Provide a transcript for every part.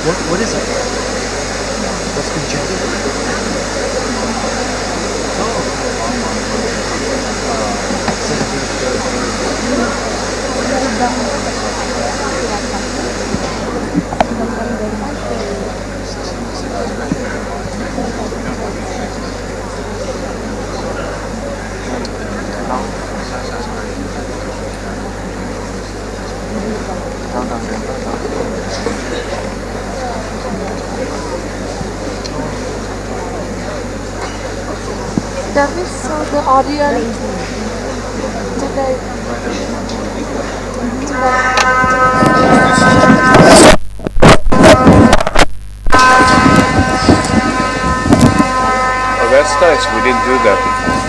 What is it? What's been generated? David, so the audio today. Oh, that's nice. We didn't do that before.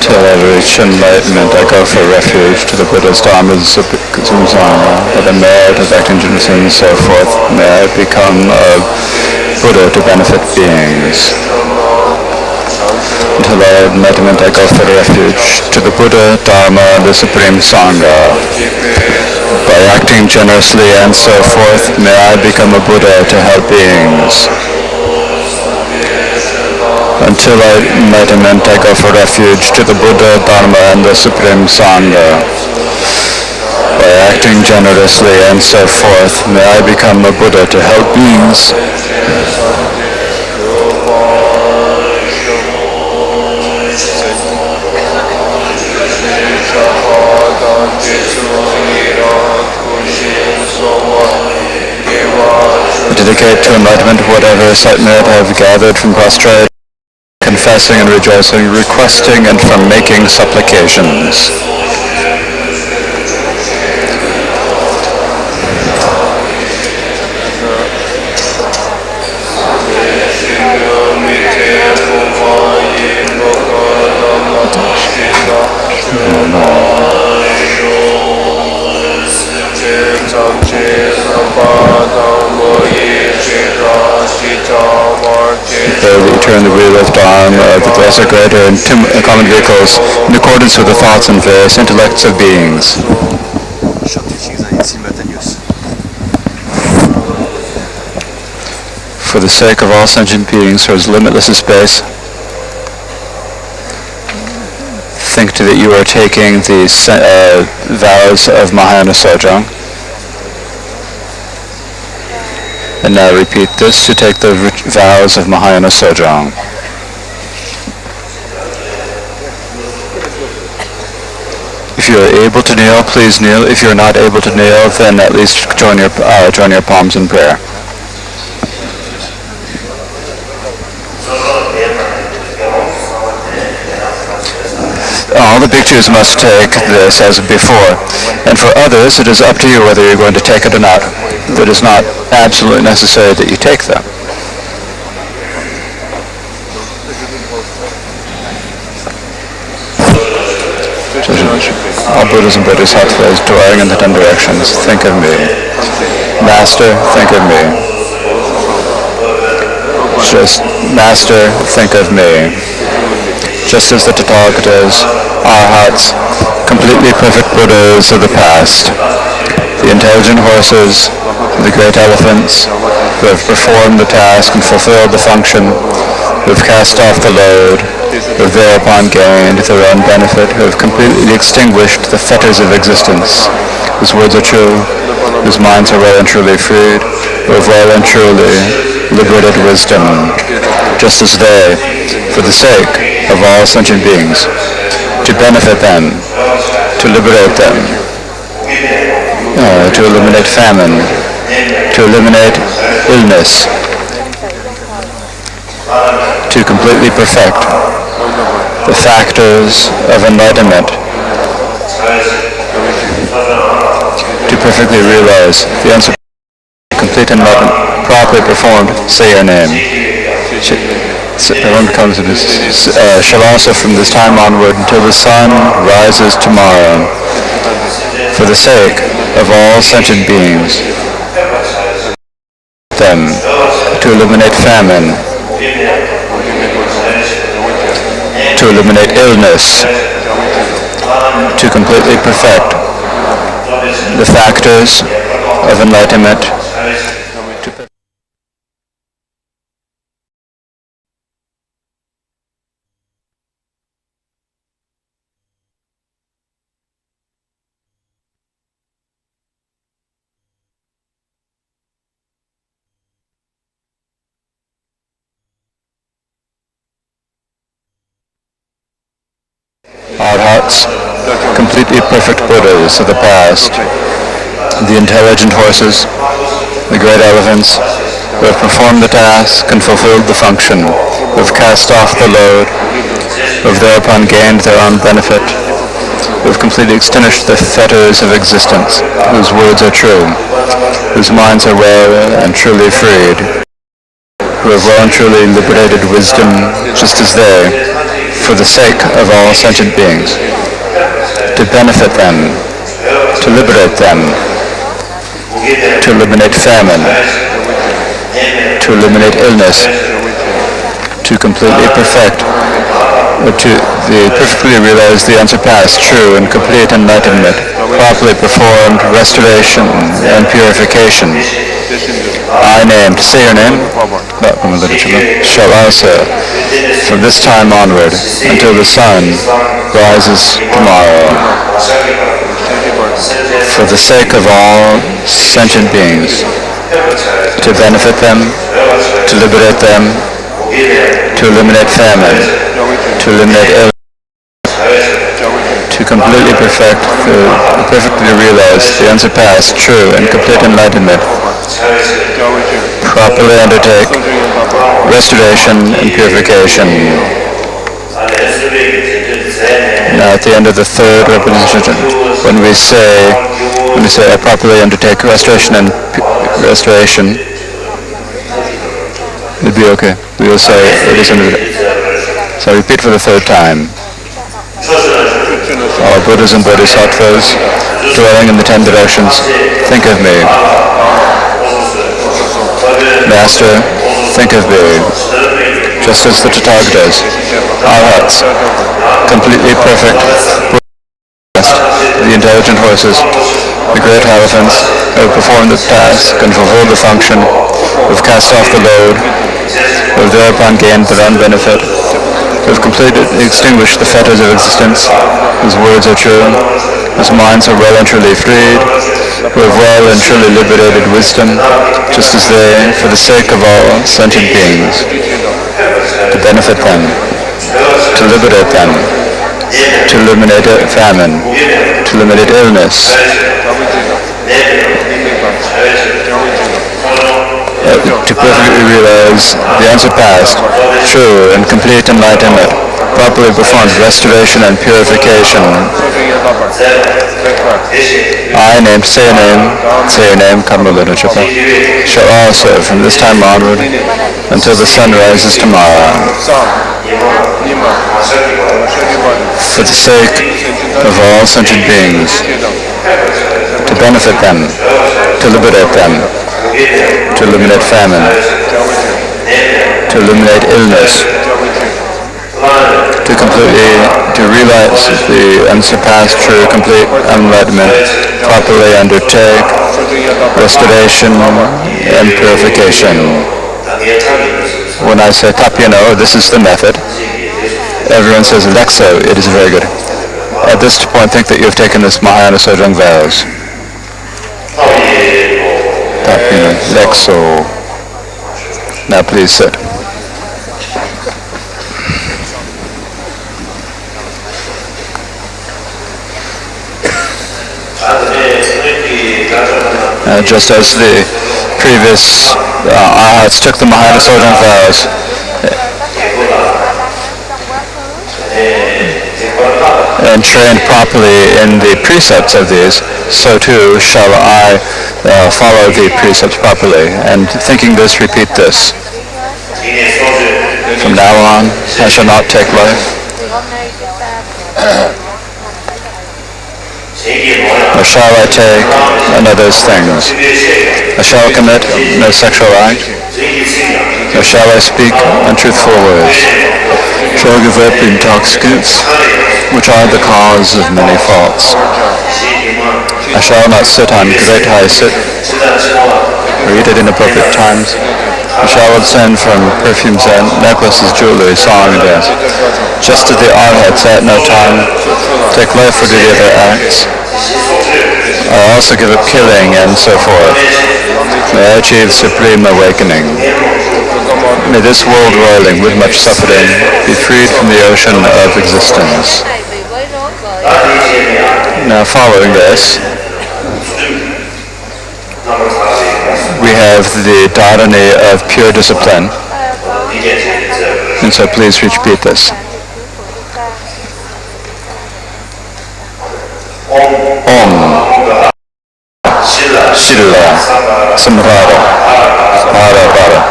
Till I reach enlightenment, I go for refuge to the Buddha's Dharma, the Supreme by the merit of acting generously and so forth. May I become a Buddha to benefit beings. Until I enlightenment, I go for refuge to the Buddha, Dharma, the Supreme Sangha. By acting generously and so forth, may I become a Buddha to help beings. Until enlightenment, I go for refuge to the Buddha, Dharma, and the Supreme Sangha. By acting generously and so forth, may I become a Buddha to help beings. I dedicate to enlightenment whatever sight merit I have gathered from prostrate, confessing and rejoicing, requesting and from making supplications. Turn the wheel of Dharma of the lesser, greater, and common vehicles in accordance with the thoughts and various intellects of beings. For the sake of all sentient beings who is limitless in space, think that you are taking the vows of Mahayana Sojong. And now repeat this to take the vows of Mahayana Sojong. If you are able to kneel, please kneel. If you are not able to kneel, then at least join your palms in prayer. All the bhikkhus must take this as before, and for others it is up to you whether you're going to take it or not. It is not absolutely necessary that you take them. All Buddhas and Bodhisattvas dwelling in the 10 directions, think of me. Master, think of me. Just, Master, think of me. Just as the Tathagatas, Arhats, completely perfect Buddhas of the past, the intelligent horses, the great elephants, who have performed the task and fulfilled the function, who have cast off the load, who have thereupon gained their own benefit, who have completely extinguished the fetters of existence, whose words are true, whose minds are well and truly freed, who have well and truly liberated wisdom, just as they, for the sake of all sentient beings, to benefit them, to liberate them, to eliminate famine, to eliminate illness, to completely perfect the factors of enlightenment, to perfectly realize the answer, complete enlightenment, properly performed, say your name. Everyone becomes shall also from this time onward until the sun rises tomorrow, for the sake of all sentient beings, them, to eliminate famine, to eliminate illness, to completely perfect the factors of enlightenment, Arhats, completely perfect Buddhas of the past, the intelligent horses, the great elephants, who have performed the task and fulfilled the function, who have cast off the load, who have thereupon gained their own benefit, who have completely extinguished the fetters of existence, whose words are true, whose minds are well and truly freed, who have well and truly liberated wisdom, just as they, for the sake of all sentient beings, to benefit them, to liberate them, to eliminate famine, to eliminate illness, to completely perfect, to perfectly realize the unsurpassed, true, and complete enlightenment, properly performed restoration and purification. I named, say your name, shall also, from this time onward, until the sun rises tomorrow, for the sake of all sentient beings, to benefit them, to liberate them, to eliminate famine, to eliminate illness, to completely perfectly realize the unsurpassed, true, and complete enlightenment, properly undertake restoration and purification. Now at the end of the third representation, when we say I properly undertake restoration and restoration, it'd be okay. We will say it is under. So repeat for the third time. All Buddhas and Bodhisattvas dwelling in the 10 directions, think of me. Master, think of me. Just as the Tathagatas, Arhats, completely perfect, the intelligent horses, the great elephants, who have performed the task and fulfilled the function, who have cast off the load, who have thereupon gained their own benefit, who have completely extinguished the fetters of existence, whose words are true, whose minds are well and truly freed, who have well and truly liberated wisdom, just as they, for the sake of all sentient beings, to benefit them, to liberate them, to eliminate famine, to eliminate illness, to perfectly realize the unsurpassed, true, and complete enlightenment, properly performed restoration and purification. I named, say your name, Kamala Chipa, shall also, from this time onward, until the sun rises tomorrow, for the sake of all sentient beings, to benefit them, to liberate them, to eliminate famine, to eliminate illness, to realize the unsurpassed true complete enlightenment, properly undertake restoration and purification. When I say tapyano, this is the method. Everyone says Lexo, it is very good. At this point, think that you have taken this Mahayana Sojong vows. Tapyano, Lexo. Now please sit. Just as the previous arhats took the Mahayana Sojong vows and trained properly in the precepts of these, so too shall I follow the precepts properly. And thinking this, repeat this. From now on, I shall not take life, nor shall I take another's things. I shall commit no sexual act, nor shall I speak untruthful words. Shall give up intoxicants, which are the cause of many faults. I shall not sit on great high sit, or eat at inappropriate times. I shall abstain from perfumes and necklaces, jewelry, song, and dance. Just as the arhats at no time take life or do the other acts, I also give up killing and so forth. May I achieve supreme awakening. May this world rolling with much suffering be freed from the ocean of existence. Now following this, we have the dharani of pure discipline. And so please repeat this. Om Shilla Samvara Bhara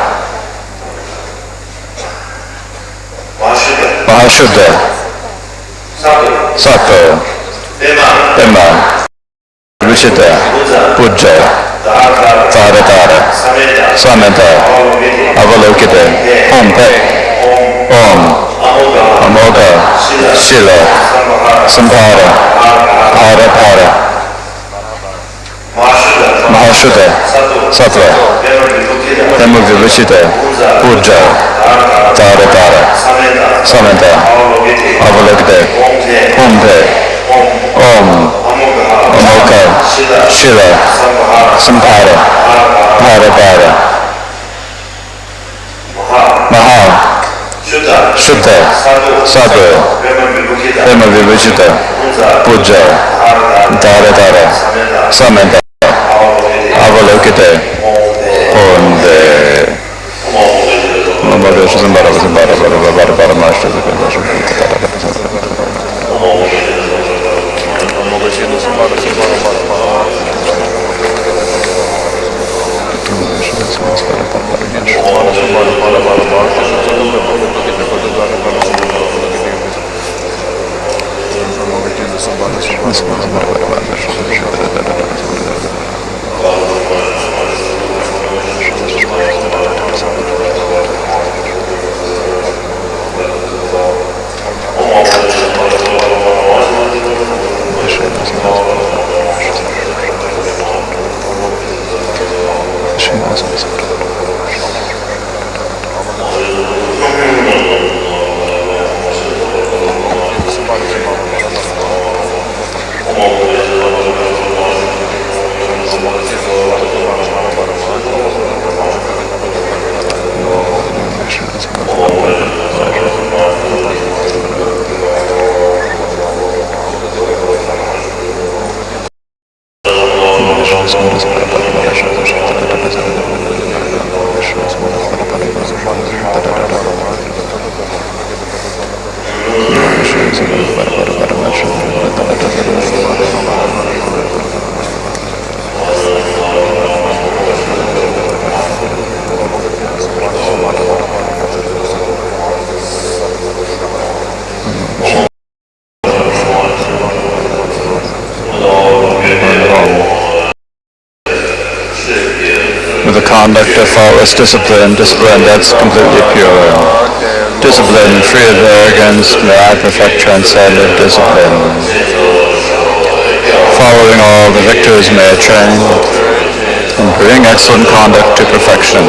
Mahashuddha Sato Dhamma Vishita Pujja Tara Samanta Avalokita Hompe Om Amoga Shila Sambhara Bhara Mahashuddha Sattva Dhamma Vishita Pujja Tara Samanta Avalokita Hompe Om Amoga Shila Sambhara Bhara Maha Shuddha Sadhu Brahma Vivajita Puja Dara Samanta Avalokite Onde stainless discipline, discipline that's completely pure. Discipline free of arrogance, may I perfect transcendent discipline. Following all the victors may I train, and bring excellent conduct to perfection.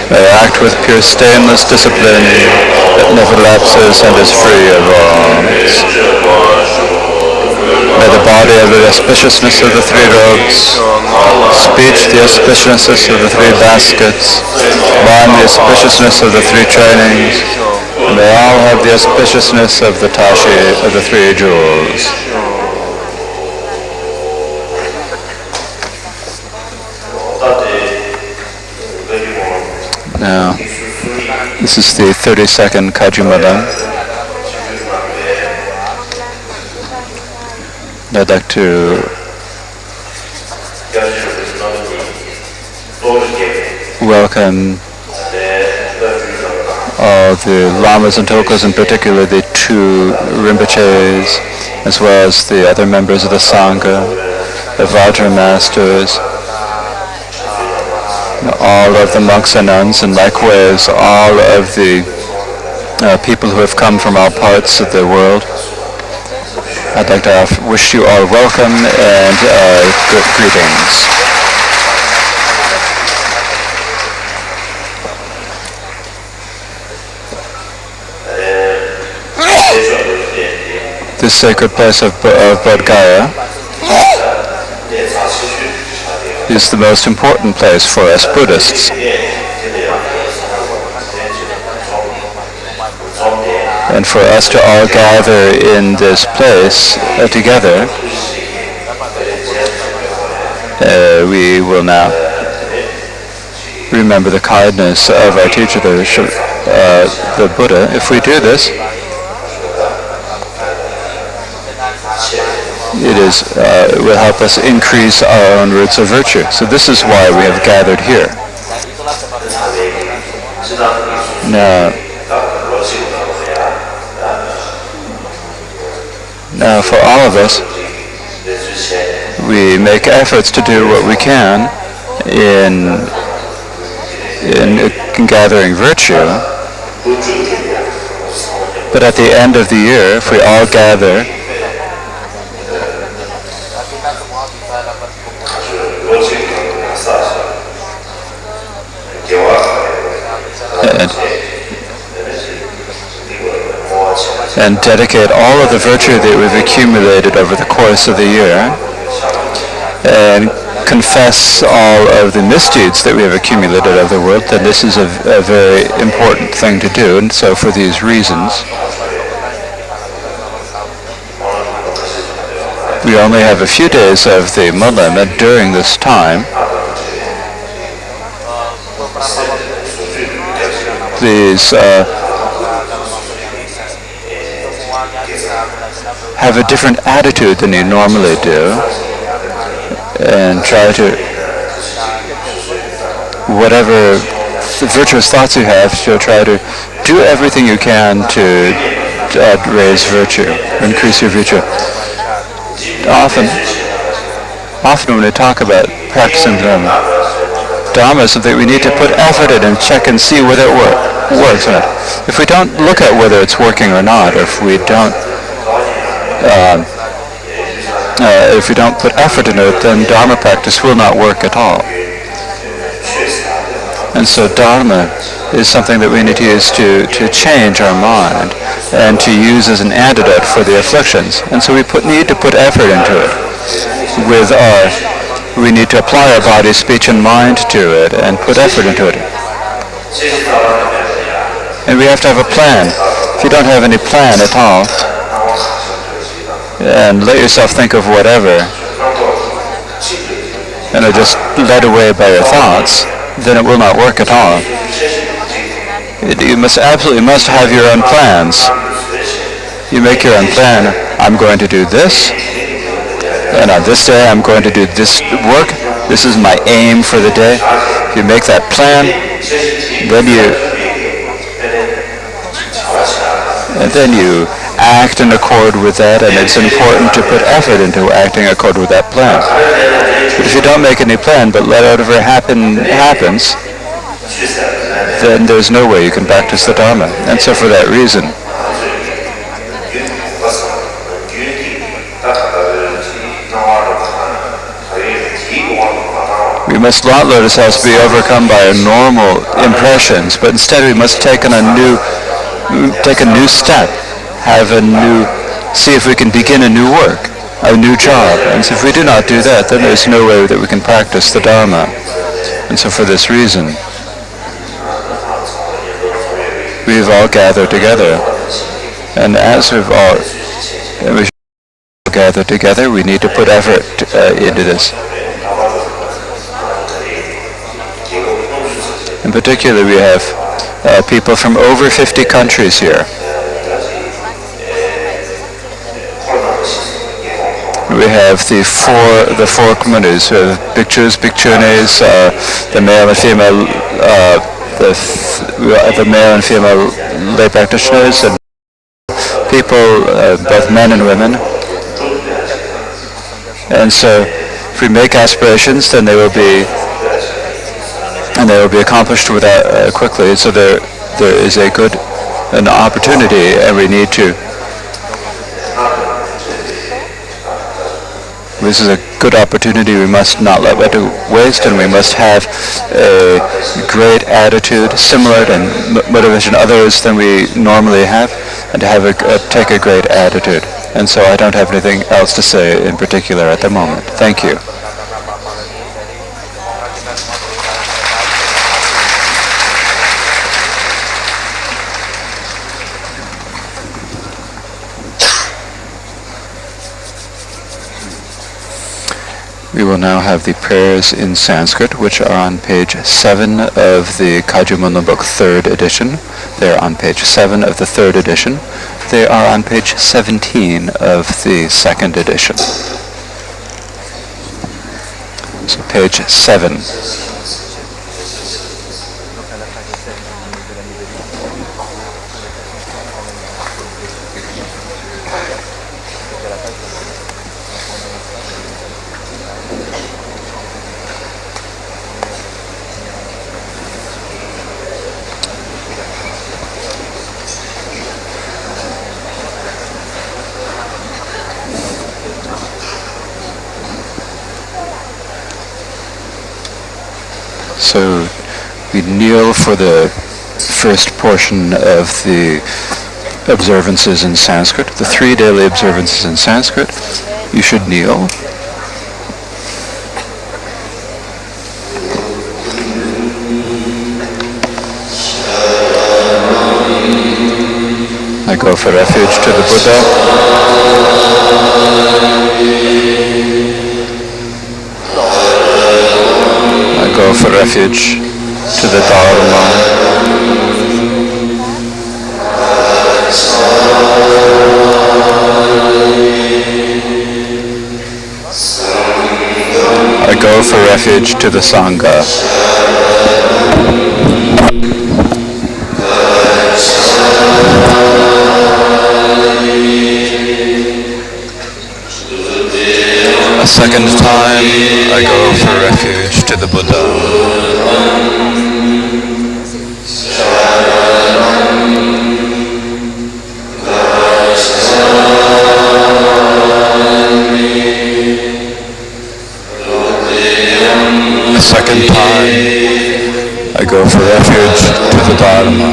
May I act with pure stainless discipline that never lapses and is free of wrongs. May the body have the auspiciousness of the three robes, speech the auspiciousness of the three baskets, mind the auspiciousness of the three trainings, and may all have the auspiciousness of the tashi of the three jewels. Now, this is the 32nd Kagyu Monlam. I'd like to welcome all the lamas and tokas, in particular the two rinpoches, as well as the other members of the sangha, the vajra masters, all of the monks and nuns, and likewise all of the people who have come from all parts of the world. I'd like to wish you all welcome and good greetings. This sacred place of Bodh Gaya is the most important place for us Buddhists. And for us to all gather in this place together, we will now remember the kindness of our teacher, the Buddha. If we do this, it will help us increase our own roots of virtue. So this is why we have gathered here. Now for all of us, we make efforts to do what we can in gathering virtue. But at the end of the year, if we all gather and dedicate all of the virtue that we've accumulated over the course of the year, and confess all of the misdeeds that we have accumulated over the world, then this is a very important thing to do. And so for these reasons, we only have a few days of the Monlam, and during this time, these have a different attitude than you normally do, and try to, whatever virtuous thoughts you have, you'll try to do everything you can to raise virtue, increase your virtue. Often when we talk about practicing Dharma is something we need to put effort in and check and see whether it works or not. If we don't look at whether it's working or not, or if we don't put effort into it, then Dharma practice will not work at all. And so Dharma is something that we need to use to change our mind and to use as an antidote for the afflictions. And so we need to put effort into it. We need to apply our body, speech, and mind to it and put effort into it. And we have to have a plan. If you don't have any plan at all, and let yourself think of whatever, and are just led away by your thoughts, then it will not work at all. You absolutely must have your own plans. You make your own plan. I'm going to do this, and on this day I'm going to do this work. This is my aim for the day. If you make that plan, then you act in accord with that, and it's important to put effort into acting in accord with that plan. But if you don't make any plan, but let whatever happens, then there's no way you can practice the Dharma. And so for that reason, we must not let ourselves be overcome by our normal impressions, but instead we must take a new step, see if we can begin a new work, a new job. And so if we do not do that, then there's no way that we can practice the Dharma. And so for this reason, we've all gathered together. And as we gather together, we need to put effort into this. In particular, we have people from over 50 countries here. We have the four communities, bhikkhus, bhikkhunis, the male and female, the male and female lay practitioners, and people, both men and women. And so, if we make aspirations, then they will be accomplished without quickly. So there is an opportunity, and we need to. This is a good opportunity. We must not let it waste, and we must have a great attitude, similar and motivation others than we normally have, and to take a great attitude. And so I don't have anything else to say in particular at the moment. Thank you. We will now have the prayers in Sanskrit, which are on page 7 of the Kagyu Monlam book, 3rd edition. They are on page 7 of the 3rd edition. They are on page 17 of the 2nd edition. So page 7. So we kneel for the first portion of the observances in Sanskrit, the 3 daily observances in Sanskrit. You should kneel. I go for refuge to the Buddha. Go for refuge to the Dharma. I go for refuge to the Sangha. A second time, I go for refuge to the Buddha. A second time, I go for refuge to the Dharma.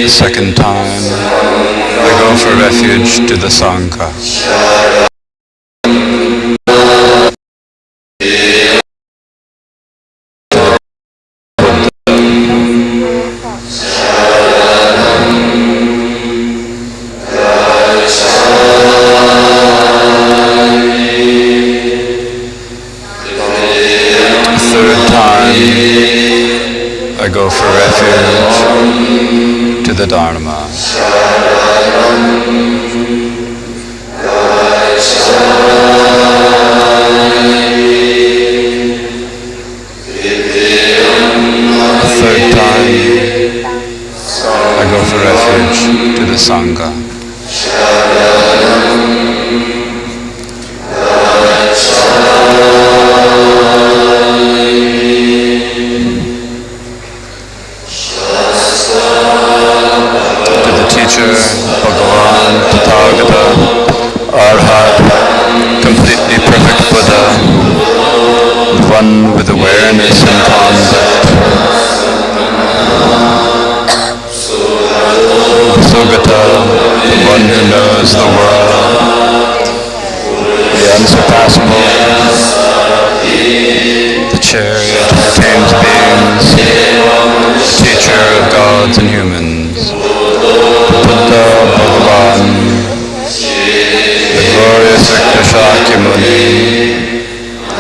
Second time, I go for refuge to the Sangha. Third time, I go for refuge to the Dharma. Third time, I go for refuge to the Sangha. To the teacher, Bhagavan, Tathagata, Arhat, completely perfect Buddha, the one with awareness and conduct. Sugata, the one who knows the world, the unsurpassable, the chariot who tames beings, the teacher of gods and humans, Buddha Bhagavan, the glorious Victor Shakyamuni. I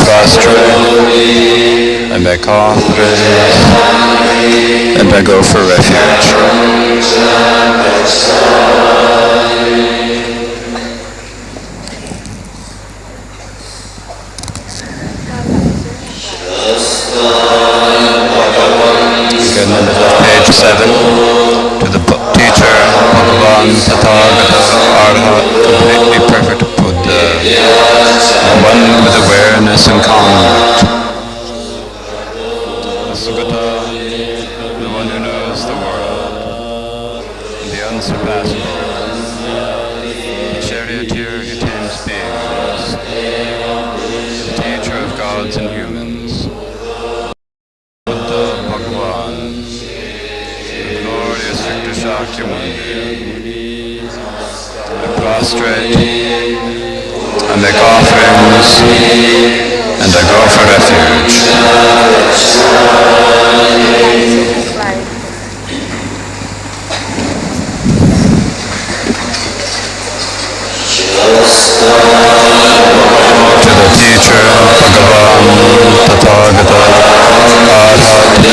prostrate, I make offerings, and I go for refuge. Again, page 7, to the teacher, Bhagavan, Tathagata, Arhat, completely perfect Buddha, the one with awareness and conduct. Sugata, the one who knows the world, the unsurpassable, the charioteer who tames beings, the teacher of gods and humans, Buddha Bhagavan, the glorious Victor Shakyamuni. I prostrate, I make offerings, and I go for refuge. To the teacher, Bhagavan, Tathagata, Arhat,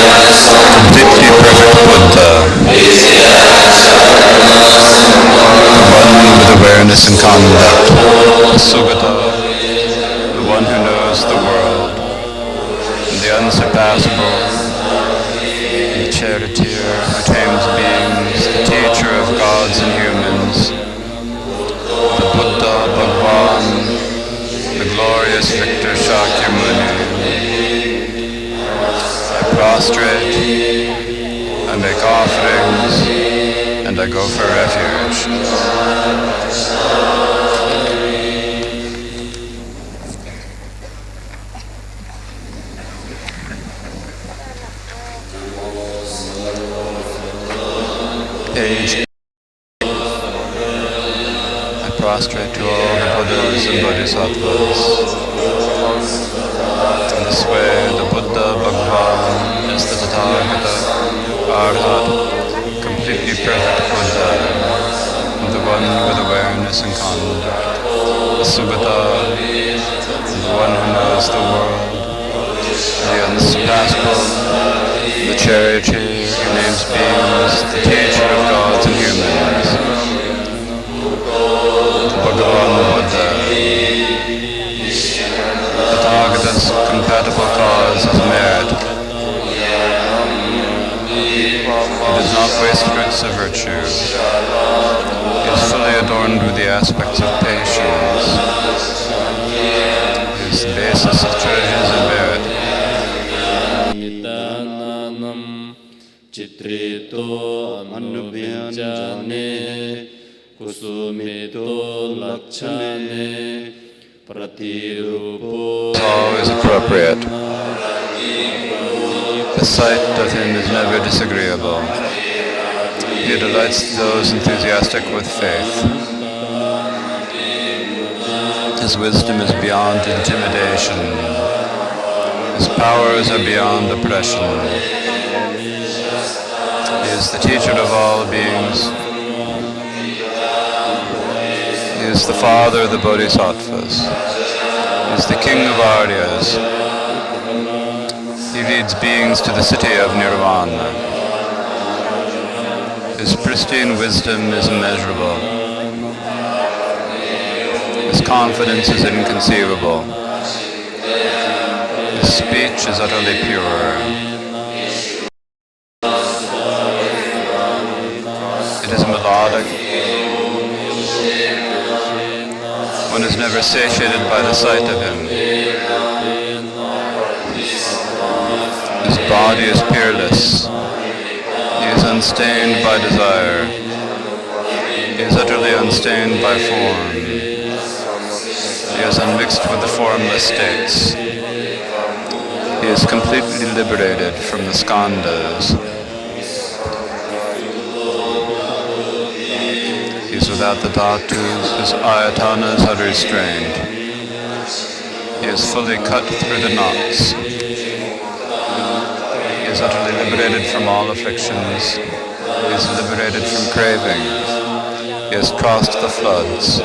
completely perfect Buddha, the one with awareness and conduct, Sugata, the one who knows the world, the unsurpassable, the charioteer who tames beings, the teacher of gods and humans, the Buddha Bhagavan, the glorious Victor Shakyamuni. I prostrate, I make offerings, and I go for refuge. Page. I prostrate to all the Buddhas and Bodhisattvas. In this way, the Buddha Bhagavan is the Tathagata, Arhat, completely perfect Buddha, the one with awareness and conduct, the Sugata, the one who knows the world, the unsurpassable, the charioteer who names beings, the teacher of gods and humans, Bhagavan Buddha, the Tathagata's compatible cause is merit. He does not waste fruits of virtue. He is fully adorned with the aspects of patience. He is the basis of treasures and merit. Chitrito anubhyajane kusumito lakshane pratirupo. Always appropriate. The sight of him is never disagreeable. He delights those enthusiastic with faith. His wisdom is beyond intimidation. His powers are beyond oppression. He is the teacher of all beings. He is the father of the Bodhisattvas. He is the king of Aryas. He leads beings to the city of Nirvana. His pristine wisdom is immeasurable. His confidence is inconceivable. His speech is utterly pure. product. One is never satiated by the sight of him. His body is peerless. He is unstained by desire. He is utterly unstained by form. He is unmixed with the formless states. He is completely liberated from the skandhas. He is without the dhatus. His ayatanas are restrained. He is fully cut through the knots. He is utterly liberated from all afflictions. He is liberated from craving. He has crossed the floods.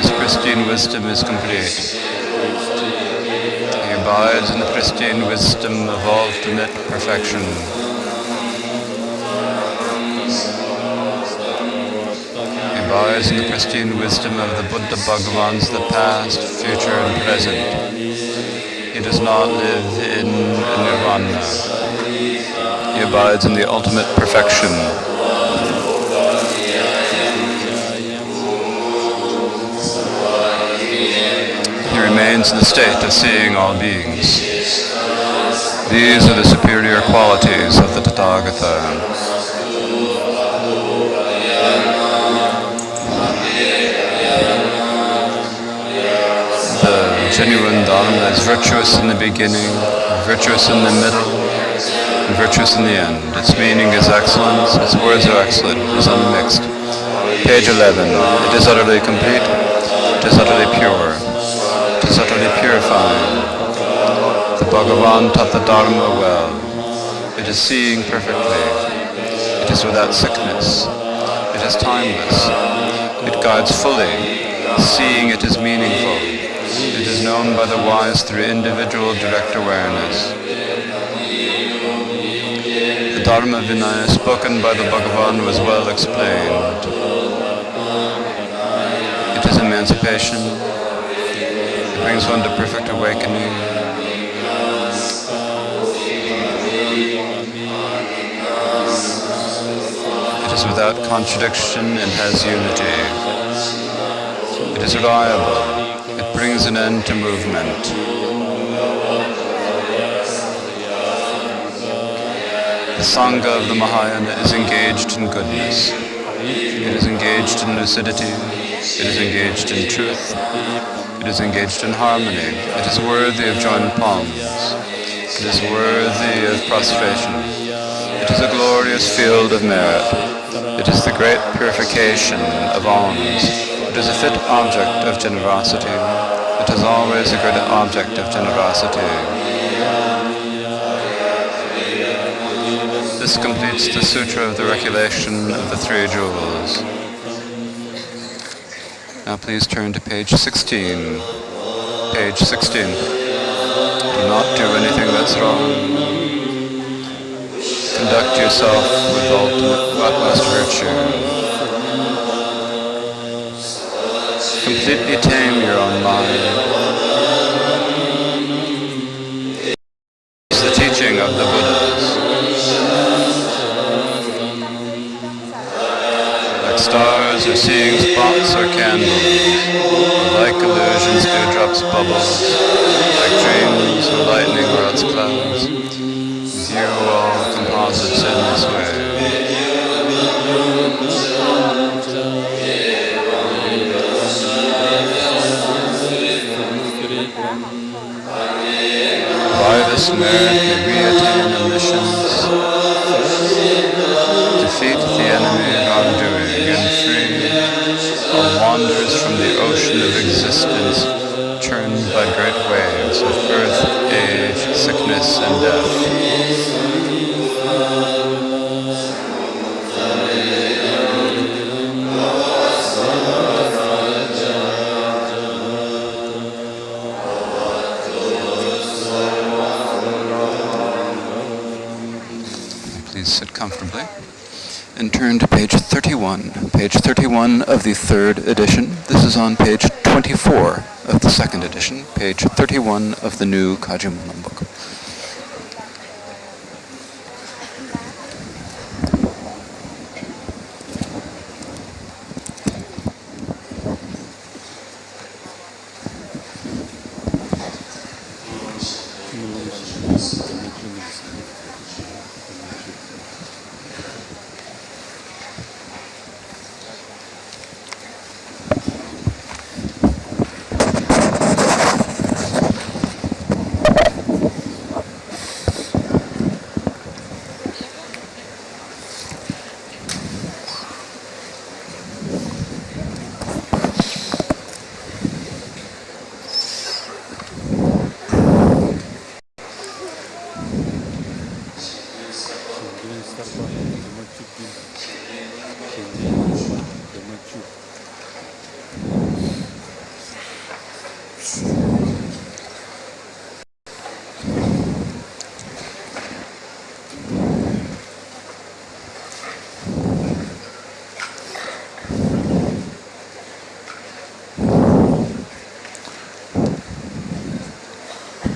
His pristine wisdom is complete. He abides in the pristine wisdom of ultimate perfection. He abides in the pristine wisdom of the Buddha Bhagavans, the past, future, and present. He does not live in nirvana. He abides in the ultimate perfection. He remains in the state of seeing all beings. These are the superior qualities of the Tathagata. The genuine Dharma is virtuous in the beginning, virtuous in the middle, and virtuous in the end. Its meaning is excellence, its words are excellent, it is unmixed. Page 11. It is utterly complete, it is utterly pure, it is utterly purifying. The Bhagavan taught the Dharma well. It is seeing perfectly. It is without sickness. It is timeless. It guides fully. Seeing it is meaningful. It is known by the wise through individual direct awareness. The Dharma Vinaya spoken by the Bhagavan was well explained. It is emancipation. It brings one to perfect awakening. It is without contradiction and has unity. It is reliable. It brings an end to movement. The Sangha of the Mahayana is engaged in goodness. It is engaged in lucidity. It is engaged in truth. It is engaged in harmony. It is worthy of joined palms. It is worthy of prostration. It is a glorious field of merit. It is the great purification of alms. It is a fit object of generosity. It is always a great object of generosity. This completes the Sutra of the Recollection of the Three Jewels. Now please turn to page 16. Page 16. Do not do anything that's wrong. Conduct yourself with utmost virtue. Completely tame your own mind. It's the teaching of the Buddhas. Like stars or seeing spots or candles, or like illusions dewdrops bubbles, like dreams or lightning or else clouds. View all composites in this way. By this merit we attain omniscience, defeat the enemy of wrongdoing, and free all wanderers from the ocean of existence, churned by great waves of birth, age, sickness, and death. Please sit comfortably and turn to page 31. Page 31 of the third edition. This is on page 24 of the second edition. Page 31 of the new Kagyu Monlam book.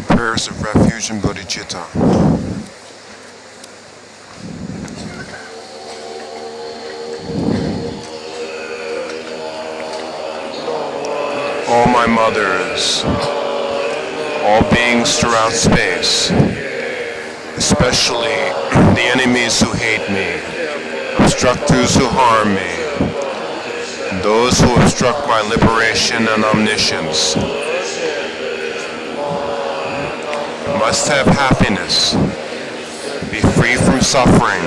Prayers of refuge and bodhicitta. All my mothers, all beings throughout space, especially the enemies who hate me, obstructors who harm me, and those who obstruct my liberation and omniscience, must have happiness, be free from suffering,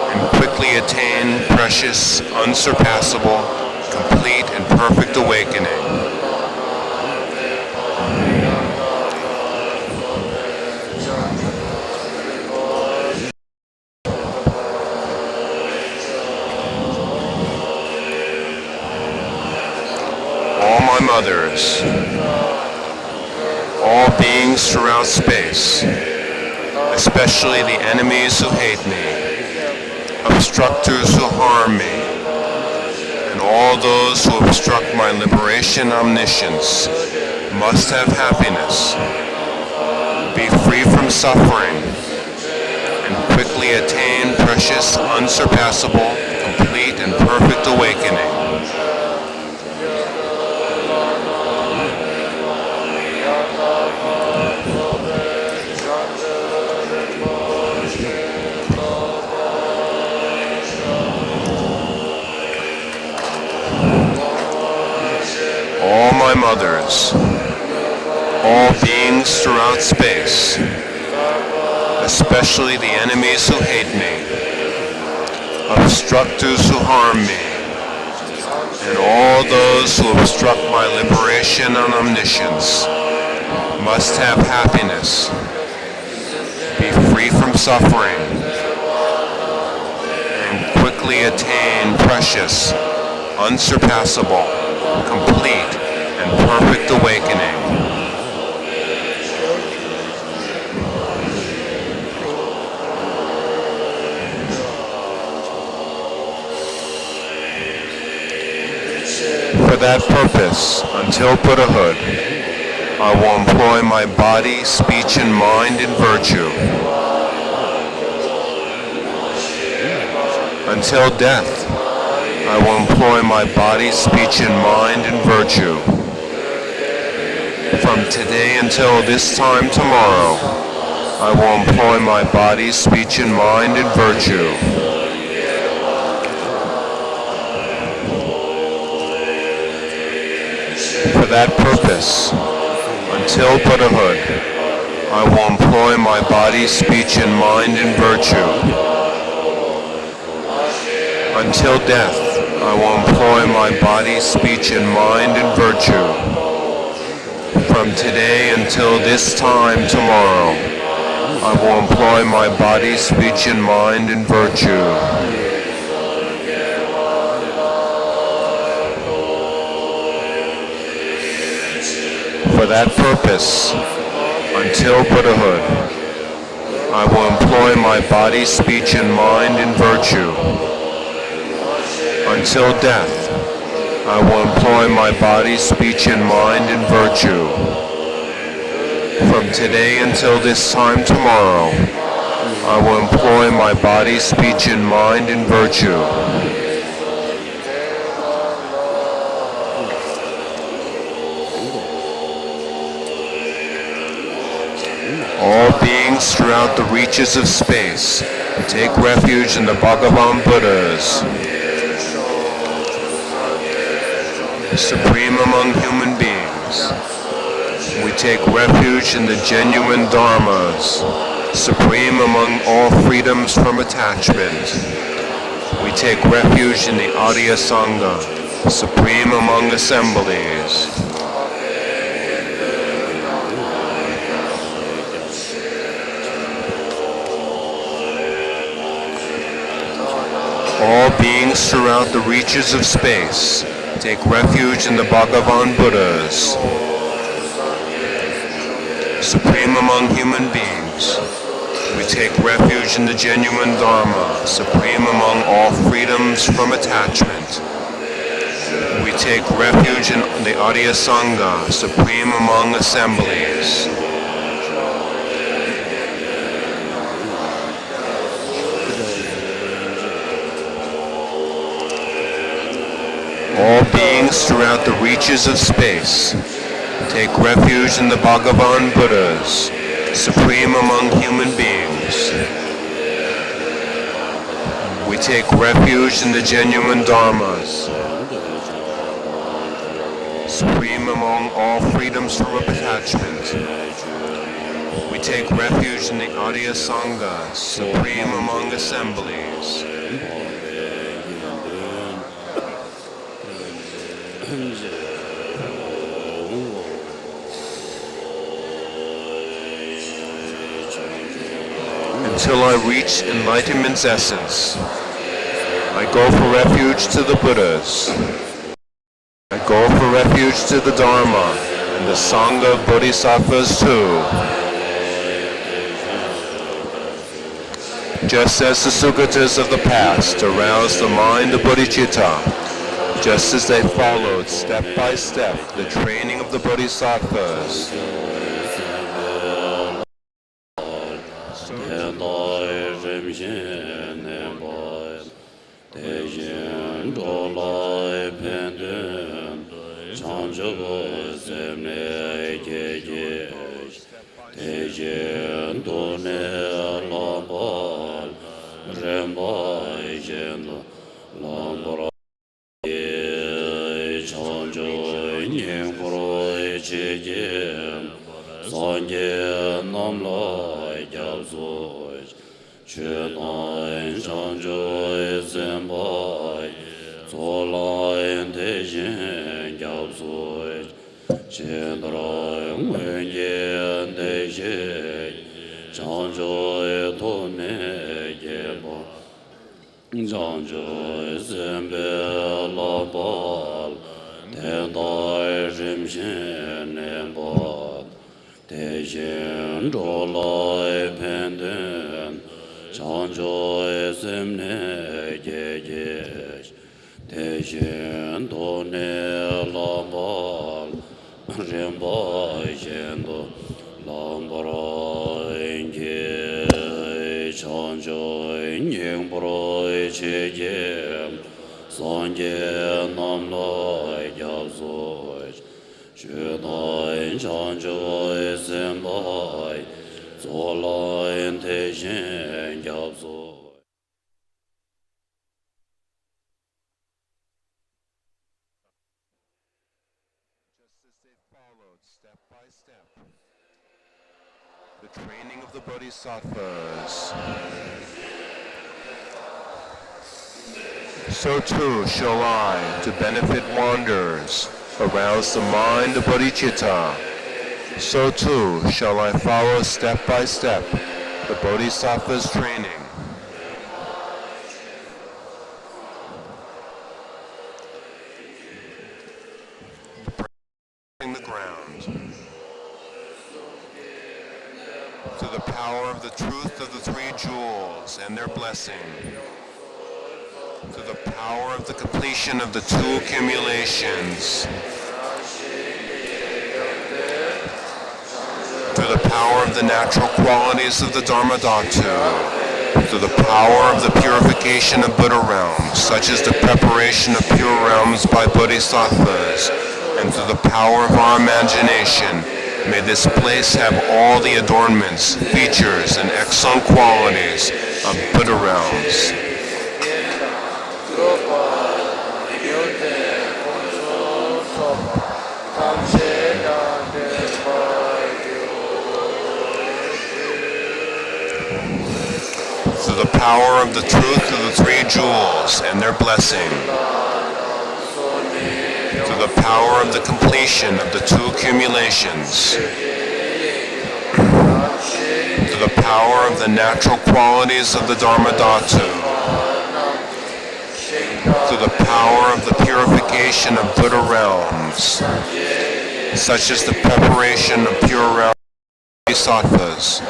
and quickly attain precious, unsurpassable, complete and perfect awakening. All my mothers, all beings throughout space, especially the enemies who hate me, obstructors who harm me, and all those who obstruct my liberation omniscience, must have happiness, be free from suffering, and quickly attain precious, unsurpassable, complete and perfect awakening. All my mothers, all beings throughout space, especially the enemies who hate me, obstructors who harm me, and all those who obstruct my liberation and omniscience, must have happiness, be free from suffering, and quickly attain precious, unsurpassable, complete and perfect awakening. For that purpose, until Buddhahood, I will employ my body, speech, and mind in virtue. Until death, I will employ my body, speech, and mind in virtue. From today until this time tomorrow, I will employ my body, speech, and mind in virtue. For that purpose, until Buddhahood, I will employ my body, speech, and mind in virtue. Until death, I will employ my body, speech, and mind in virtue. From today until this time tomorrow, I will employ my body, speech, and mind in virtue. For that purpose, until Buddhahood, I will employ my body, speech, and mind in virtue. Until death, I will employ my body, speech, and mind in virtue. From today until this time tomorrow, I will employ my body, speech, and mind in virtue. All beings throughout the reaches of space take refuge in the Bhagavan Buddhas, supreme among human beings. We take refuge in the genuine dharmas, supreme among all freedoms from attachment. We take refuge in the Arya Sangha, supreme among assemblies. All beings throughout the reaches of space take refuge in the Bhagavan Buddhas, supreme among human beings. We take refuge in the genuine Dharma, supreme among all freedoms from attachment. We take refuge in the Arya Sangha, supreme among assemblies. All beings throughout the reaches of space take refuge in the Bhagavan Buddhas, supreme among human beings. We take refuge in the genuine Dharmas, supreme among all freedoms from attachment. We take refuge in the Arya Sangha, supreme among assemblies. Until I reach enlightenment's essence, I go for refuge to the Buddhas. I go for refuge to the Dharma and the Sangha of Bodhisattvas too. Just as the Sugatas of the past aroused the mind of bodhicitta, just as they followed step by step the training of the Bodhisattvas, the training of the Bodhisattvas, so too shall I, to benefit wanderers, arouse the mind of bodhicitta. So too shall I follow step by step the Bodhisattva's training. The ground to the power of the truth of the three jewels and their blessing, to the power of the completion of the two accumulations, to the power of the natural qualities of the Dharma Dhatu, to the power of the purification of Buddha realms, such as the preparation of pure realms by Bodhisattvas, and to the power of our imagination, may this place have all the adornments, features, and excellent qualities of Buddha realms. To the power of the truth of the three jewels and their blessing, to the power of the completion of the two accumulations, to the power of the natural qualities of the Dharma Dhatu, through the power of the purification of Buddha realms, such as the preparation of pure realms bodhisattvas,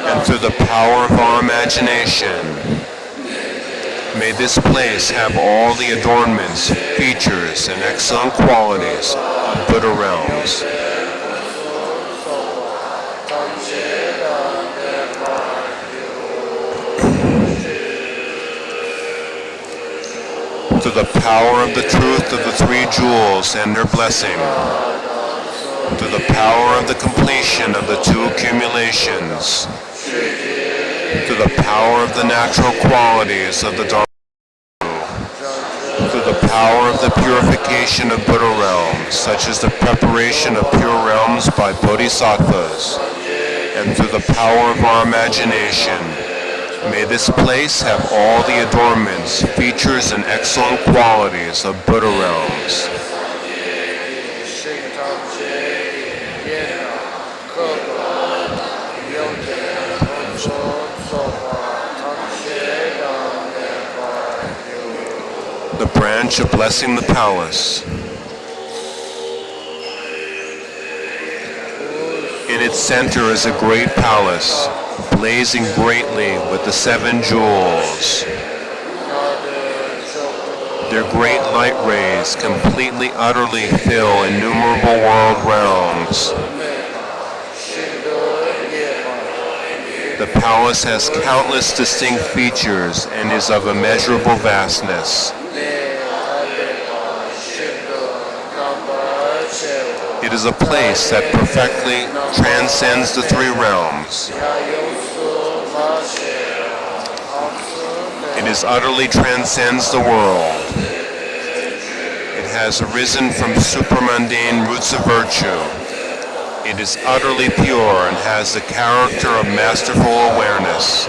and through the power of our imagination, may this place have all the adornments, features, and excellent qualities of Buddha realms. To the power of the truth of the three jewels and their blessing, to the power of the completion of the two accumulations, to the power of the natural qualities of the Dharma, to the power of the purification of Buddha realms, such as the preparation of pure realms by bodhisattvas, and through the power of our imagination, may this place have all the adornments, features, and excellent qualities of Buddha realms. The branch of blessing the palace. In its center is a great palace, blazing greatly with the 7 jewels. Their great light rays completely, utterly fill innumerable world realms. The palace has countless distinct features and is of immeasurable vastness. It is a place that perfectly transcends the 3 realms. It is utterly transcends the world. It has arisen from supramundane roots of virtue. It is utterly pure and has the character of masterful awareness.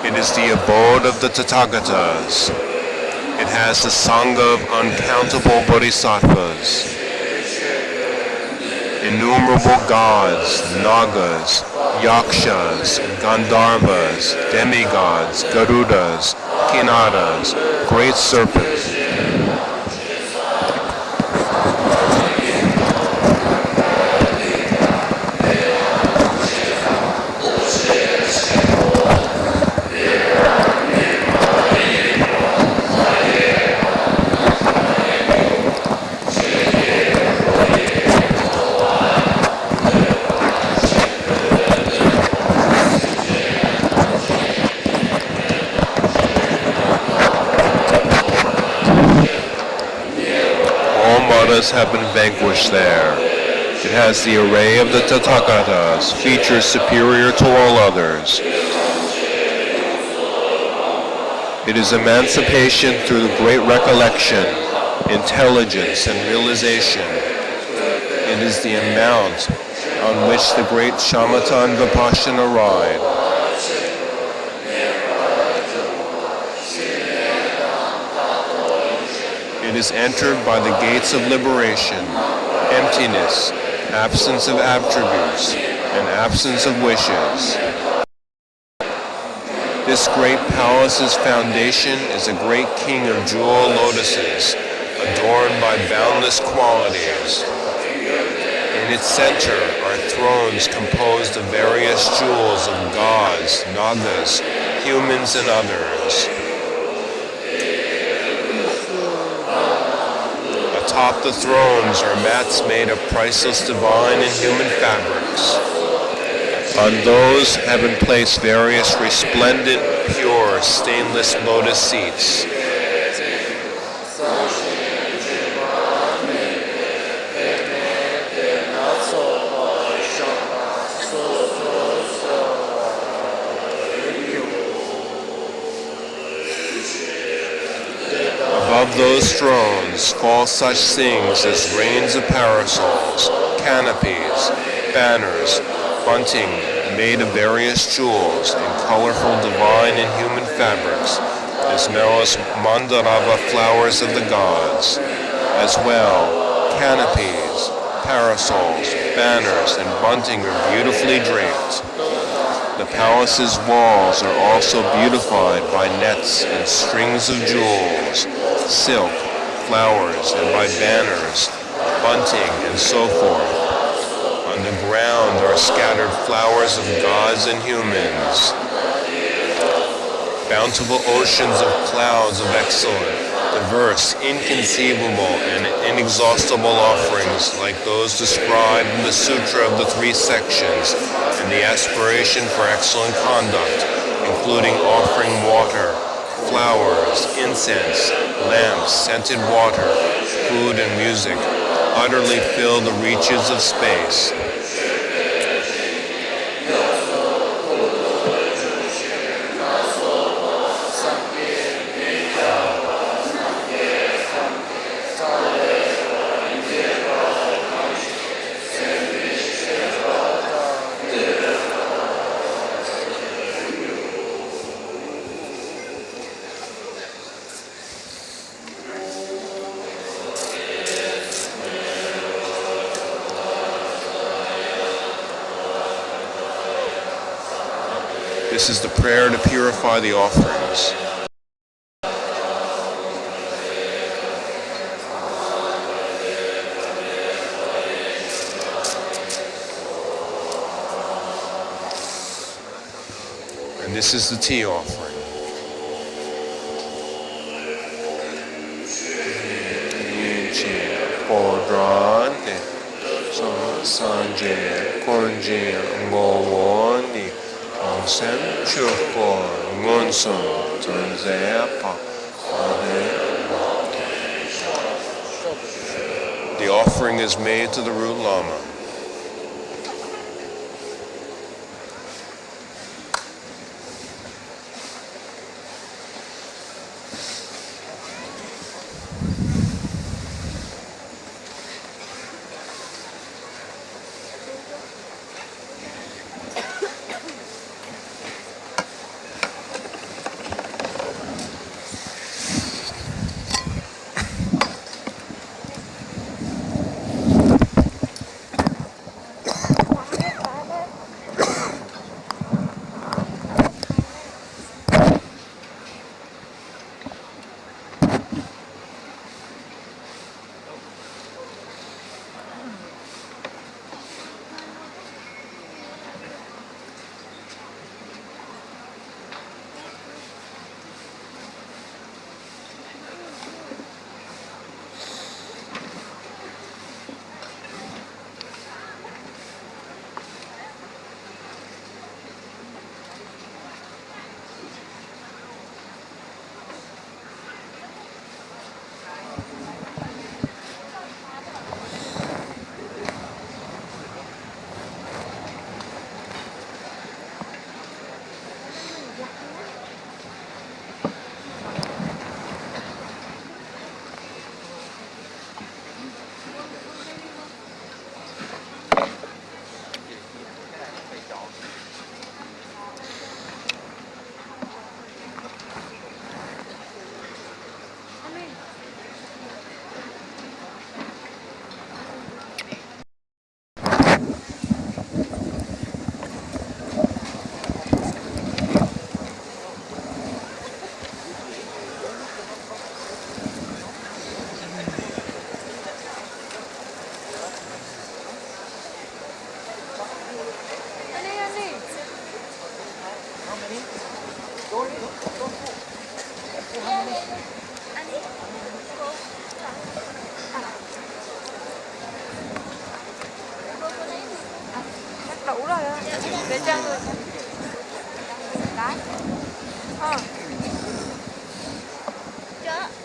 It is the abode of the Tathagatas. It has the Sangha of uncountable bodhisattvas. Innumerable gods, nagas, yakshas, gandharvas, demigods, garudas, kinnadas, great serpents. Have been vanquished there. It has the array of the Tathagatas, features superior to all others. It is emancipation through the great recollection, intelligence, and realization. It is the amount on which the great Shamathan Vipassana ride. It is entered by the gates of liberation, emptiness, absence of attributes, and absence of wishes. This great palace's foundation is a great king of jewel lotuses, adorned by boundless qualities. In its center are thrones composed of various jewels of gods, nagas, humans, and others. Atop the thrones are mats made of priceless divine and human fabrics. On those have been placed various resplendent, pure, stainless lotus seats. Above those thrones fall such things as reins of parasols, canopies, banners, bunting made of various jewels and colorful divine and human fabrics, as well as mandarava flowers of the gods. As well, canopies, parasols, banners, and bunting are beautifully draped. The palace's walls are also beautified by nets and strings of jewels, silk, flowers, and by banners, bunting, and so forth. On the ground are scattered flowers of gods and humans. Bountiful oceans of clouds of excellent, diverse, inconceivable, and inexhaustible offerings like those described in the Sutra of the Three Sections and the aspiration for excellent conduct, including offering water, flowers, incense, lamps, scented water, food, and music, utterly fill the reaches of space. This is the prayer to purify the offerings. And this is the tea offering. The offering is made to the root Lama. Đủ rồi đó. Để cho người đấy.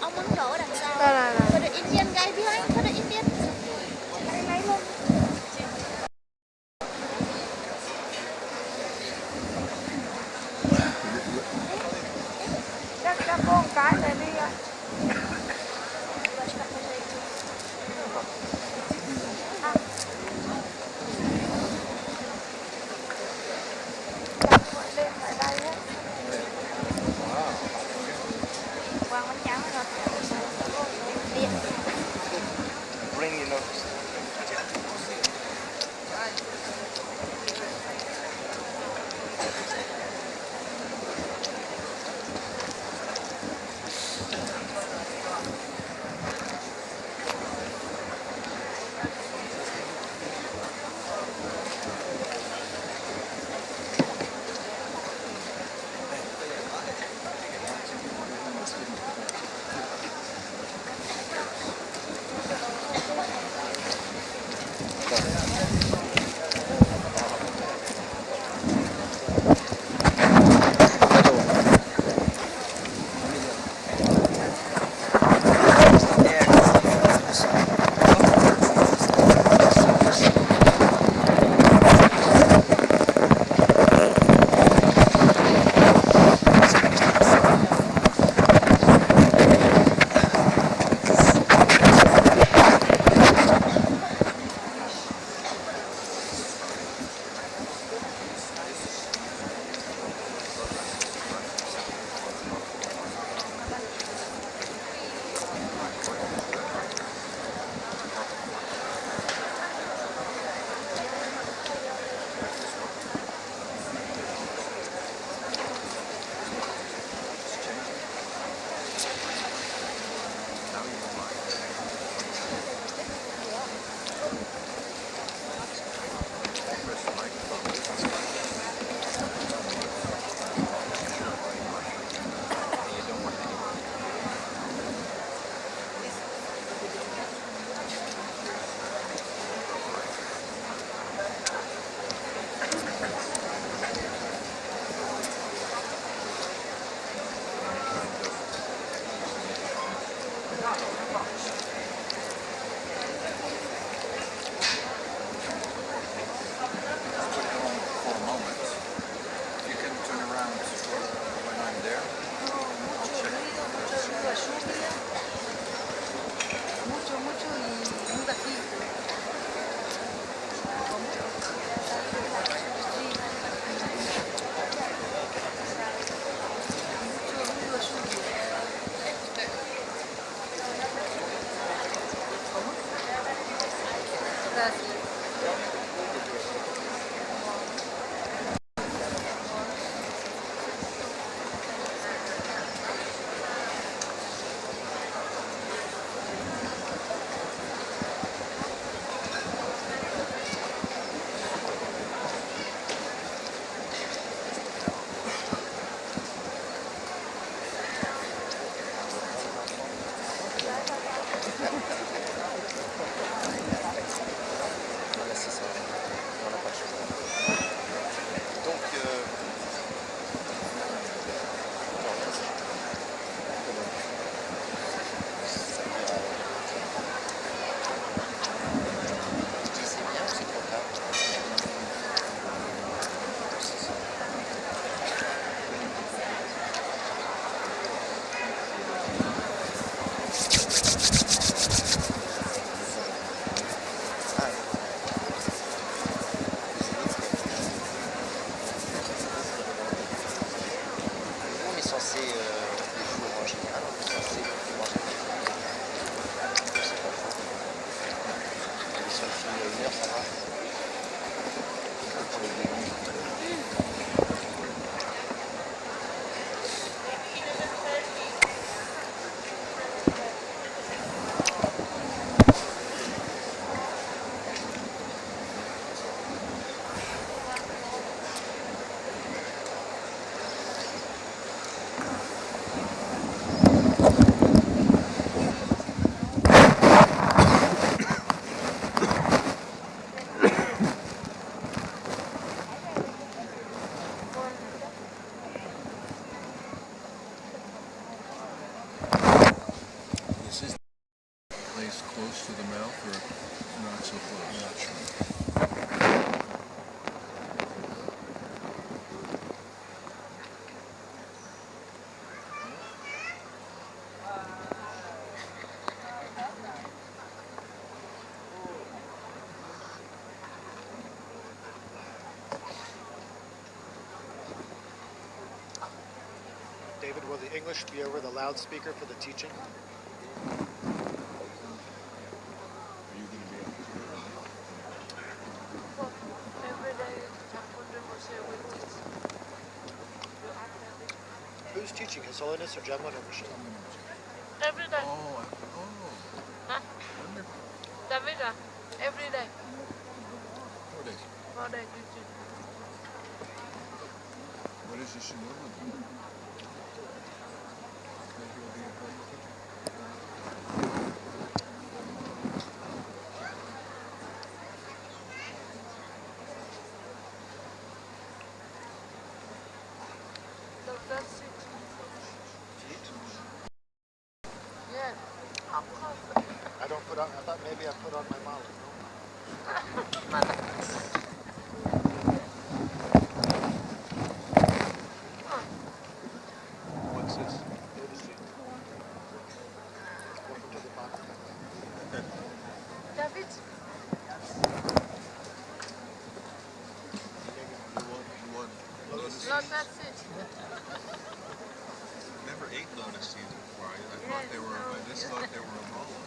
Ông muốn đổ đằng sau. Đây. For the Indian guy behind, for the Indian. Lấy luôn. Chắc có một cái này đi ạ. c'est les fours en général, on est censé manger. C'est pas faux. Si on finit à 1h, ça va. Pour les légumes. Close to the mouth or not so close? Not sure. David, will the English be over the loudspeaker for the teaching? Who's teaching, His Holiness or Gemma or Michelle? Every day. Oh. Huh? Wonderful. David, every day. 4 days. 4 days teaching. What is this in Monlam? So that's it. Yes, of course. I don't put on, I thought maybe I put on my mallet. What's this? Welcome to the box. David, You want lotus no, seeds? that's it. Never ate lotus seeds before. I Yes, thought they were. no, I just yeah. thought they were a Monlam.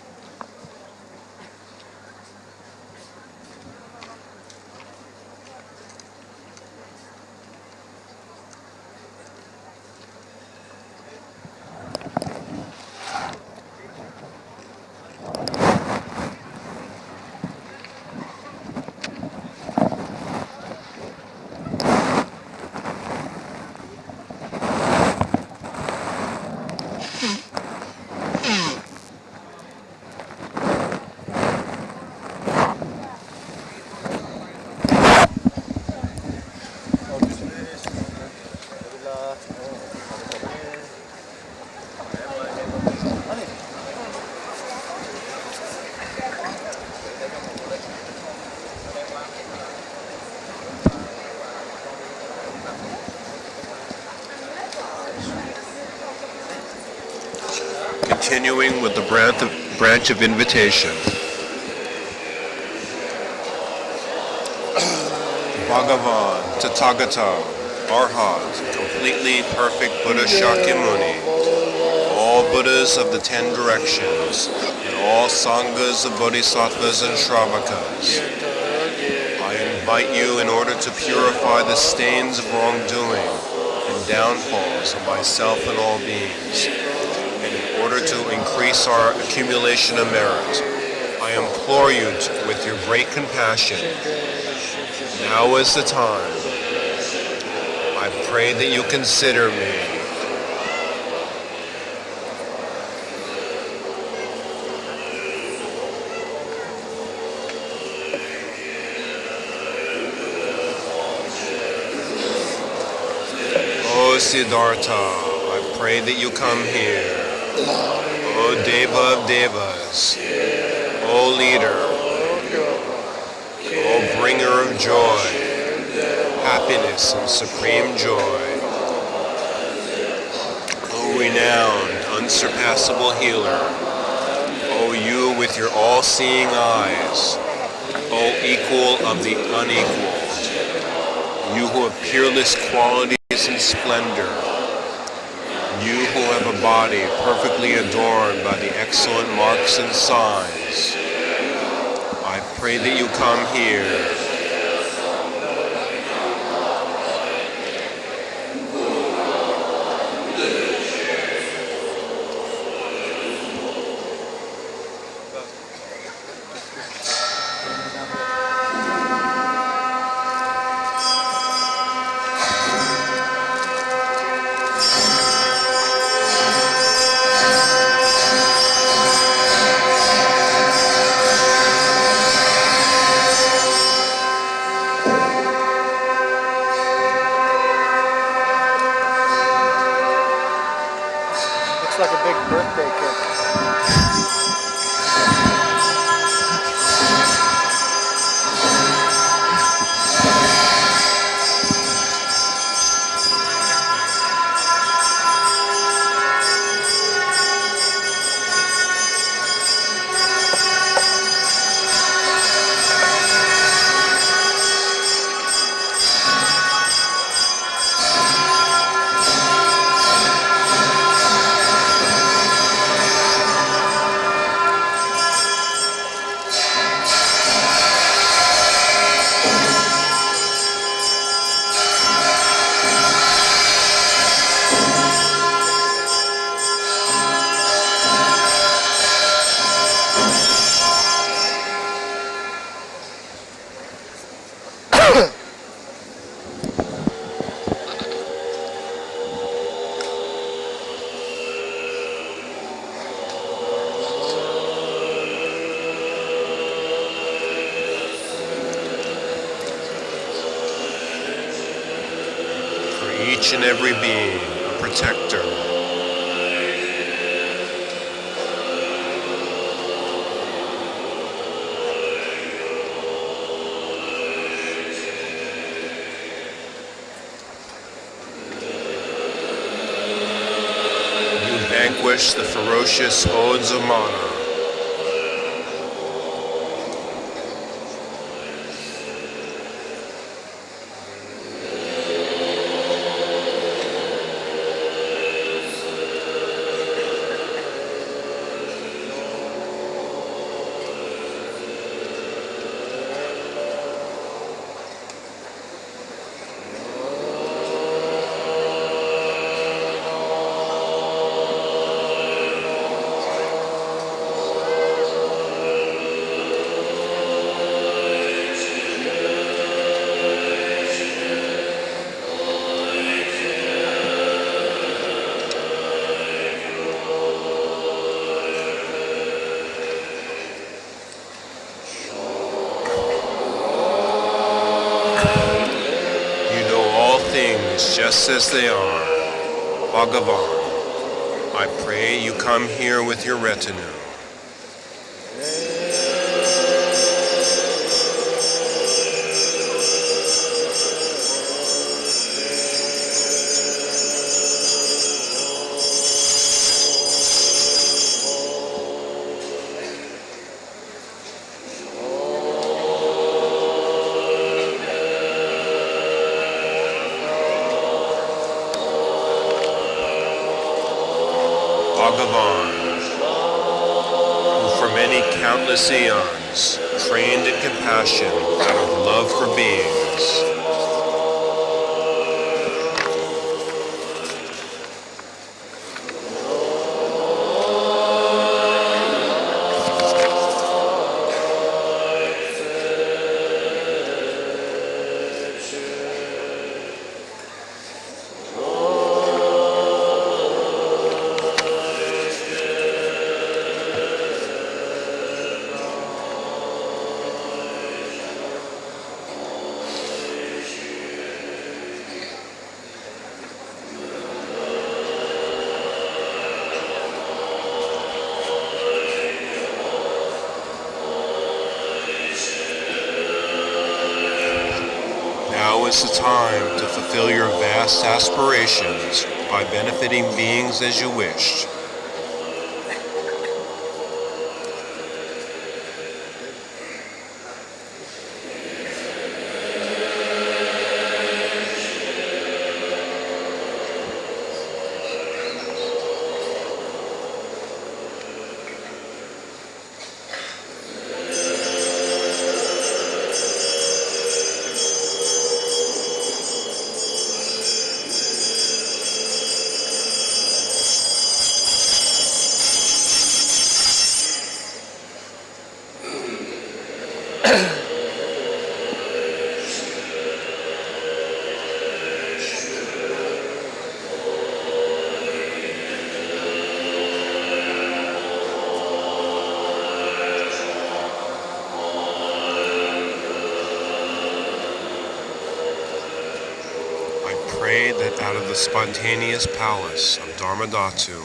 Continuing with the branch of invitation. Bhagavan, Tathagata, Arhat, completely perfect Buddha Shakyamuni, all Buddhas of the 10 directions, and all Sanghas of Bodhisattvas and Shravakas. I invite you in order to purify the stains of wrongdoing and downfalls of myself and all beings, and in order to increase our accumulation of merit. I implore you with your great compassion, now is the time. I pray that you consider me. O Siddhartha, I pray that you come here. O Deva of Devas, O leader, O bringer of joy, happiness and supreme joy, O renowned, unsurpassable healer, O you with your all-seeing eyes, O equal of the unequaled, you who have peerless qualities and splendor, You who have a body perfectly adorned by the excellent marks and signs, I pray that you come here. Looks like a big birthday cake. Each and every being, a protector. You vanquish the ferocious hordes of mana. Just as they are. Bhagavan, I pray you come here with your retinue. Bhagavan, who for many countless eons trained in compassion out of love for beings. Now is the time to fulfill your vast aspirations by benefiting beings as you wished. pray that out of the spontaneous palace of Dharmadhatu,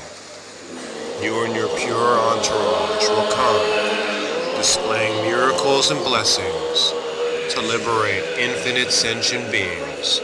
you and your pure entourage will come, displaying miracles and blessings to liberate infinite sentient beings.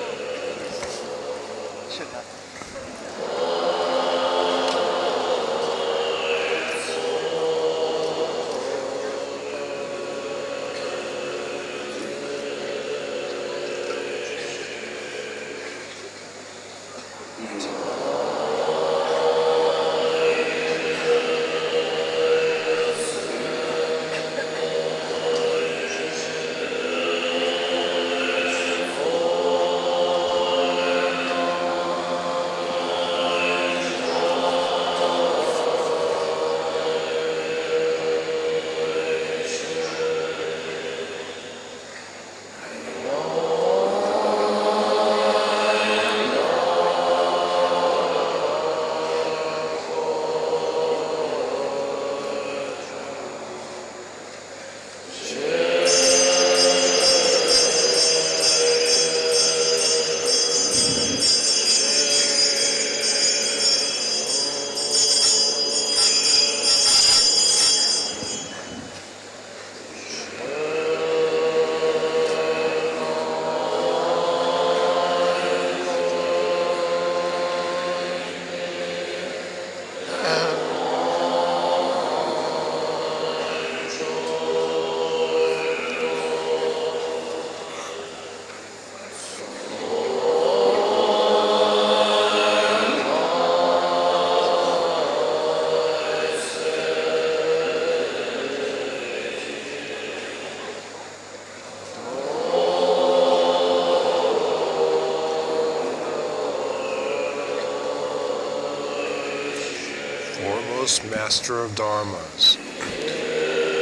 Master of Dharmas,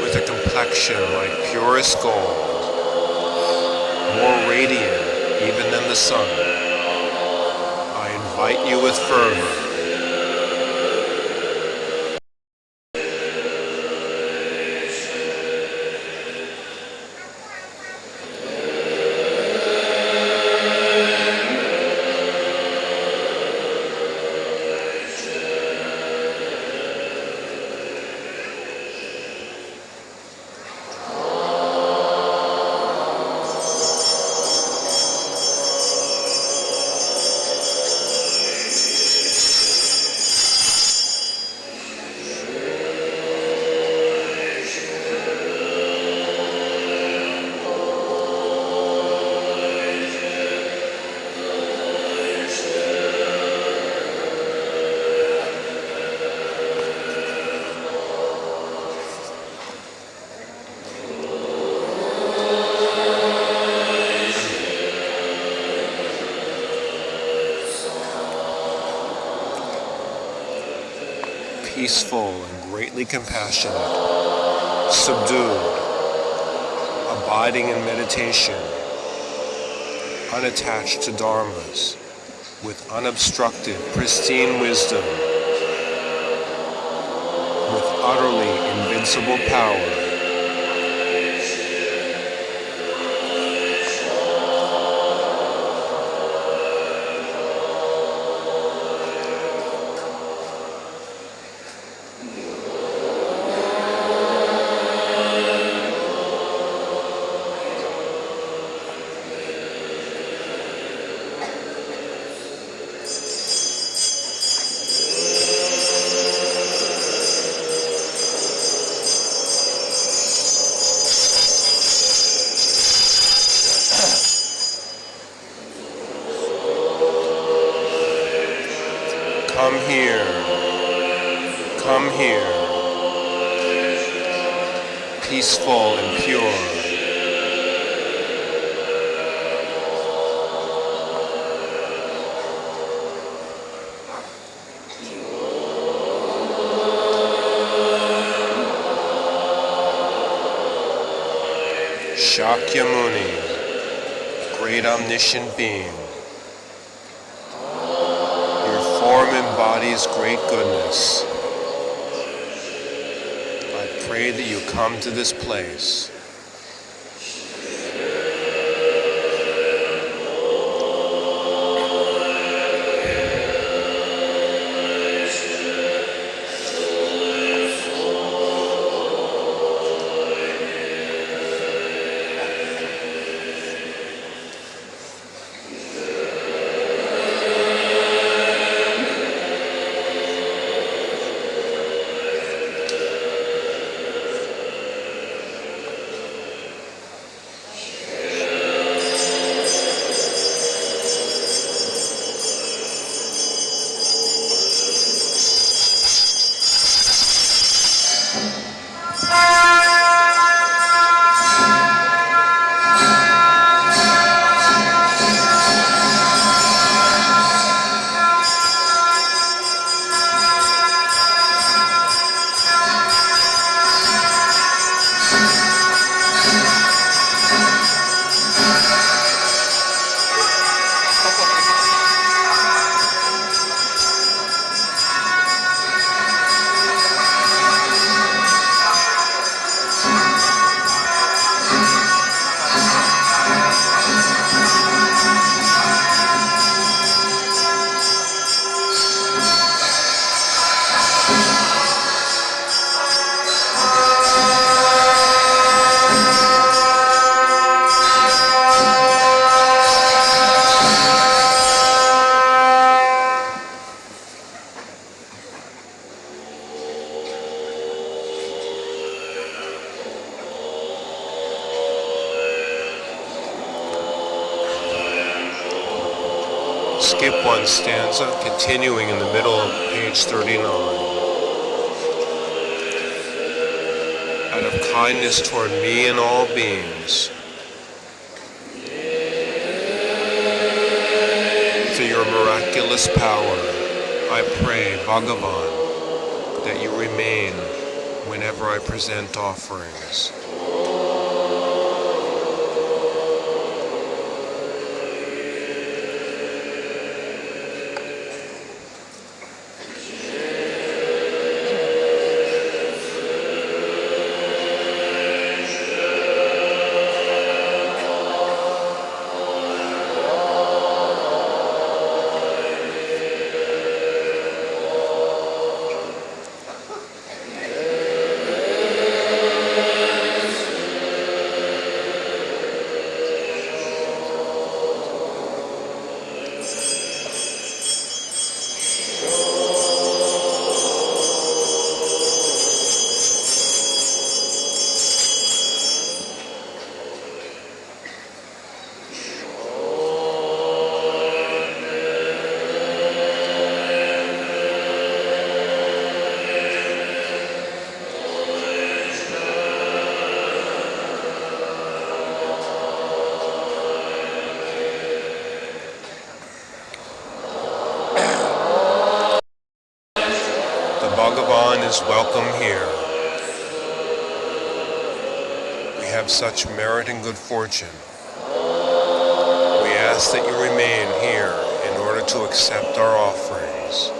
with a complexion like purest gold, more radiant even than the sun, I invite you with fervor. Peaceful and greatly compassionate, subdued, abiding in meditation, unattached to dharmas, with unobstructed, pristine wisdom, with utterly invincible power. Come here, come here, peaceful and pure. Shakyamuni, great omniscient being. Form embodies great goodness. I pray that you come to this place. skip one stanza, continuing in the middle of page 39. Out of kindness toward me and all beings, through your miraculous power, I pray, Bhagavan, that you remain whenever I present offerings. Bhagavan is welcome here. We have such merit and good fortune. We ask that you remain here in order to accept our offerings.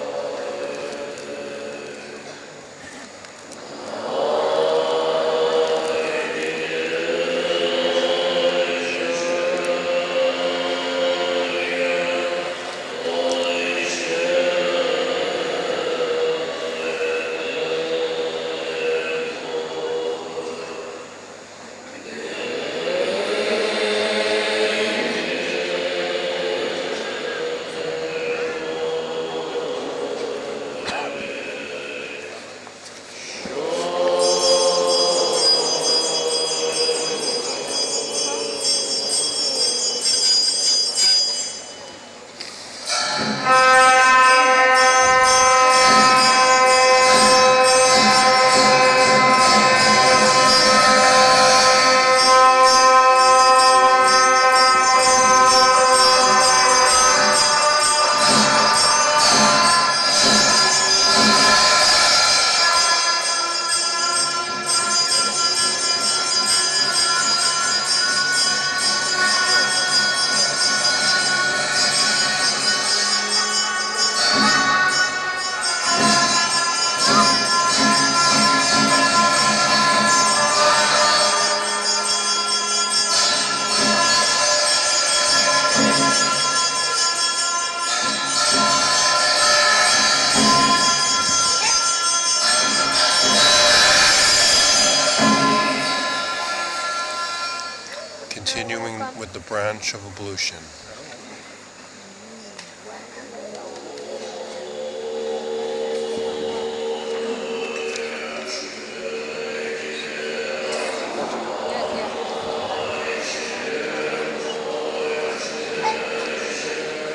Continuing with the branch of ablution.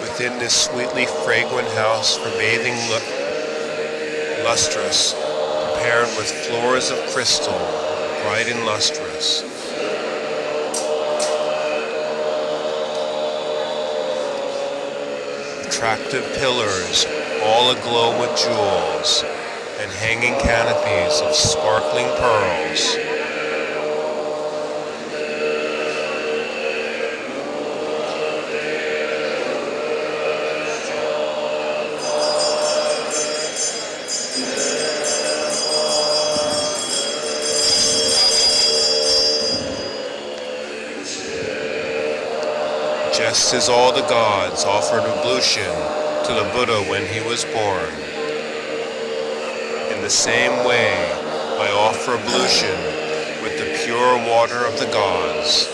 Within this sweetly fragrant house for bathing lustrous, prepared with floors of crystal, bright and lustrous. Attractive pillars, all aglow with jewels, and hanging canopies of sparkling pearls. Just as all the gods offered ablution to the Buddha when he was born, in the same way I offer ablution with the pure water of the gods.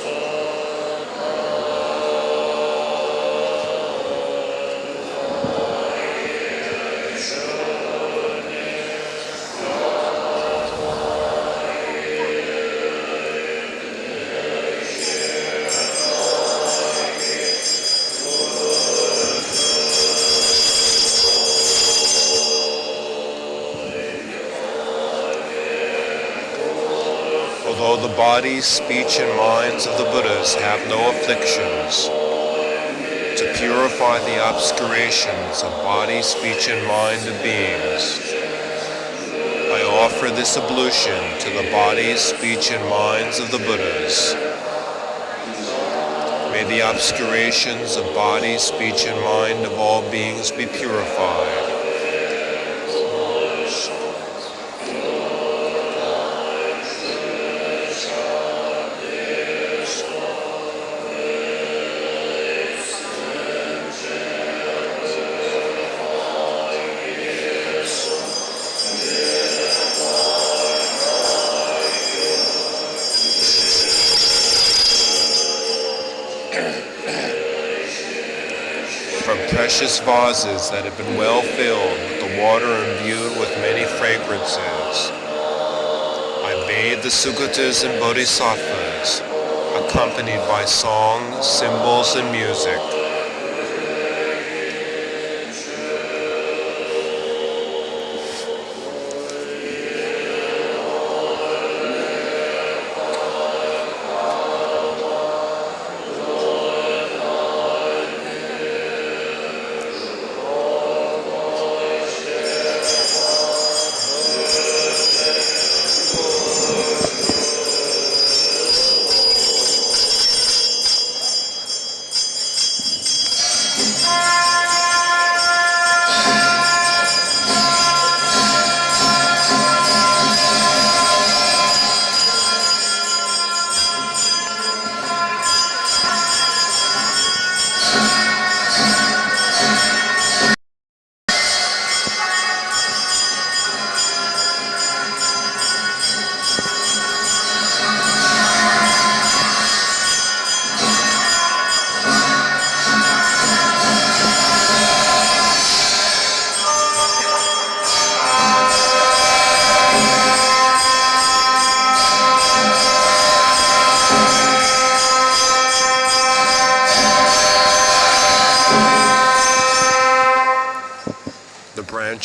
the bodies, speech, and minds of the Buddhas have no afflictions, to purify the obscurations of body, speech, and mind of beings, I offer this ablution to the bodies, speech, and minds of the Buddhas. May the obscurations of body, speech, and mind of all beings be purified. From precious vases that have been well filled with the water imbued with many fragrances, I bathe the Sugatas and Bodhisattvas, accompanied by songs, cymbals, and music.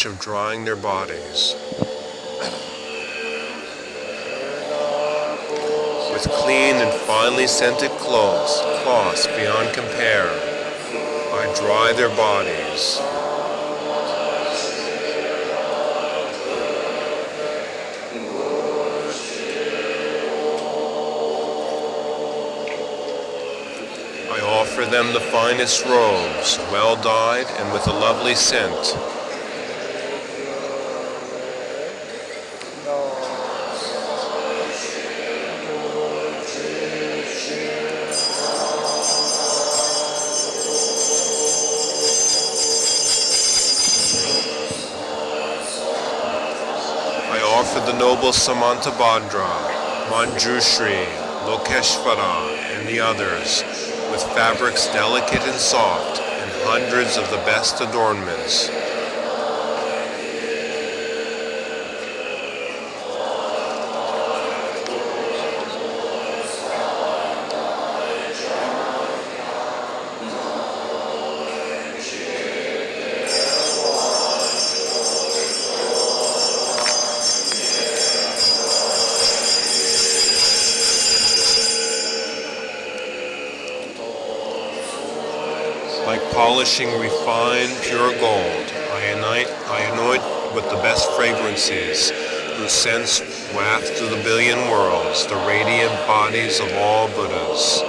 Of drying their bodies. With clean and finely scented cloths beyond compare, I dry their bodies. I offer them the finest robes, well dyed and with a lovely scent. For the noble Samantabhadra, Manjushri, Lokeshvara, and the others, with fabrics delicate and soft, and hundreds of the best adornments. Like polishing refined, pure gold, I anoint with the best fragrances, whose scents waft through the billion worlds, the radiant bodies of all Buddhas.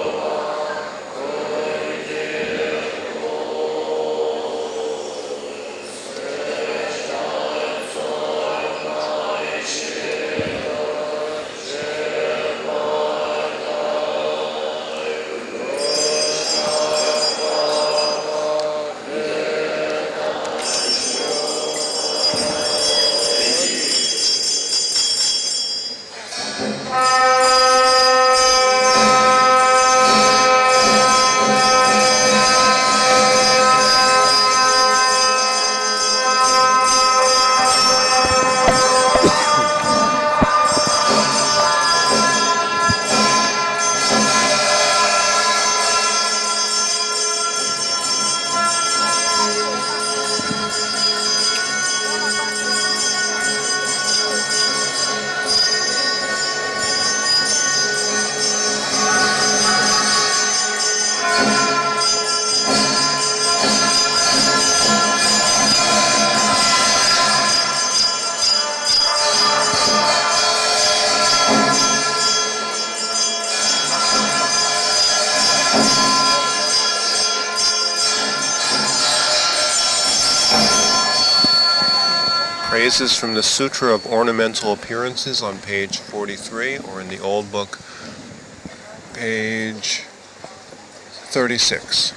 Phrases from the Sutra of Ornamental Appearances on page 43, or in the old book, page 36.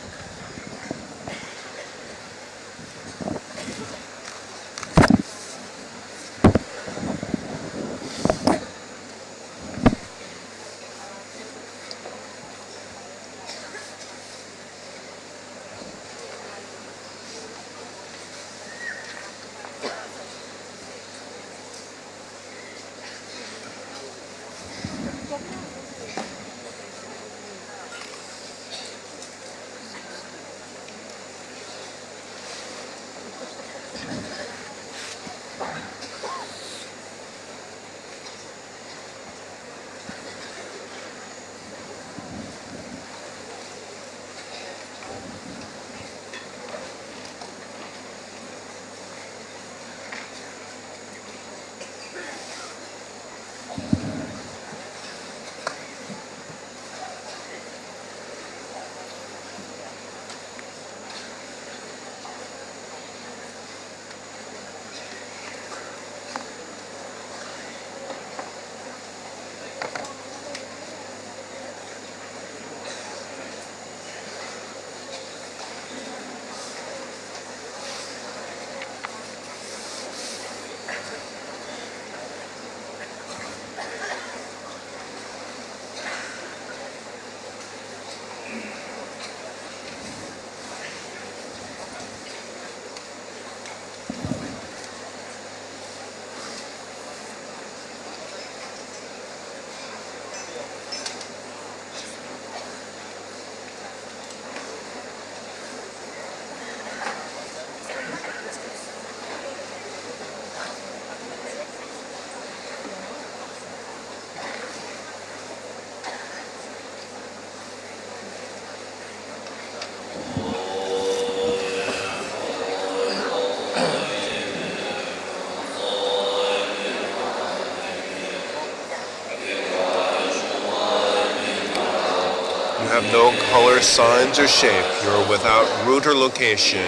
You have no color, signs, or shape. You are without root or location.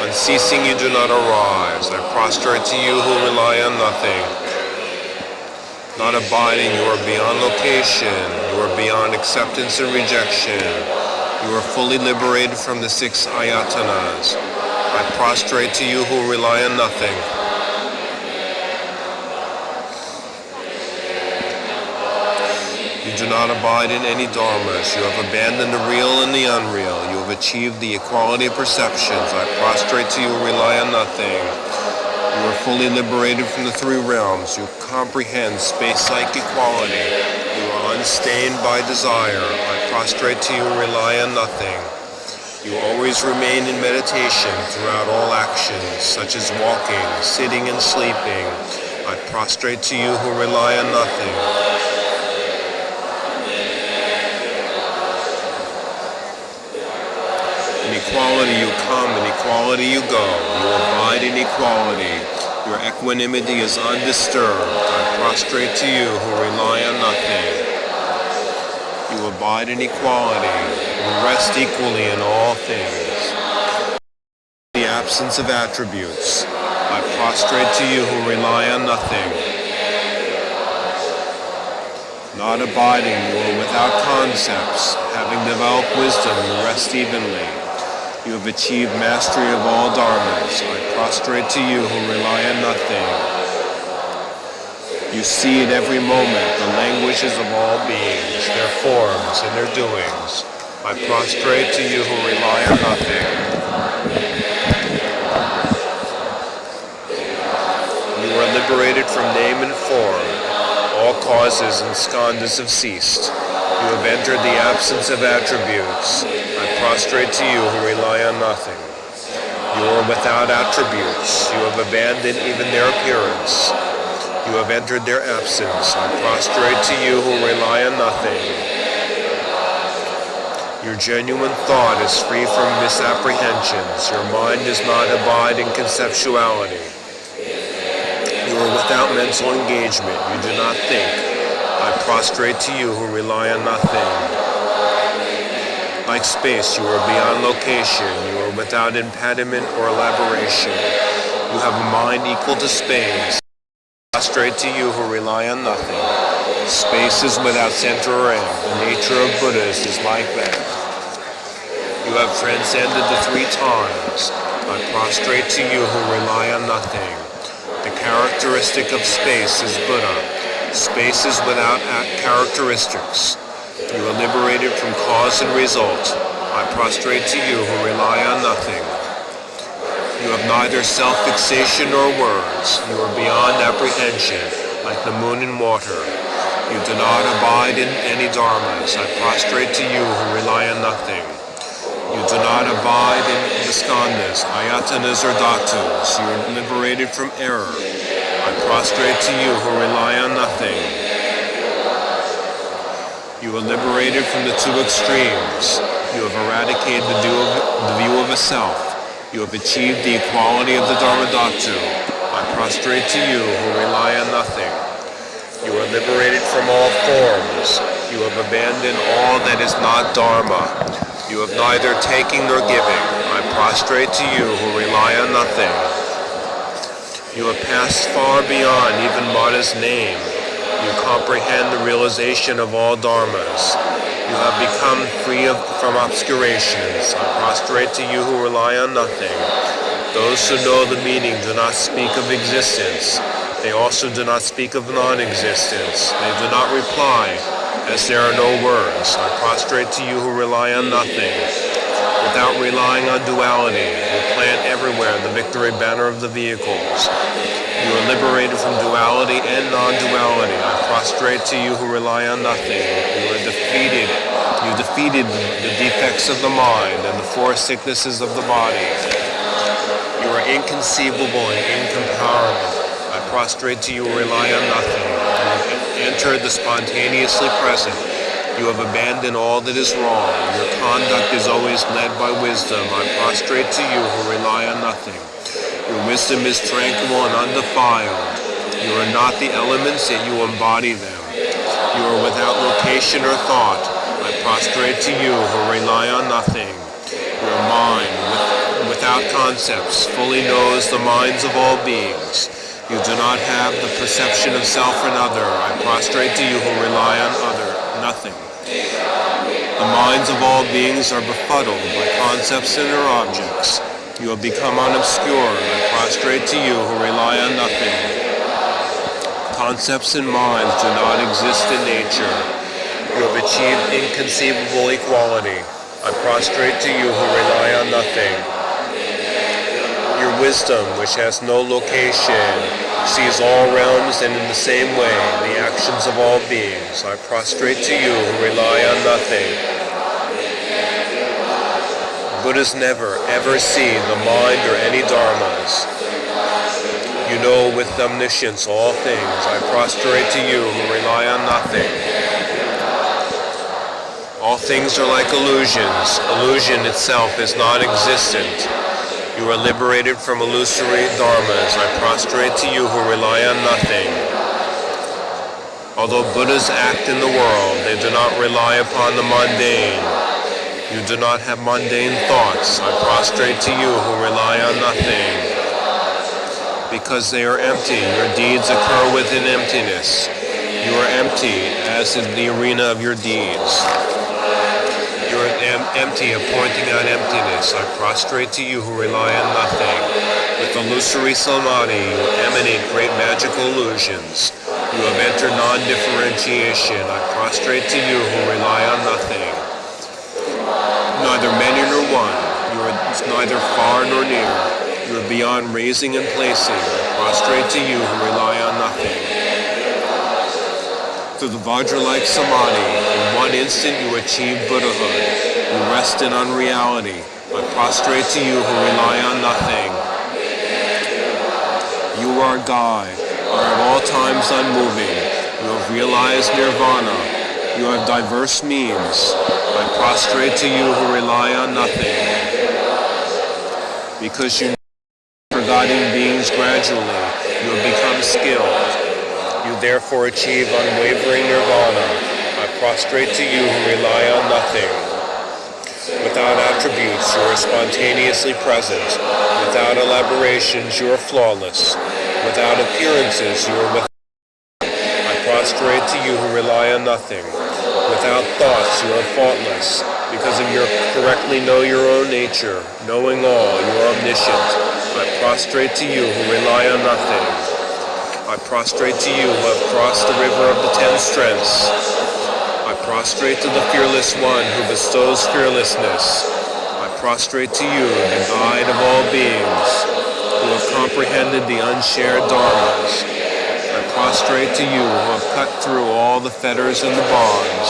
Unceasing, you do not arise. I prostrate to you who rely on nothing. Not abiding, you are beyond location. You are beyond acceptance and rejection. You are fully liberated from the 6 ayatanas. I prostrate to you who rely on nothing. You do not abide in any dharmas. You have abandoned the real and the unreal. You have achieved the equality of perceptions. I prostrate to you who rely on nothing. You are fully liberated from the 3 realms. You comprehend space-like equality. You are unstained by desire. I prostrate to you who rely on nothing. You always remain in meditation throughout all actions, such as walking, sitting, and sleeping. I prostrate to you who rely on nothing. In equality you come, in equality you go. You abide in equality. Your equanimity is undisturbed. I prostrate to you who rely on nothing. You abide in equality. You rest equally in all things. The absence of attributes. I prostrate to you who rely on nothing. Not abiding, you are without concepts. Having developed wisdom, you rest evenly. You have achieved mastery of all dharmas. I prostrate to you who rely on nothing. You see at every moment the languages of all beings, their forms and their doings. I prostrate to you who rely on nothing. You are liberated from name and form. All causes and skandhas have ceased. You have entered the absence of attributes. I prostrate to you who rely on nothing. You are without attributes. You have abandoned even their appearance. You have entered their absence. I prostrate to you who rely on nothing. Your genuine thought is free from misapprehensions. Your mind does not abide in conceptuality. You are without mental engagement. You do not think. I prostrate to you who rely on nothing. Like space, you are beyond location. You are without impediment or elaboration. You have a mind equal to space. Prostrate to you who rely on nothing. Space is without center or end. The nature of Buddhas is like that. You have transcended the three times. I prostrate to you who rely on nothing. The characteristic of space is Buddha. Space is without characteristics. You are liberated from cause and result. I prostrate to you who rely on nothing. You have neither self-fixation nor words. You are beyond apprehension, like the moon in water. You do not abide in any dharmas. I prostrate to you who rely on nothing. You do not abide in the skandhas, ayatanas, or dhatus. You are liberated from error. I prostrate to you who rely on nothing. You are liberated from the two extremes. You have eradicated the view of a self. You have achieved the equality of the Dharma Dhatu. I prostrate to you who rely on nothing. You are liberated from all forms. You have abandoned all that is not Dharma. You have neither taking nor giving. I prostrate to you who rely on nothing. You have passed far beyond even Mata's name. You comprehend the realization of all dharmas. You have become free from obscurations. I prostrate to you who rely on nothing. Those who know the meaning do not speak of existence. They also do not speak of non-existence. They do not reply, as there are no words. I prostrate to you who rely on nothing. Without relying on duality, you plant everywhere the victory banner of the vehicles. You are liberated from duality and non-duality. I prostrate to you who rely on nothing. You are defeated. You defeated the defects of the mind and the four sicknesses of the body. You are inconceivable and incomparable. I prostrate to you who rely on nothing. You have entered the spontaneously present. You have abandoned all that is wrong. Your conduct is always led by wisdom. I prostrate to you who rely on nothing. Your wisdom is tranquil and undefiled. You are not the elements, yet you embody them. You are without location or thought. I prostrate to you who rely on nothing. Your mind, without concepts, fully knows the minds of all beings. You do not have the perception of self and other. I prostrate to you who rely on nothing. The minds of all beings are befuddled by concepts and their objects. You have become unobscured. I prostrate to you who rely on nothing. Concepts and minds do not exist in nature. You have achieved inconceivable equality. I prostrate to you who rely on nothing. Your wisdom, which has no location, sees all realms and in the same way the actions of all beings. I prostrate to you who rely on nothing. Buddhas never, ever see the mind or any dharmas. You know with omniscience all things. I prostrate to you who rely on nothing. All things are like illusions. Illusion itself is non-existent. You are liberated from illusory dharmas. I prostrate to you who rely on nothing. Although Buddhas act in the world, they do not rely upon the mundane. You do not have mundane thoughts. I prostrate to you who rely on nothing. Because they are empty, your deeds occur within emptiness. You are empty, as is the arena of your deeds. You are empty of pointing out emptiness. I prostrate to you who rely on nothing. With illusory samadhi, you emanate great magical illusions. You have entered non-differentiation. I prostrate to you who rely on nothing. Neither many nor one. You are neither far nor near. You are beyond raising and placing. I prostrate to you who rely on nothing. Through the Vajra-like samadhi, in one instant you achieve Buddhahood. You rest in unreality. I prostrate to you who rely on nothing. You are God, are at all times unmoving. You have realized nirvana. You have diverse means. I prostrate to you who rely on nothing. Because you know forgotten beings gradually, you have become skilled. You therefore achieve unwavering nirvana. I prostrate to you who rely on nothing. Without attributes, you are spontaneously present. Without elaborations, you are flawless. Without appearances, you are without. I prostrate to you who rely on nothing. Without thoughts, you are faultless. Because of your correctly know your own nature, knowing all, you are omniscient. I prostrate to you who rely on nothing. I prostrate to you who have crossed the river of the 10 strengths. I prostrate to the fearless one who bestows fearlessness. I prostrate to you, the guide of all beings, who have comprehended the unshared dharmas. I prostrate to you who have cut through all the fetters and the bonds.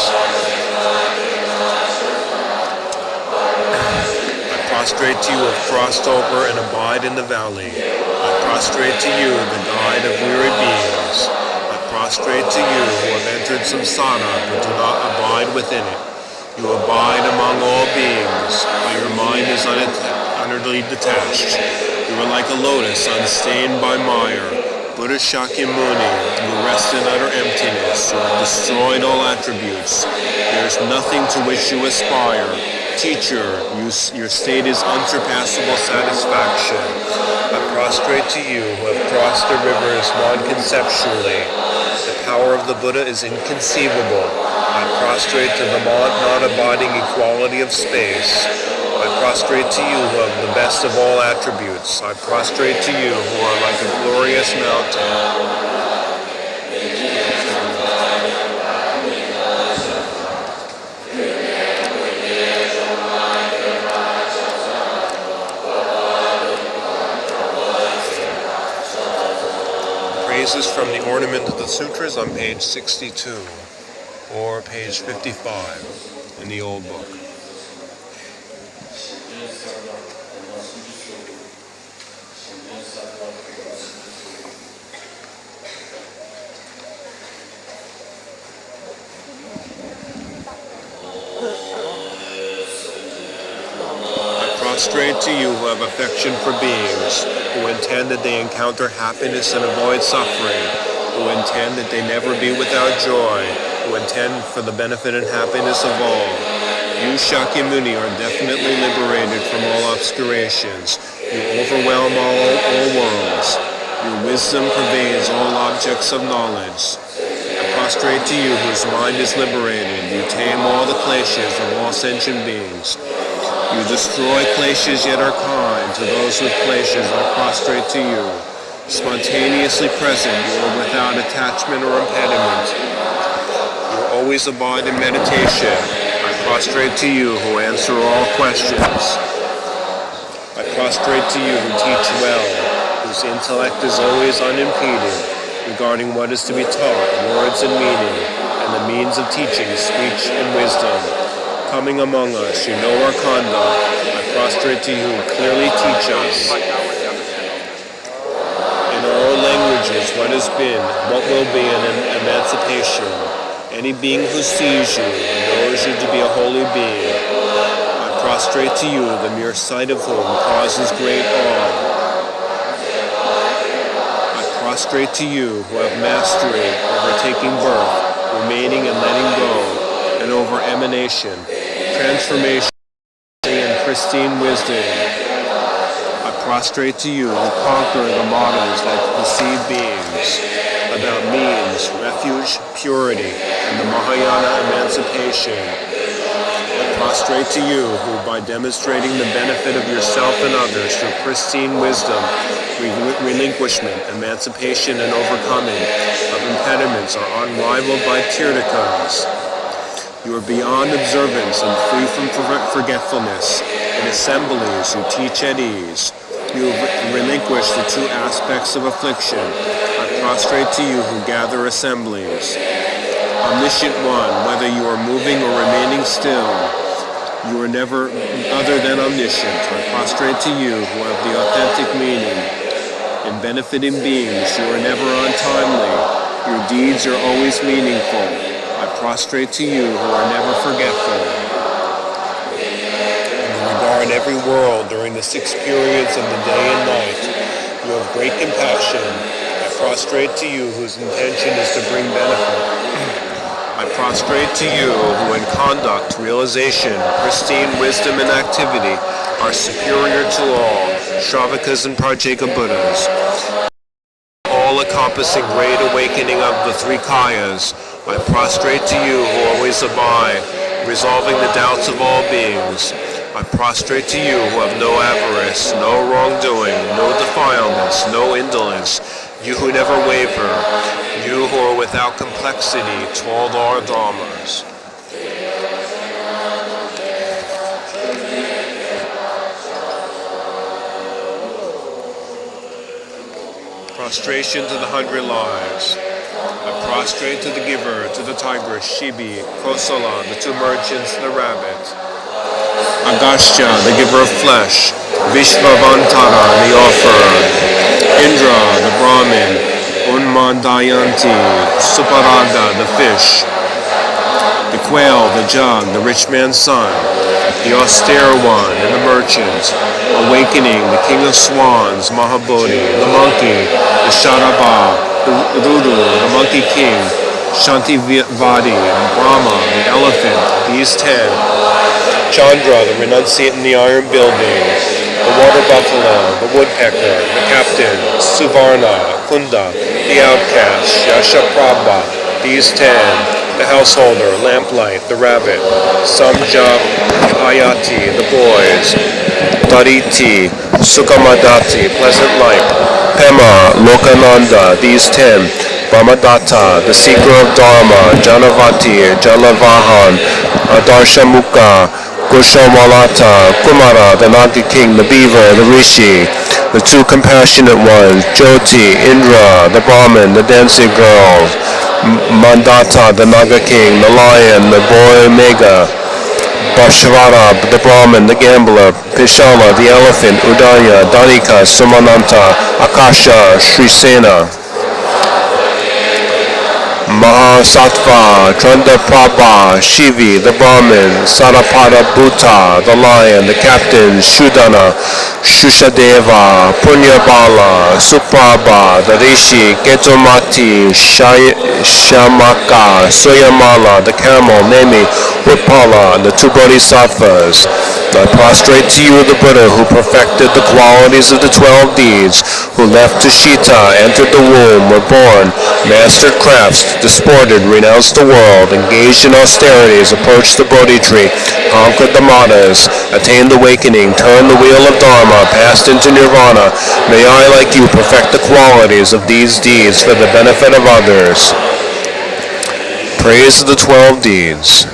I prostrate to you who have crossed over and abide in the valley. I prostrate to you, the guide of weary beings. I prostrate to you who have entered samsara but do not abide within it. You abide among all beings, but your mind is utterly detached. You are like a lotus unstained by mire. Buddha Shakyamuni, you rest in utter emptiness. You have destroyed all attributes. There is nothing to which you aspire. Teacher, your state is unsurpassable satisfaction. I prostrate to you who have crossed the rivers non-conceptually. The power of the Buddha is inconceivable. I prostrate to the non-abiding equality of space. I prostrate to you who have the best of all attributes. I prostrate to you who are like a glorious mountain. Praises from the Ornament of the Sutras on page 62 or page 55 in the old book. Prostrate to you who have affection for beings, who intend that they encounter happiness and avoid suffering, who intend that they never be without joy, who intend for the benefit and happiness of all. You, Shakyamuni, are definitely liberated from all obscurations. You overwhelm all worlds. Your wisdom pervades all objects of knowledge. I prostrate to you whose mind is liberated. You tame all the kleshas of all sentient beings. You destroy kleshas yet are kind. To those with kleshas I prostrate to you. Spontaneously present, you are without attachment or impediment. You always abide in meditation. I prostrate to you who answer all questions. I prostrate to you who teach well, whose intellect is always unimpeded regarding what is to be taught, words and meaning, and the means of teaching, speech and wisdom. Coming among us, you know our conduct. I prostrate to you who clearly teach us. In our own languages, what has been, what will be an emancipation. Any being who sees you knows you to be a holy being. I prostrate to you, the mere sight of whom causes great awe. I prostrate to you who have mastery over taking birth, remaining and letting go, and over emanation, transformation, and pristine wisdom. I prostrate to you who conquer the mottos that deceive beings about means, refuge, purity, and the Mahayana emancipation. I prostrate to you who, by demonstrating the benefit of yourself and others through pristine wisdom, relinquishment, emancipation, and overcoming of impediments are unrivaled by Tirthakas. You are beyond observance and free from forgetfulness. In assemblies, you teach at ease. You relinquish the two aspects of affliction. I prostrate to you who gather assemblies. Omniscient one, whether you are moving or remaining still, you are never other than omniscient. I prostrate to you who have the authentic meaning. In benefiting beings, you are never untimely. Your deeds are always meaningful. I prostrate to you who are never forgetful. You regard every world during the 6 periods of the day and night. You have great compassion. I prostrate to you whose intention is to bring benefit. I I prostrate to you who in conduct, realization, pristine wisdom and activity are superior to all Shravakas and Prajeka Buddhas, all-encompassing great awakening of the three kayas. I prostrate to you who always abide, resolving the doubts of all beings. I prostrate to you who have no avarice, no wrongdoing, no defilements, no indolence, you who never waver, you who are without complexity to all our dharmas. Prostration to the 100 lives. I prostrate to the giver, to the tiger, Shibi, Kosala, the two merchants, the rabbit. Agastya, the giver of flesh, Vishvavantara, the offerer, Indra, the Brahmin, Unmadayanti, Suparaga, the fish, the quail, the jug, the rich man's son, the austere one, and the merchant, awakening, the king of swans, Mahabodhi, the monkey, the Sharabha, the Rudu, the monkey king, Shantivadi, Brahma, the elephant, these 10, Chandra, the renunciate in the iron building, the water buffalo, the woodpecker, the captain, Suvarna, Kunda, the outcast, Yashaprabha, these 10, the householder, lamplight, the rabbit, Samja, Hayati, the boys, Dariti, Sukamadati, pleasant light, Pema, Lokananda, these 10, Brahmadatta, the seeker of Dharma, Janavati, Jalavahan, Darshamuka, Goshamalata, Kumara, the Naga king, the beaver, the rishi, the two compassionate ones, Jyoti, Indra, the Brahmin, the dancing girl, Mandata, the Naga king, the lion, the boy Mega, Bashvara, the Brahmin, the gambler, Pishala, the elephant, Udaya, Danika, Sumananta, Akasha, Srisena, Mahasattva, Chandaprabha, Shivi, the Brahmin, Sarapada Bhuta, the lion, the captain, Shudana, Shushadeva, Punyabala, Suprabha, the Rishi, Ketumati, Shamaka, Soyamala, the camel, Nemi, Utpala, the two bodhisattvas. I prostrate to you, the Buddha, who perfected the qualities of the 12 deeds, who left Tushita, entered the womb, were born, mastered crafts, disported, renounced the world, engaged in austerities, approached the Bodhi tree, conquered the manas, attained awakening, turned the wheel of Dharma, passed into Nirvana. May I, like you, perfect the qualities of these deeds for the benefit of others. Praise of the 12 deeds.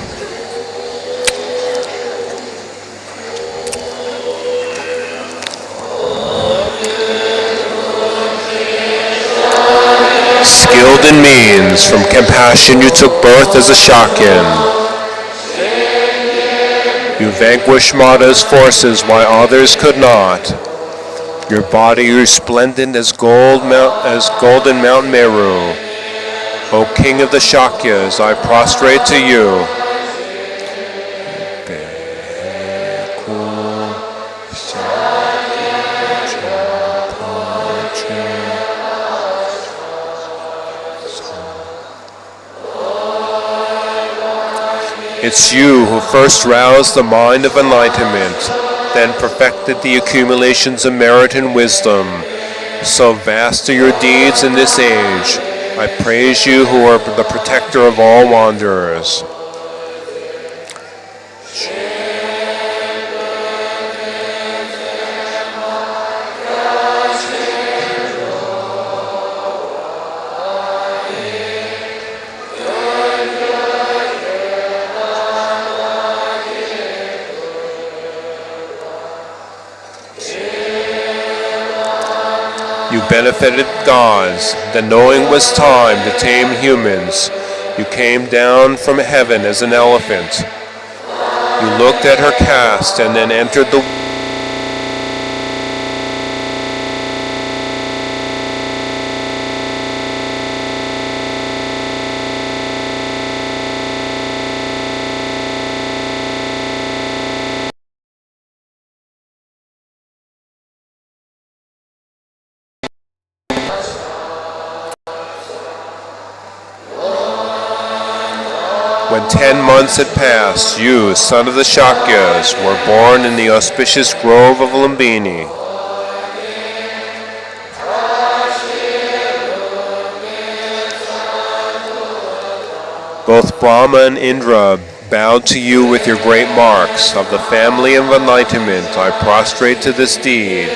Skilled in means, from compassion you took birth as a Shakyan. You vanquished Mata's forces while others could not. Your body resplendent as golden Mount Meru. O King of the Shakyas, I prostrate to you. It's you who first roused the mind of enlightenment, then perfected the accumulations of merit and wisdom. So vast are your deeds in this age. I praise you who are the protector of all wanderers. You benefited gods, then knowing it was time to tame humans, you came down from heaven as an elephant. You looked at her caste and then entered the When 10 months had passed, you, son of the Shakyas, were born in the auspicious grove of Lumbini. Both Brahma and Indra bowed to you with your great marks. Of the family of enlightenment, I prostrate to this deed.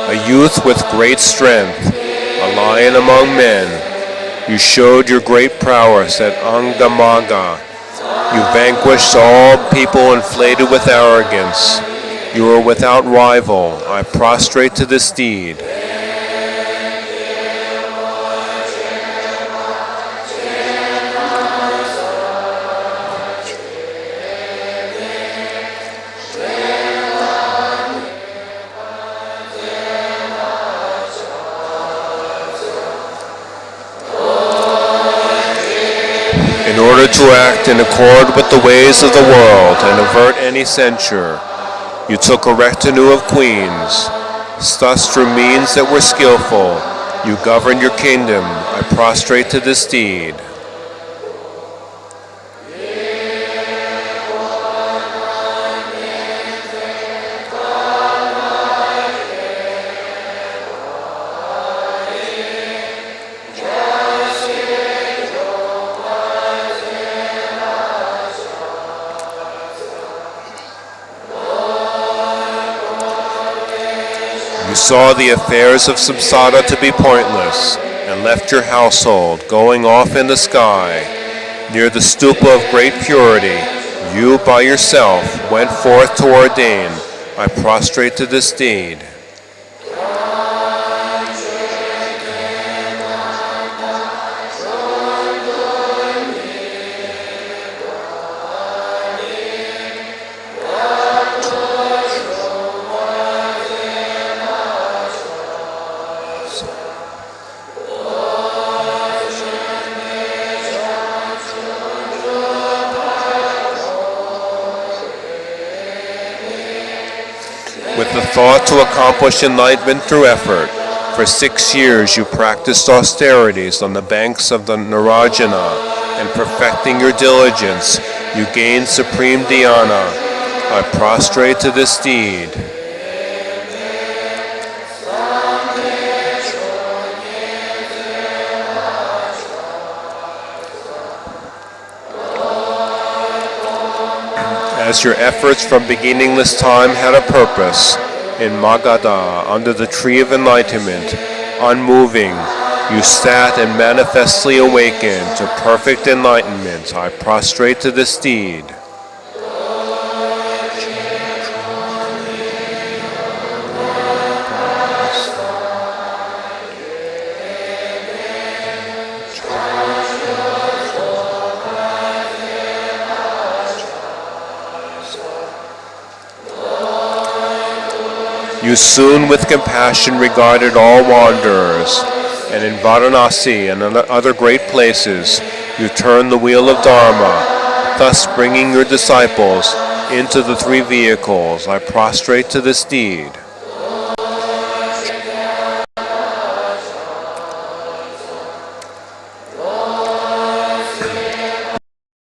A youth with great strength, a lion among men, you showed your great prowess at Angamaga. You vanquished all people inflated with arrogance. You are without rival. I prostrate to this deed. In order to act in accord with the ways of the world and avert any censure, you took a retinue of queens. Thus through means that were skillful, you governed your kingdom. I prostrate to this deed. You saw the affairs of samsara to be pointless, and left your household, going off in the sky. Near the stupa of great purity, you by yourself went forth to ordain. I prostrate to this deed. With the thought to accomplish enlightenment through effort, for 6 years you practiced austerities on the banks of the Narayana, and perfecting your diligence, you gained supreme dhyana. I prostrate to this deed. As your efforts from beginningless time had a purpose, in Magadha, under the tree of enlightenment, unmoving, you sat and manifestly awakened to perfect enlightenment. I prostrate to this deed. You soon with compassion regarded all wanderers, and in Varanasi and other great places you turned the wheel of Dharma, thus bringing your disciples into the 3 vehicles. I prostrate to this deed.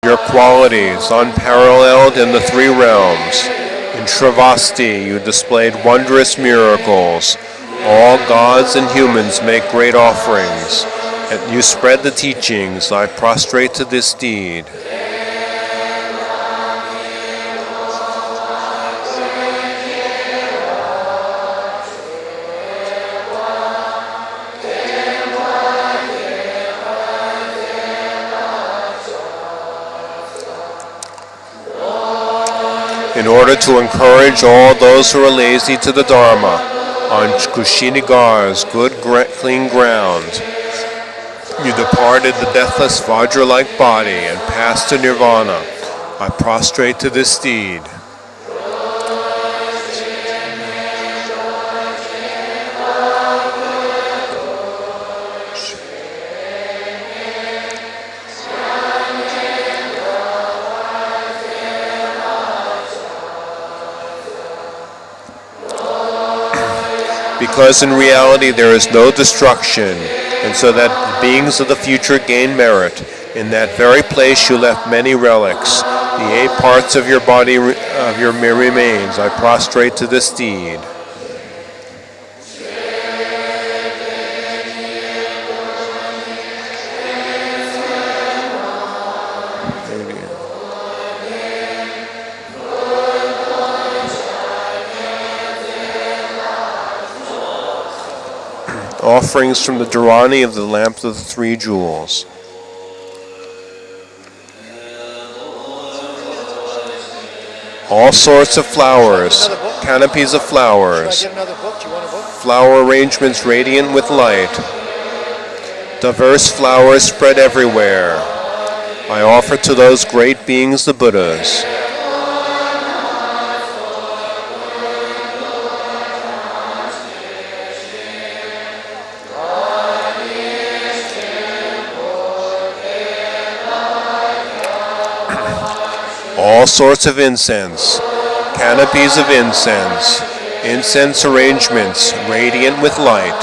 Your qualities unparalleled in the 3 realms. In Shravasti you displayed wondrous miracles. All gods and humans make great offerings, and you spread the teachings. I prostrate to this deed. In order to encourage all those who are lazy to the Dharma, on Kushinagar's good clean ground, you departed the deathless Vajra-like body and passed to Nirvana. I prostrate to this deed. because in reality there is no destruction, and so that the beings of the future gain merit. In that very place you left many relics. The 8 parts of your body of your remains I prostrate to this deed. Offerings from the Dharani of the lamp of the 3 jewels. All sorts of flowers, canopies of flowers, Should I get another book? Do you want a book? flower arrangements radiant with light, diverse flowers spread everywhere. I offer to those great beings the Buddhas. All sorts of incense, canopies of incense, incense arrangements radiant with light,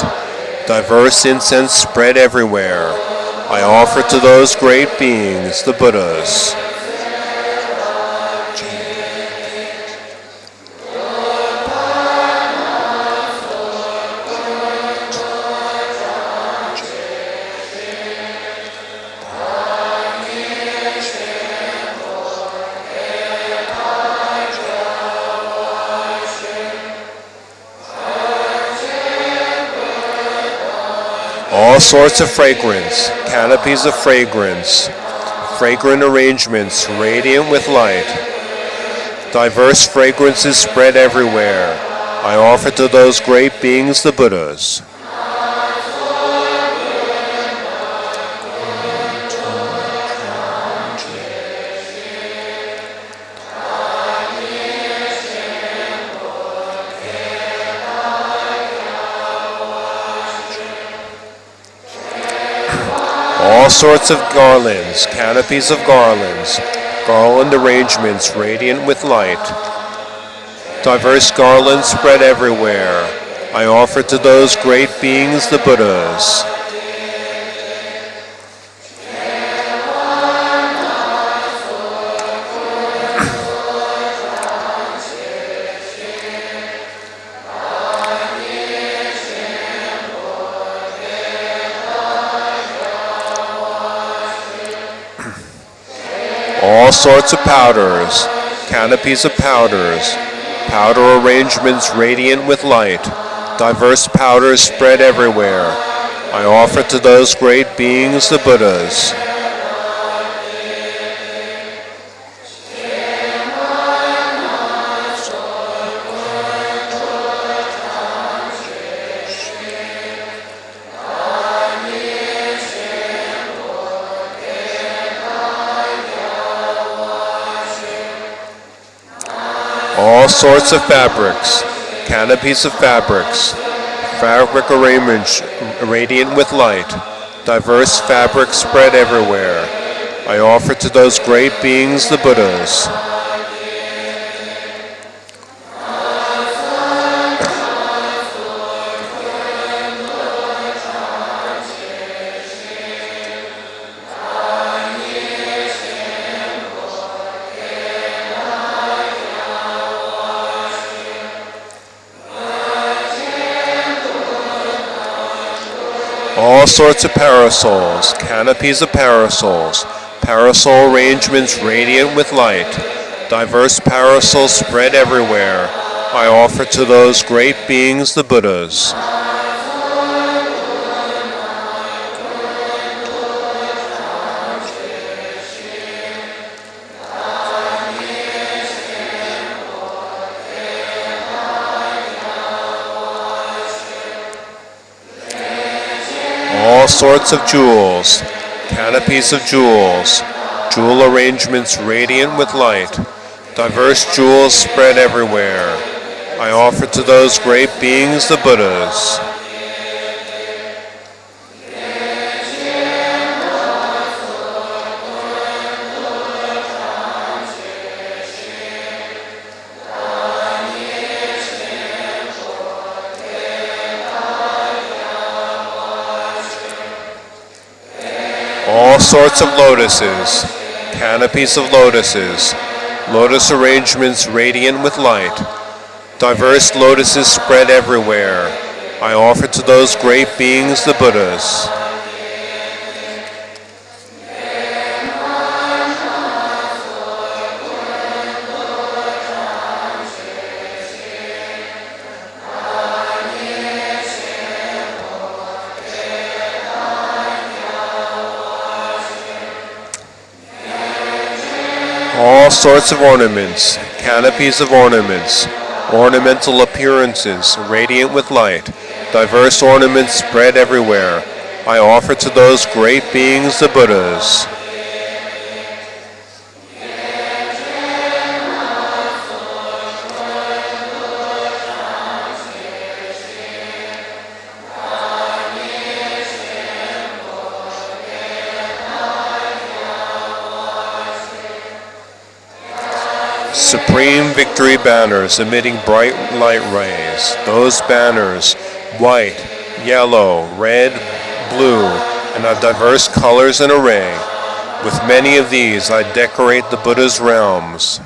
diverse incense spread everywhere. I offer to those great beings, the Buddhas. All sorts of fragrance, canopies of fragrance, fragrant arrangements radiant with light, diverse fragrances spread everywhere. I offer to those great beings, the Buddhas. All sorts of garlands, canopies of garlands, garland arrangements radiant with light, diverse garlands spread everywhere. I offer to those great beings, the Buddhas. All sorts of powders, canopies of powders, powder arrangements radiant with light, diverse powders spread everywhere. I offer to those great beings, the Buddhas. All sorts of fabrics, canopies of fabrics, fabric arrangements radiant with light, diverse fabrics spread everywhere. I offer to those great beings, the Buddhas. All sorts of parasols, canopies of parasols, parasol arrangements radiant with light, diverse parasols spread everywhere. I offer to those great beings, the Buddhas. All sorts of jewels, canopies of jewels, jewel arrangements radiant with light, diverse jewels spread everywhere. I offer to those great beings, the Buddhas. all sorts of lotuses, canopies of lotuses, lotus arrangements radiant with light, diverse lotuses spread everywhere. I offer to those great beings the Buddhas. All sorts of ornaments, canopies of ornaments, ornamental appearances, radiant with light, diverse ornaments spread everywhere. I offer to those great beings the Buddhas. Supreme victory banners emitting bright light rays. Those banners, white, yellow, red, blue, and of diverse colors and array. With many of these I decorate the Buddha's realms.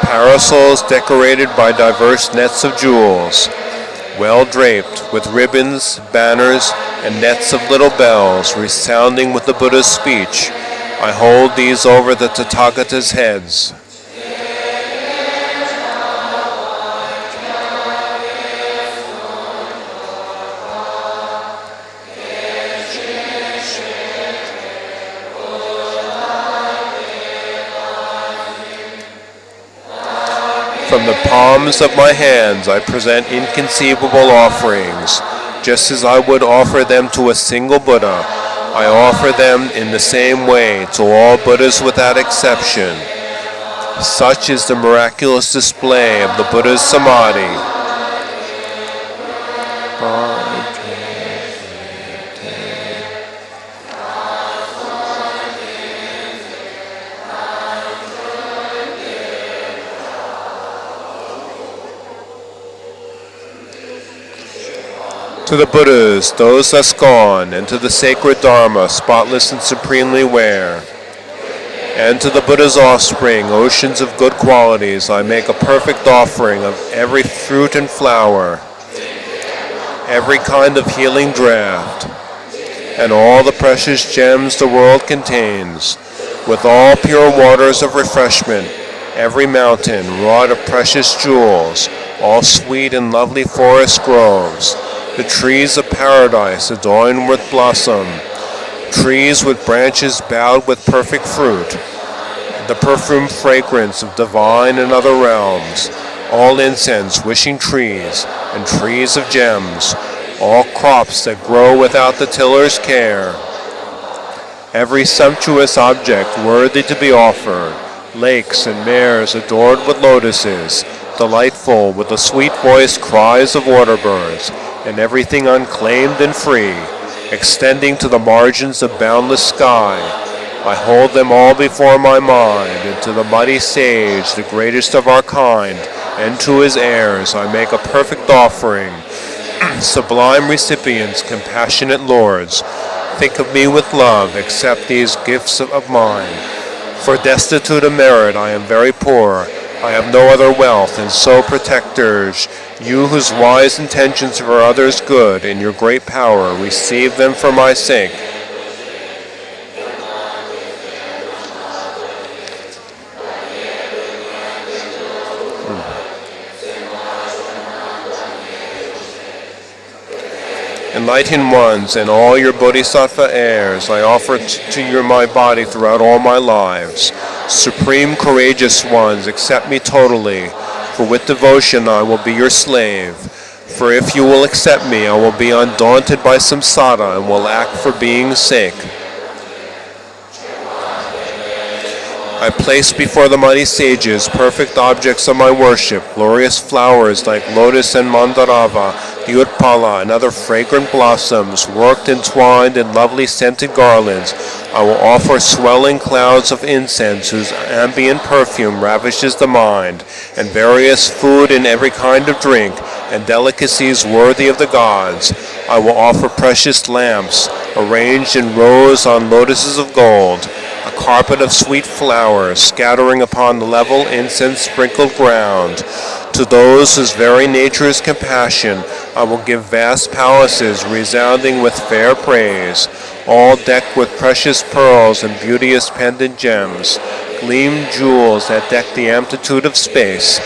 Parasols decorated by diverse nets of jewels, well draped with ribbons, banners, and nets of little bells resounding with the Buddha's speech. I hold these over the Tathagata's heads. From the palms of my hands I present inconceivable offerings, just as I would offer them to a single Buddha. I offer them in the same way to all Buddhas without exception. Such is the miraculous display of the Buddha's samadhi. To the Buddhas, those thus gone, and to the sacred Dharma, spotless and supremely rare, and to the Buddha's offspring, oceans of good qualities, I make a perfect offering of every fruit and flower, every kind of healing draught, and all the precious gems the world contains, with all pure waters of refreshment, every mountain wrought of precious jewels, all sweet and lovely forest groves, the trees of paradise adorned with blossom, trees with branches bowed with perfect fruit, the perfumed fragrance of divine and other realms, all incense wishing trees, and trees of gems, all crops that grow without the tiller's care, every sumptuous object worthy to be offered, lakes and mares adored with lotuses, delightful with the sweet-voiced cries of waterbirds, and everything unclaimed and free, extending to the margins of boundless sky. I hold them all before my mind, and to the mighty sage, the greatest of our kind, and to his heirs I make a perfect offering. Sublime recipients, compassionate lords, think of me with love, accept these gifts of mine. For destitute of merit I am very poor, I have no other wealth, and so protectors, you whose wise intentions for others' good, in your great power, receive them for my sake. Enlightened ones and all your bodhisattva heirs, I offer to you my body throughout all my lives. Supreme courageous ones, accept me totally, for with devotion I will be your slave. For if you will accept me, I will be undaunted by samsara and will act for being's sake. I place before the mighty sages perfect objects of my worship, glorious flowers like lotus and mandarava, utpala, and other fragrant blossoms, worked and twined in lovely scented garlands. I will offer swelling clouds of incense whose ambient perfume ravishes the mind, and various food and every kind of drink, and delicacies worthy of the gods. I will offer precious lamps, arranged in rows on lotuses of gold, a carpet of sweet flowers scattering upon the level incense-sprinkled ground. To those whose very nature is compassion, I will give vast palaces resounding with fair praise, all decked with precious pearls and beauteous pendant gems, gleamed jewels that deck the amplitude of space,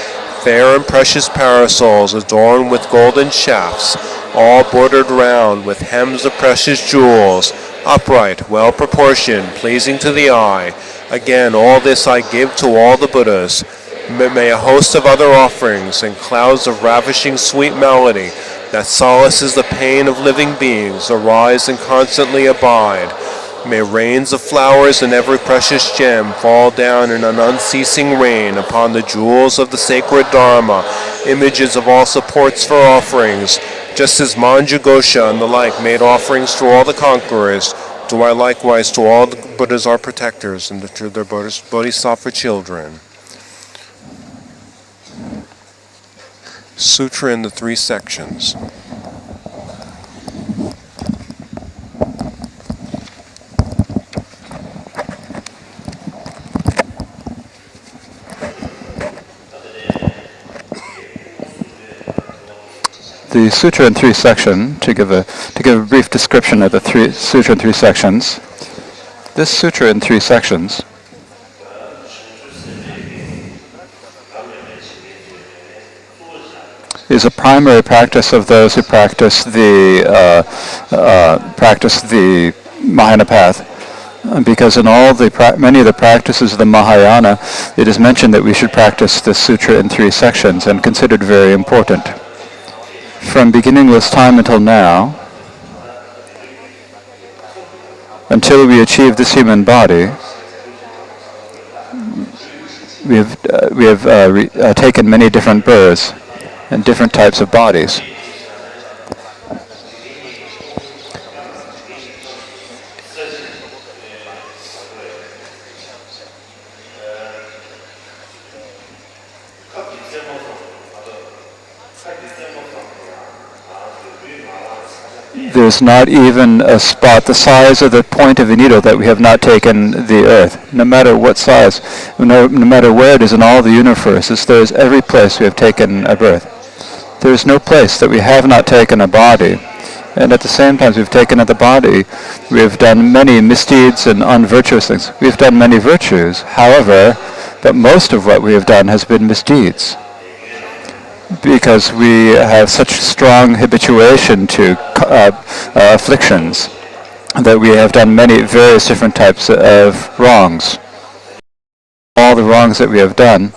fair and precious parasols adorned with golden shafts, all bordered round with hems of precious jewels, upright, well-proportioned, pleasing to the eye. Again, all this I give to all the Buddhas. May a host of other offerings and clouds of ravishing sweet melody that solaces the pain of living beings arise and constantly abide. May rains of flowers and every precious gem fall down in an unceasing rain upon the jewels of the sacred Dharma, images of all supports for offerings. Just as Manjughosha and the like made offerings to all the conquerors, do I likewise to all the Buddhas our protectors and to their Bodhisattva children. Sutra in the 3 sections. The sutra in 3 sections, to give a brief description of the sutra in 3 sections. This sutra in 3 sections is a primary practice of those who practice the Mahayana path. Because in many of the practices of the Mahayana, it is mentioned that we should practice this sutra in 3 sections and considered very important. From beginningless time until now, until we achieve this human body, we have taken many different births and different types of bodies. There's not even a spot the size of the point of a needle that we have not taken the earth. No matter what size, no matter where it is in all the universes, there is every place we have taken a birth. There is no place that we have not taken a body. And at the same time we've taken the body, we have done many misdeeds and unvirtuous things. We've done many virtues, however, but most of what we have done has been misdeeds. Because we have such strong habituation to afflictions that we have done many various different types of wrongs. All the wrongs that we have done,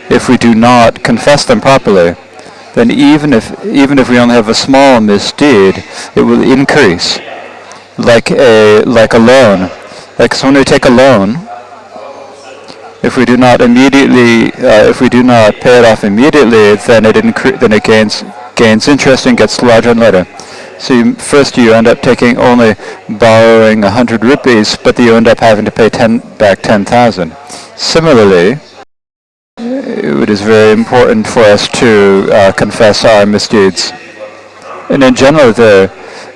if we do not confess them properly, then even if we only have a small misdeed, it will increase. Like a loan. Like when we take a loan, if we do not pay it off immediately, then it gains interest and gets larger and larger. So first you end up borrowing 100 rupees, but you end up having to pay back 10,000. Similarly, it is very important for us to confess our misdeeds. And in general, there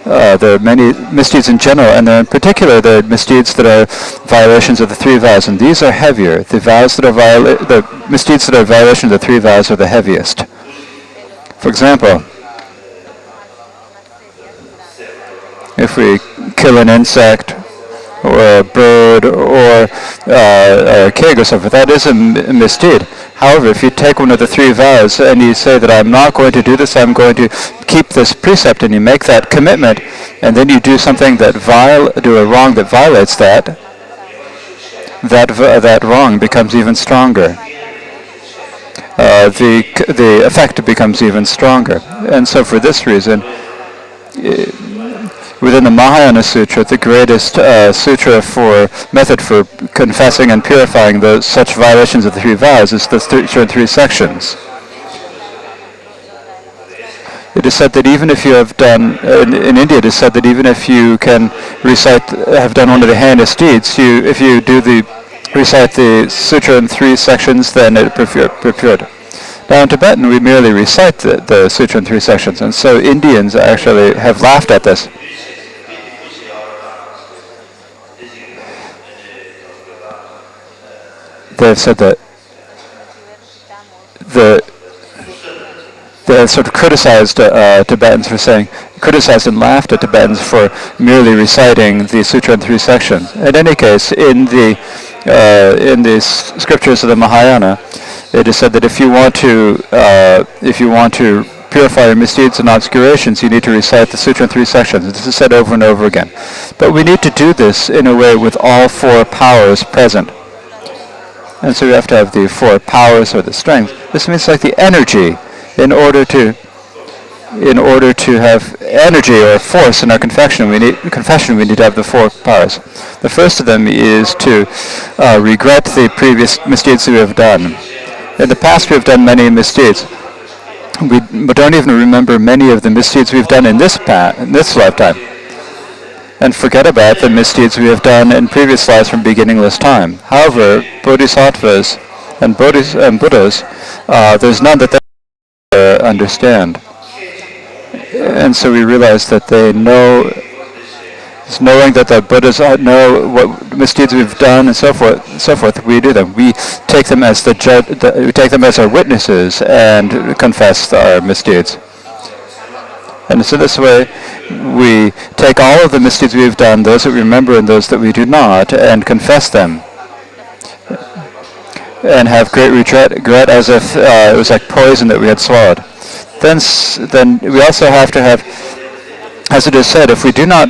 are many misdeeds in general, and in particular, there are misdeeds that are violations of the 3 vows, and these are heavier. The misdeeds that are violations of the 3 vows are the heaviest. For example, if we kill an insect, or a bird, or a keg or something, that is a misdeed. However, if you take one of the 3 vows and you say that I'm not going to do this, I'm going to keep this precept, and you make that commitment, and then you do something do a wrong that violates that wrong becomes even stronger. The effect becomes even stronger. And so for this reason, Within the Mahayana Sutra, the greatest sutra for method for confessing and purifying those such violations of the three vows is the Sutra in three sections. It is said that even if you have done, in India it is said that even if you can have done one of the heinous deeds, if you recite the sutra in three sections, then it purified. Now in Tibetan we merely recite the sutra in three sections, and so Indians actually have laughed at this. They've said that they have sort of criticized Tibetans for criticized and laughed at Tibetans for merely reciting the sutra in three sections. In any case, in the scriptures of the Mahayana, it is said that if you want to purify your misdeeds and obscurations, you need to recite the sutra in three sections. This is said over and over again. But we need to do this in a way with all four powers present. And so we have to have the four powers or the strength. This means like the energy. In order to have energy or force in our confession, we need to have the four powers. The first of them is to regret the previous misdeeds that we have done. In the past, we have done many misdeeds. We don't even remember many of the misdeeds we've done in this lifetime, and forget about the misdeeds we have done in previous lives from beginningless time. However, bodhisattvas and Buddhas, there's none that they understand, and so we realize that they know, knowing that the Buddhas know what misdeeds we've done and so forth. We do them. We take them as we take them as our witnesses and confess our misdeeds. And so this way, we take all of the misdeeds we've done, those that we remember and those that we do not, and confess them. And have great regret as if it was like poison that we had swallowed. Then we also have to have, as it is said, if we do not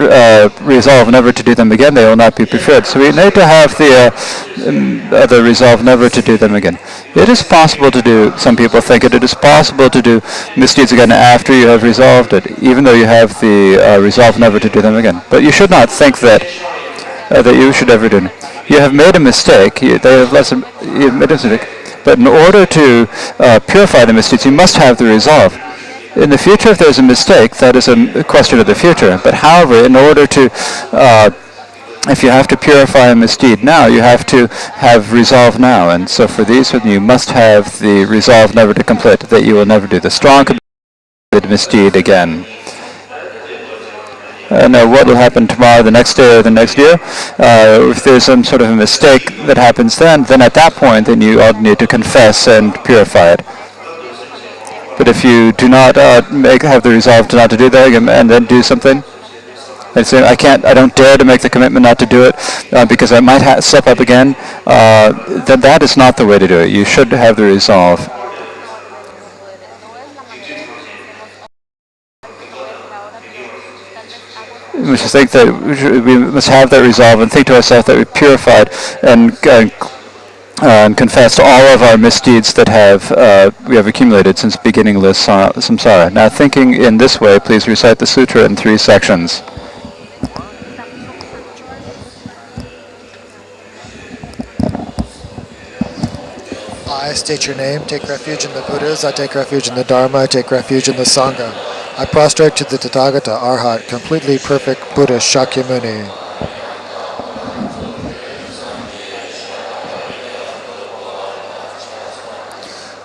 resolve never to do them again, they will not be preferred. So we need to have the resolve never to do them again. It is possible to do, some people think it is possible to do misdeeds again after you have resolved it, even though you have the resolve never to do them again. But you should not think that you should ever do it. You have made a mistake. You've made a mistake. But in order to purify the misdeeds, you must have the resolve. In the future, if there's a mistake, that is a question of the future. But however, in order to, if you have to purify a misdeed now, you have to have resolve now. And so for these, you must have the resolve never to complete, that you will never do the strong misdeed again. Now what will happen tomorrow, the next day, or the next year? If there's some sort of a mistake that happens then at that point, then you all need to confess and purify it. But if you do not have the resolve to not to do that and then do something, and say, I don't dare to make the commitment not to do it because I might slip up again, then that is not the way to do it. You should have the resolve. We should think that we must have that resolve and think to ourselves that we purified and confessed all of our misdeeds that we have accumulated since beginningless samsara. Now, thinking in this way, please recite the sutra in three sections. I state your name, take refuge in the Buddhas, I take refuge in the Dharma, I take refuge in the Sangha. I prostrate to the Tathagata, Arhat, completely perfect Buddha Shakyamuni.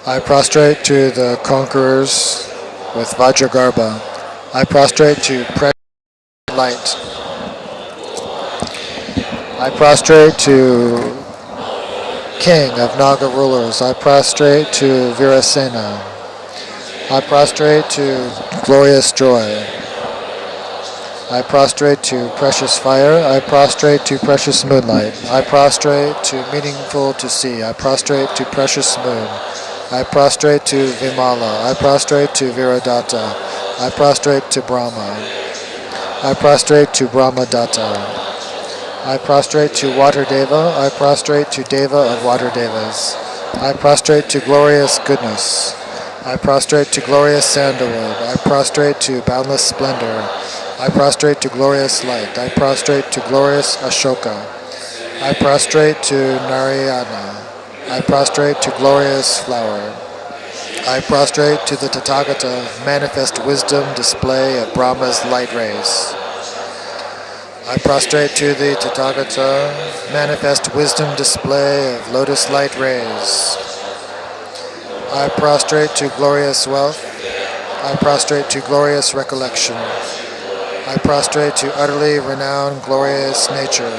I prostrate to the conquerors with Vajragarbha. I prostrate to light. I prostrate to King of Naga rulers. I prostrate to Virasena. I prostrate to glorious joy. I prostrate to precious fire. I prostrate to precious moonlight. I prostrate to meaningful to see. I prostrate to precious moon. I prostrate to Vimala. I prostrate to Viradatta. I prostrate to Brahma. I prostrate to Brahmadatta. I prostrate to Water Deva. I prostrate to Deva of Water Devas. I prostrate to glorious goodness. I prostrate to glorious sandalwood. I prostrate to boundless splendor. I prostrate to glorious light. I prostrate to glorious Ashoka. I prostrate to Narayana. I prostrate to glorious flower. I prostrate to the Tathagata, manifest wisdom display of Brahma's light rays. I prostrate to the Tathagata, manifest wisdom display of lotus light rays. I prostrate to glorious wealth. I prostrate to glorious recollection. I prostrate to utterly renowned glorious nature.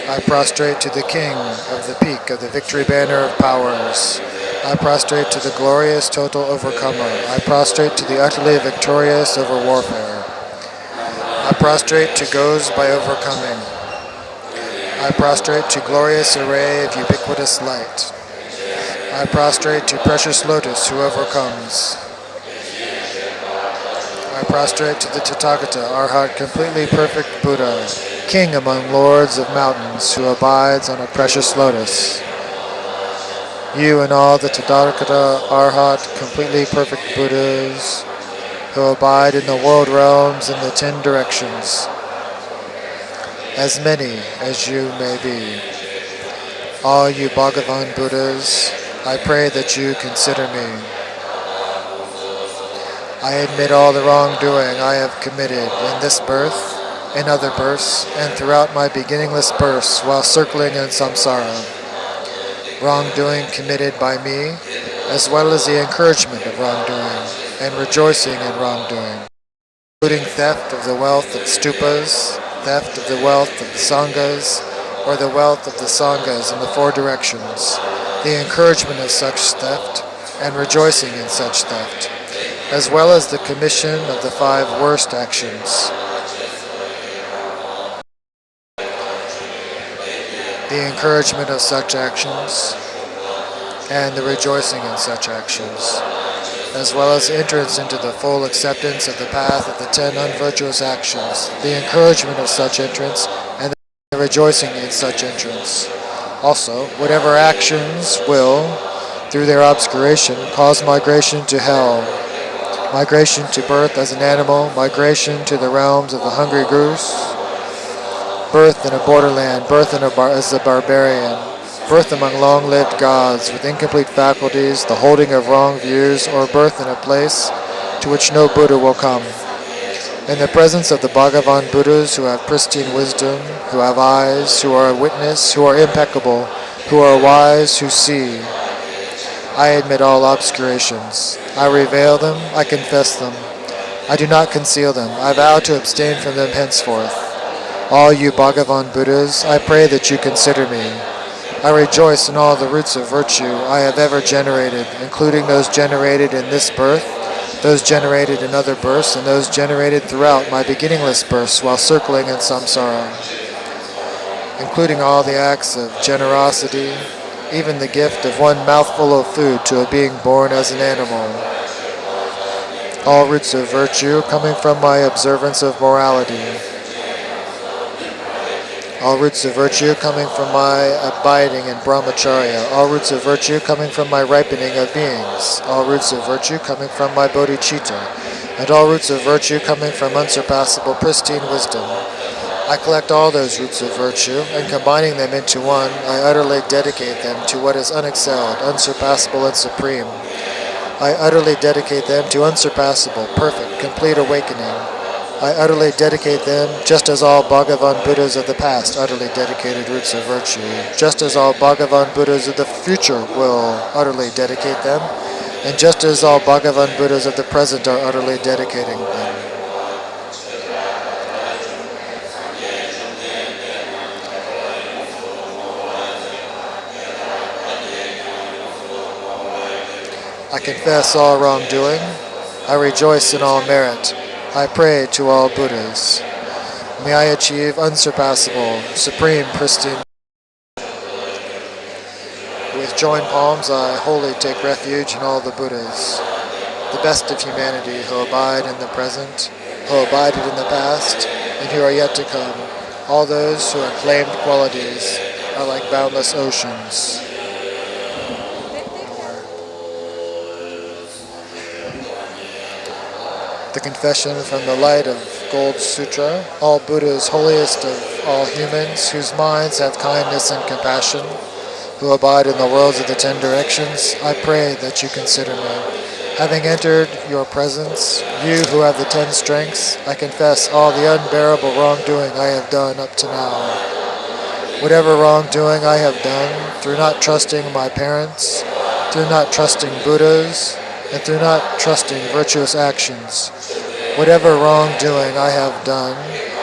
I prostrate to the king of the peak of the victory banner of powers. I prostrate to the glorious total overcomer. I prostrate to the utterly victorious over warfare. I prostrate to goes by overcoming. I prostrate to glorious array of ubiquitous light. I prostrate to precious lotus who overcomes. I prostrate to the Tathagata, Arhat, completely perfect Buddha, king among lords of mountains who abides on a precious lotus. You and all the Tathagata, Arhat, completely perfect Buddhas who abide in the world realms in the 10 directions, as many as you may be. All you Bhagavan Buddhas, I pray that you consider me. I admit all the wrongdoing I have committed in this birth, in other births, and throughout my beginningless births while circling in samsara. Wrongdoing committed by me, as well as the encouragement of wrongdoing, and rejoicing in wrongdoing, including theft of the wealth of stupas, theft of the wealth of the sanghas, or the wealth of the sanghas in the 4 directions, the encouragement of such theft, and rejoicing in such theft, as well as the commission of the 5 worst actions. The encouragement of such actions, and the rejoicing in such actions, as well as entrance into the full acceptance of the path of the 10 unvirtuous actions, the encouragement of such entrance, and the rejoicing in such entrance. Also, whatever actions will, through their obscuration, cause migration to hell, migration to birth as an animal, migration to the realms of the hungry goose, birth in a borderland, birth as a barbarian, birth among long-lived gods with incomplete faculties, the holding of wrong views, or birth in a place to which no Buddha will come. In the presence of the Bhagavan Buddhas who have pristine wisdom, who have eyes, who are a witness, who are impeccable, who are wise, who see, I admit all obscurations. I reveal them, I confess them. I do not conceal them. I vow to abstain from them henceforth. All you Bhagavan Buddhas, I pray that you consider me. I rejoice in all the roots of virtue I have ever generated, including those generated in this birth, those generated in other births, and those generated throughout my beginningless births while circling in samsara, including all the acts of generosity, even the gift of 1 mouthful of food to a being born as an animal. All roots of virtue coming from my observance of morality. All roots of virtue coming from my abiding in brahmacharya. All roots of virtue coming from my ripening of beings. All roots of virtue coming from my bodhicitta. And all roots of virtue coming from unsurpassable pristine wisdom. I collect all those roots of virtue, and combining them into one, I utterly dedicate them to what is unexcelled, unsurpassable, and supreme. I utterly dedicate them to unsurpassable, perfect, complete awakening. I utterly dedicate them, just as all Bhagavan Buddhas of the past utterly dedicated roots of virtue, just as all Bhagavan Buddhas of the future will utterly dedicate them, and just as all Bhagavan Buddhas of the present are utterly dedicating them. I confess all wrongdoing. I rejoice in all merit. I pray to all Buddhas. May I achieve unsurpassable, supreme, pristine. With joined palms, I wholly take refuge in all the Buddhas, the best of humanity who abide in the present, who abided in the past, and who are yet to come. All those who are claimed qualities are like boundless oceans. The confession from the light of Gold Sutra, all Buddhas, holiest of all humans, whose minds have kindness and compassion, who abide in the worlds of the 10 directions, I pray that you consider me. Having entered your presence, you who have the 10 strengths, I confess all the unbearable wrongdoing I have done up to now. Whatever wrongdoing I have done, through not trusting my parents, through not trusting Buddhas, and through not trusting virtuous actions, whatever wrongdoing I have done,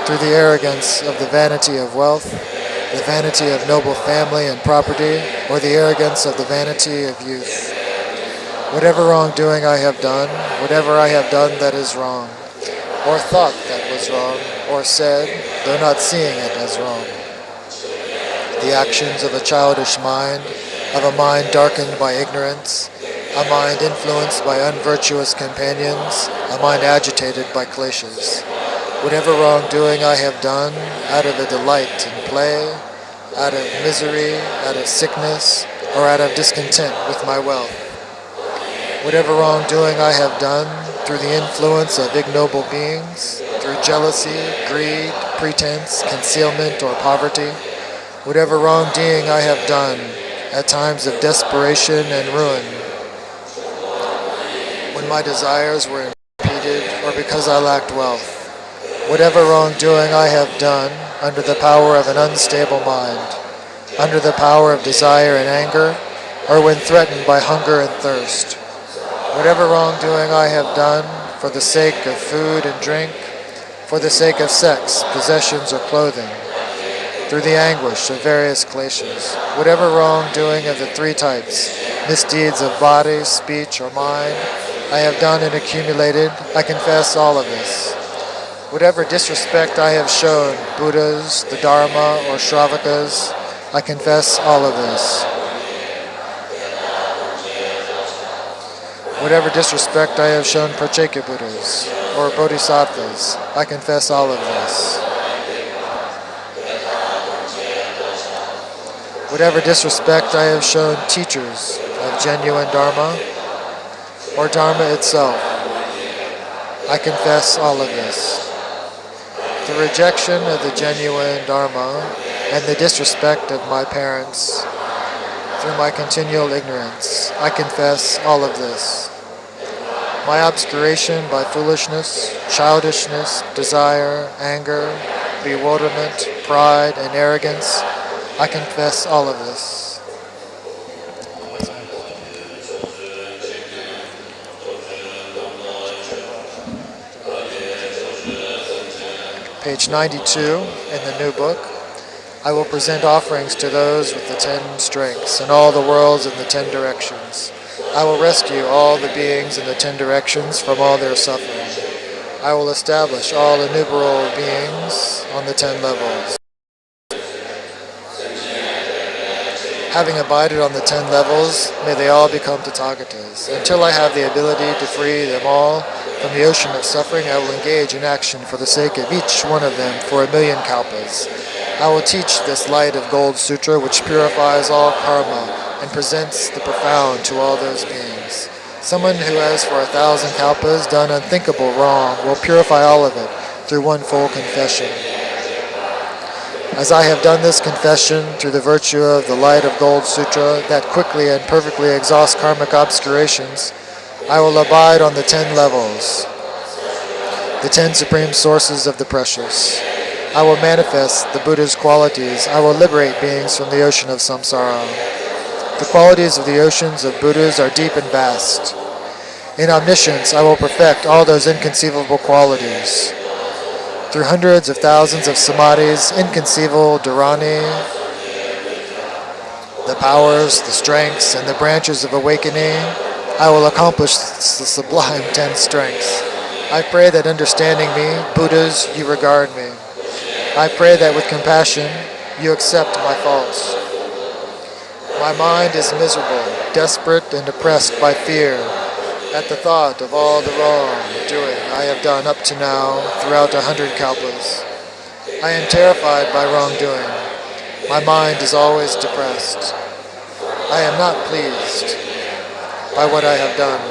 through the arrogance of the vanity of wealth, the vanity of noble family and property, or the arrogance of the vanity of youth. Whatever wrongdoing I have done, whatever I have done that is wrong, or thought that was wrong, or said, though not seeing it as wrong. The actions of a childish mind, of a mind darkened by ignorance, a mind influenced by unvirtuous companions, a mind agitated by kleshas. Whatever wrongdoing I have done, out of a delight in play, out of misery, out of sickness, or out of discontent with my wealth. Whatever wrongdoing I have done, through the influence of ignoble beings, through jealousy, greed, pretense, concealment, or poverty, whatever wrongdoing I have done, at times of desperation and ruin, when my desires were impeded, or because I lacked wealth. Whatever wrongdoing I have done, under the power of an unstable mind, under the power of desire and anger, or when threatened by hunger and thirst. Whatever wrongdoing I have done, for the sake of food and drink, for the sake of sex, possessions, or clothing, through the anguish of various kleshas, whatever wrongdoing of the 3 types, misdeeds of body, speech, or mind, I have done and accumulated, I confess all of this. Whatever disrespect I have shown Buddhas, the Dharma, or Shravakas, I confess all of this. Whatever disrespect I have shown Pratyeka Buddhas, or Bodhisattvas, I confess all of this. Whatever disrespect I have shown teachers of genuine Dharma, or Dharma itself, I confess all of this. The rejection of the genuine Dharma and the disrespect of my parents through my continual ignorance, I confess all of this. My obscuration by foolishness, childishness, desire, anger, bewilderment, pride, and arrogance, I confess all of this. Page 92 in the new book. I will present offerings to those with the 10 strengths and all the worlds in the 10 directions. I will rescue all the beings in the 10 directions from all their suffering. I will establish all innumerable beings on the 10 levels. Having abided on the 10 levels, may they all become Tathagatas. Until I have the ability to free them all from the ocean of suffering, I will engage in action for the sake of each one of them for 1,000,000 kalpas. I will teach this light of Gold Sutra, which purifies all karma and presents the profound to all those beings. Someone who has for 1,000 kalpas done unthinkable wrong will purify all of it through one full confession. As I have done this confession through the virtue of the light of Gold Sutra that quickly and perfectly exhausts karmic obscurations, I will abide on the 10 levels, the 10 supreme sources of the precious. I will manifest the Buddha's qualities. I will liberate beings from the ocean of samsara. The qualities of the oceans of Buddhas are deep and vast. In omniscience, I will perfect all those inconceivable qualities. Through hundreds of thousands of samadhis, inconceivable dharani, the powers, the strengths, and the branches of awakening, I will accomplish the sublime 10 strengths. I pray that understanding me, Buddhas, you regard me. I pray that with compassion, you accept my faults. My mind is miserable, desperate, and oppressed by fear at the thought of all the wrongdoing I have done up to now throughout 100 kalpas. I am terrified by wrongdoing. My mind is always depressed. I am not pleased by what I have done.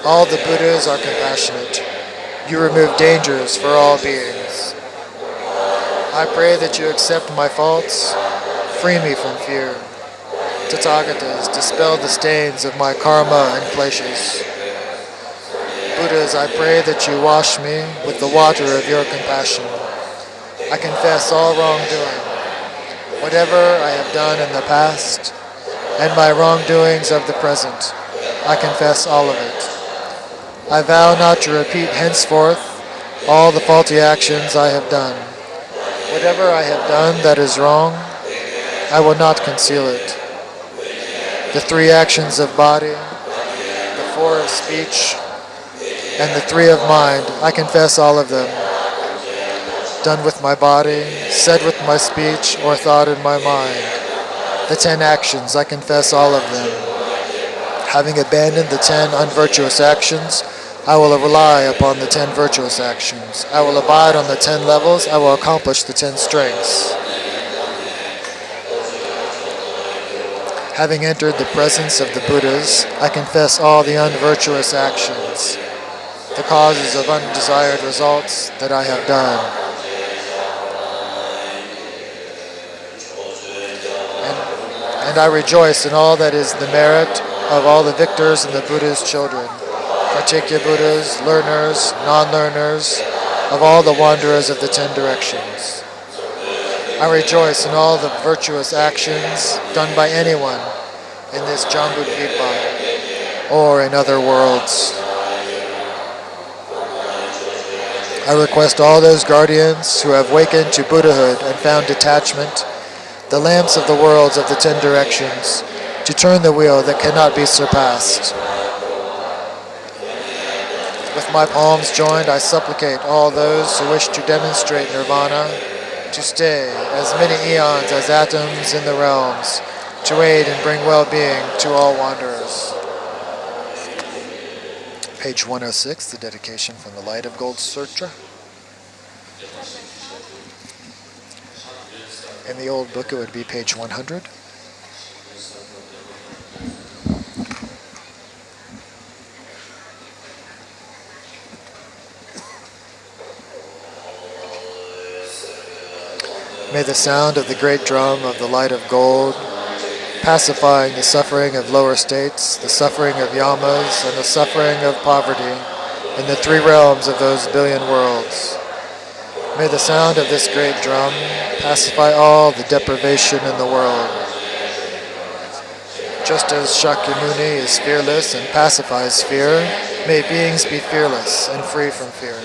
All the Buddhas are compassionate. You remove dangers for all beings. I pray that you accept my faults, free me from fear. Tathagatas, dispel the stains of my karma and kleshas. Buddhas, I pray that you wash me with the water of your compassion. I confess all wrongdoing, whatever I have done in the past, and my wrongdoings of the present. I confess all of it. I vow not to repeat henceforth all the faulty actions I have done. Whatever I have done that is wrong, I will not conceal it. The 3 actions of body, the 4 of speech, and the 3 of mind, I confess all of them. Done with my body, said with my speech, or thought in my mind. The 10 actions, I confess all of them. Having abandoned the 10 unvirtuous actions, I will rely upon the 10 virtuous actions. I will abide on the 10 levels, I will accomplish the 10 strengths. Having entered the presence of the Buddhas, I confess all the unvirtuous actions, the causes of undesired results that I have done. And I rejoice in all that is the merit of all the victors and the Buddha's children, Pratyekya Buddhas, learners, non-learners, of all the wanderers of the 10 directions. I rejoice in all the virtuous actions done by anyone in this Jambudvipa or in other worlds. I request all those guardians who have wakened to Buddhahood and found detachment, the lamps of the worlds of the 10 directions, to turn the wheel that cannot be surpassed. With my palms joined, I supplicate all those who wish to demonstrate nirvana to stay as many eons as atoms in the realms, to aid and bring well-being to all wanderers. Page 106, the dedication from the Light of Gold Sutra. In the old book, it would be page 100. May the sound of the great drum of the light of gold, pacifying the suffering of lower states, the suffering of yamas, and the suffering of poverty in the 3 realms of those billion worlds. May the sound of this great drum pacify all the deprivation in the world. Just as Shakyamuni is fearless and pacifies fear, may beings be fearless and free from fear.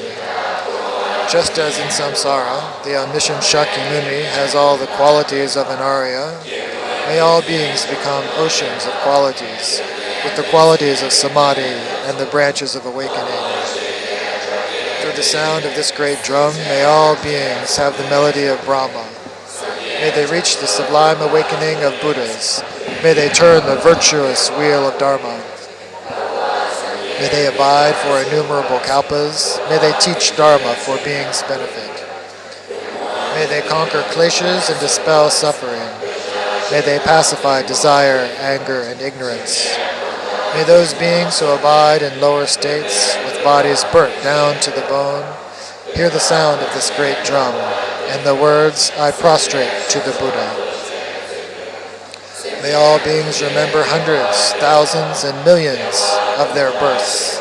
Just as in samsara, the omniscient Shakyamuni has all the qualities of an Arya, may all beings become oceans of qualities, with the qualities of samadhi and the branches of awakening. Through the sound of this great drum, may all beings have the melody of Brahma. May they reach the sublime awakening of Buddhas. May they turn the virtuous wheel of Dharma. May they abide for innumerable kalpas. May they teach Dharma for beings' benefit. May they conquer kleshas and dispel suffering. May they pacify desire, anger, and ignorance. May those beings who abide in lower states, with bodies burnt down to the bone, hear the sound of this great drum, and the words, I prostrate to the Buddha. May all beings remember hundreds, thousands, and millions of their births.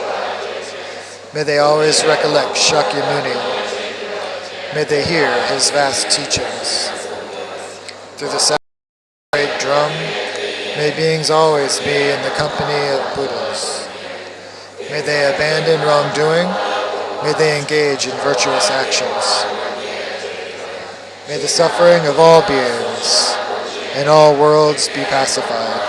May they always recollect Shakyamuni. May they hear his vast teachings. Through the sound of the great drum, may beings always be in the company of Buddhas. May they abandon wrongdoing. May they engage in virtuous actions. May the suffering of all beings in all worlds be pacified.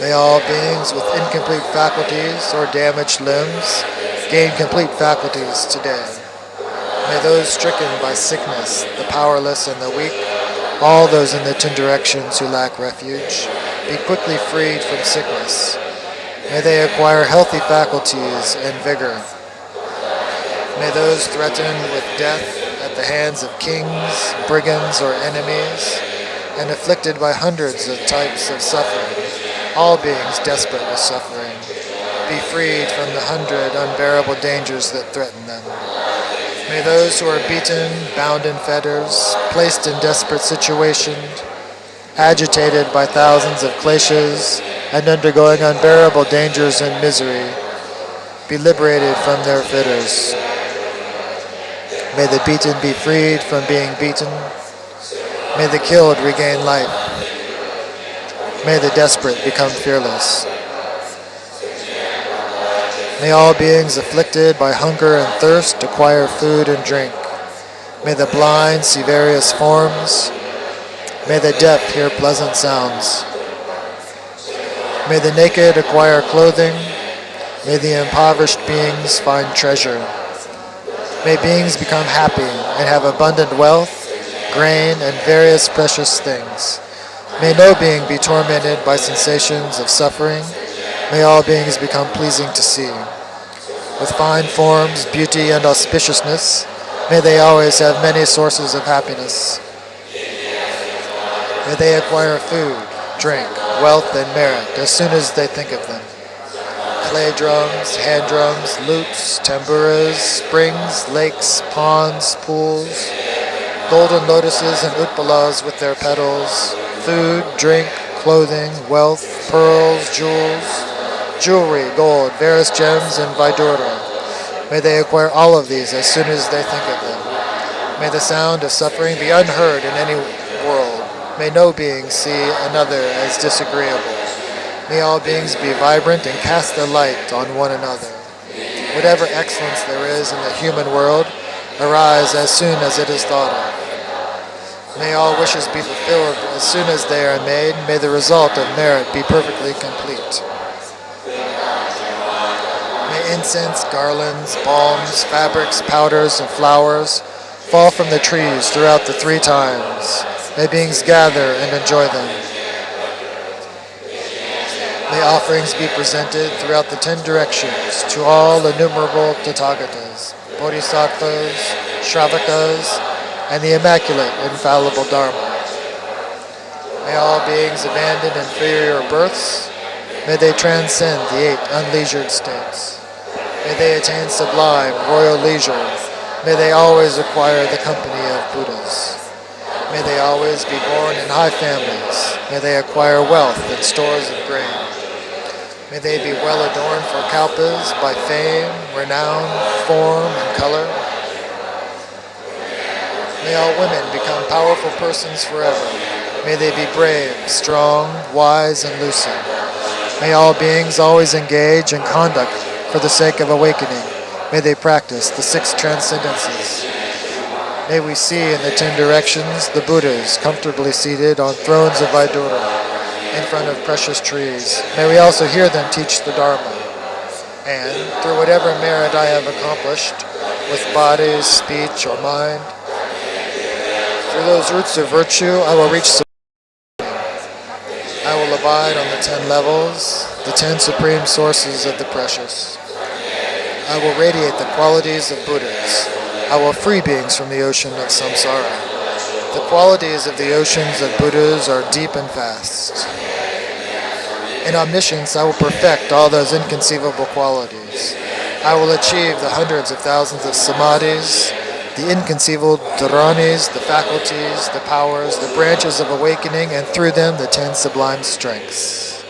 May all beings with incomplete faculties or damaged limbs gain complete faculties today. May those stricken by sickness, the powerless and the weak, all those in the 10 directions who lack refuge, be quickly freed from sickness. May they acquire healthy faculties and vigor. May those threatened with death at the hands of kings, brigands, or enemies, and afflicted by hundreds of types of suffering, all beings desperate with suffering, be freed from the 100 unbearable dangers that threaten them. May those who are beaten, bound in fetters, placed in desperate situations, agitated by thousands of kleshas, and undergoing unbearable dangers and misery, be liberated from their fetters. May the beaten be freed from being beaten. May the killed regain life. May the desperate become fearless. May all beings afflicted by hunger and thirst acquire food and drink. May the blind see various forms. May the deaf hear pleasant sounds. May the naked acquire clothing. May the impoverished beings find treasure. May beings become happy and have abundant wealth, grain, and various precious things. May no being be tormented by sensations of suffering. May all beings become pleasing to see. With fine forms, beauty, and auspiciousness, may they always have many sources of happiness. May they acquire food, drink, wealth, and merit as soon as they think of them. Clay drums, hand drums, lutes, tamburas, springs, lakes, ponds, pools, golden lotuses and utpalas with their petals, food, drink, clothing, wealth, pearls, jewels, jewelry, gold, various gems, and Vidura. May they acquire all of these as soon as they think of them. May the sound of suffering be unheard in any world. May no being see another as disagreeable. May all beings be vibrant and cast their light on one another. Whatever excellence there is in the human world, arise as soon as it is thought of. May all wishes be fulfilled as soon as they are made. May the result of merit be perfectly complete. May incense, garlands, balms, fabrics, powders, and flowers fall from the trees throughout the 3 times. May beings gather and enjoy them. May offerings be presented throughout the 10 directions to all innumerable Tathagatas, Bodhisattvas, Shravakas, and the Immaculate Infallible Dharma. May all beings abandon inferior births. May they transcend the 8 unleisured states. May they attain sublime royal leisure. May they always acquire the company of Buddhas. May they always be born in high families. May they acquire wealth and stores of grain. May they be well adorned for kalpas by fame, renown, form, and color. May all women become powerful persons forever. May they be brave, strong, wise, and lucid. May all beings always engage in conduct for the sake of awakening. May they practice the 6 transcendences. May we see in the 10 directions the Buddhas comfortably seated on thrones of Vidura in front of precious trees. May we also hear them teach the Dharma. And through whatever merit I have accomplished, with body, speech, or mind, through those roots of virtue, I will reach I will abide on the 10 levels, the 10 supreme sources of the precious. I will radiate the qualities of Buddhas. I will free beings from the ocean of samsara. The qualities of the oceans of Buddhas are deep and vast. In omniscience, I will perfect all those inconceivable qualities. I will achieve the hundreds of thousands of samadhis, the inconceivable dharanis, the faculties, the powers, the branches of awakening, and through them the 10 sublime strengths.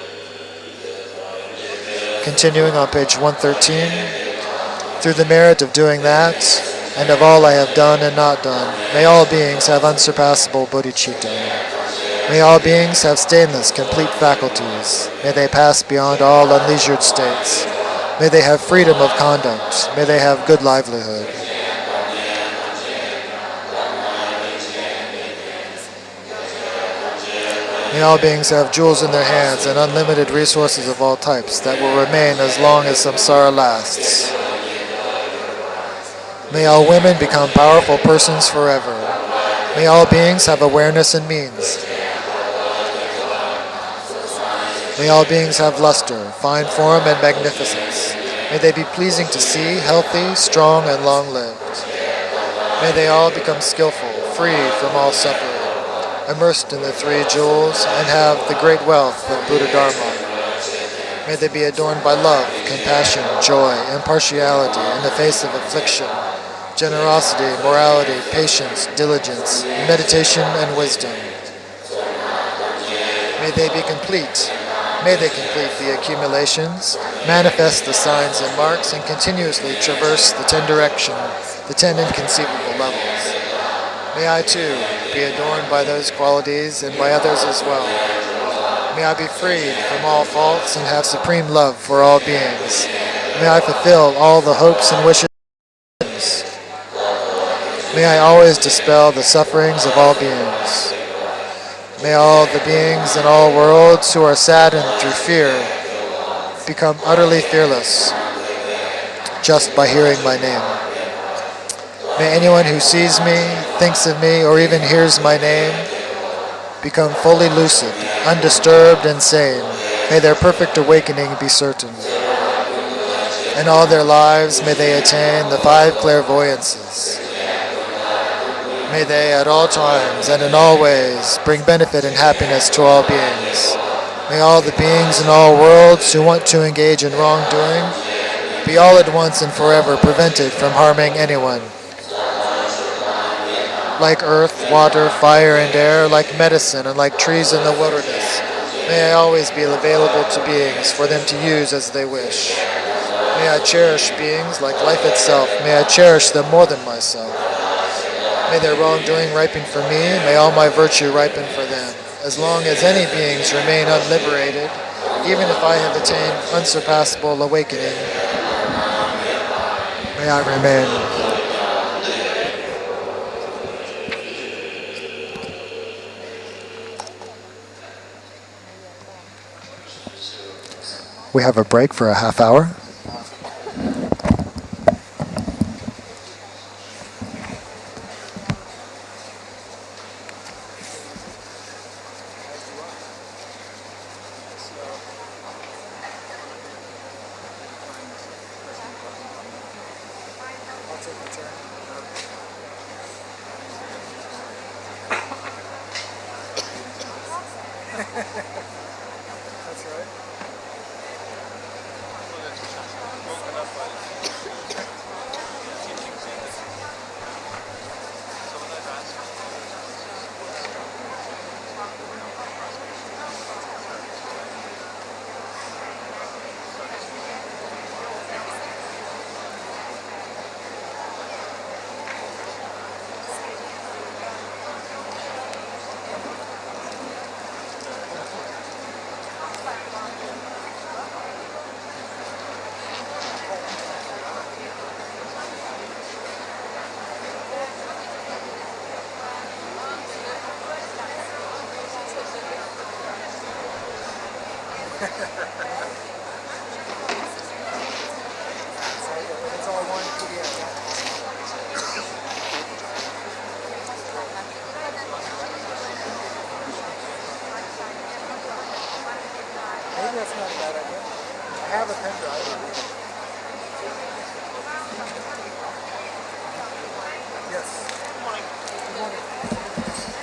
Continuing on page 113, through the merit of doing that, and of all I have done and not done, may all beings have unsurpassable bodhicitta. May all beings have stainless, complete faculties. May they pass beyond all unleisured states. May they have freedom of conduct. May they have good livelihood. May all beings have jewels in their hands and unlimited resources of all types that will remain as long as samsara lasts. May all women become powerful persons forever. May all beings have awareness and means. May all beings have luster, fine form, and magnificence. May they be pleasing to see, healthy, strong, and long-lived. May they all become skillful, free from all suffering, immersed in the 3 jewels, and have the great wealth of Buddha Dharma. May they be adorned by love, compassion, joy, impartiality in the face of affliction, generosity, morality, patience, diligence, meditation, and wisdom. May they be complete. May they complete the accumulations, manifest the signs and marks, and continuously traverse the 10 directions, the 10 inconceivable levels. May I too be adorned by those qualities and by others as well. May I be freed from all faults and have supreme love for all beings. May I fulfill all the hopes and wishes. May I always dispel the sufferings of all beings. May all the beings in all worlds who are saddened through fear become utterly fearless just by hearing my name. May anyone who sees me, thinks of me, or even hears my name become fully lucid, undisturbed, and sane. May their perfect awakening be certain. In all their lives, may they attain the 5 clairvoyances. May they at all times and in all ways bring benefit and happiness to all beings. May all the beings in all worlds who want to engage in wrongdoing be all at once and forever prevented from harming anyone. Like earth, water, fire, and air, like medicine, and like trees in the wilderness, may I always be available to beings for them to use as they wish. May I cherish beings like life itself. May I cherish them more than myself. May their wrongdoing ripen for me. May all my virtue ripen for them. As long as any beings remain unliberated, even if I have attained unsurpassable awakening, may I remain. We have a break for a half hour.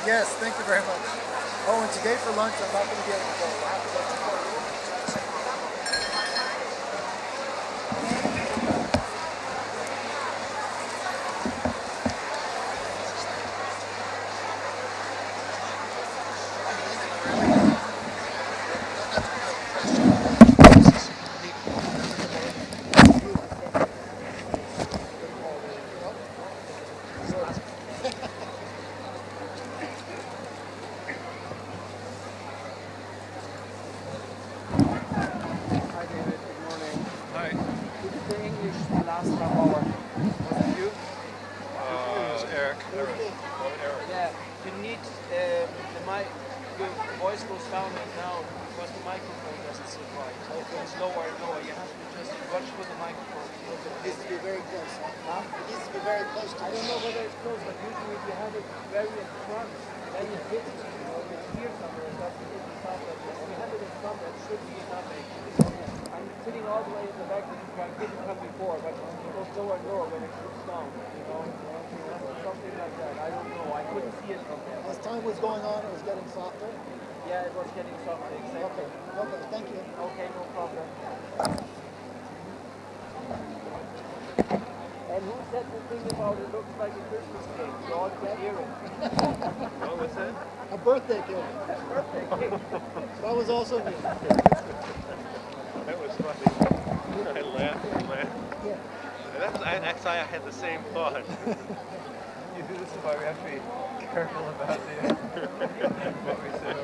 Yes, thank you very much. Oh, and today for lunch, I'm not going to be able to go. I'll have to go to Yeah, it was getting soft. Exactly. Okay, thank you. Okay, no problem. And who said the thing about it looks like a Christmas cake? God can hear it. What was that? A birthday cake. Birthday cake. That was also me. That was funny. I laughed and laughed. Yeah. That was, actually, I had the same thought. You do this is why we have to be careful about what we say.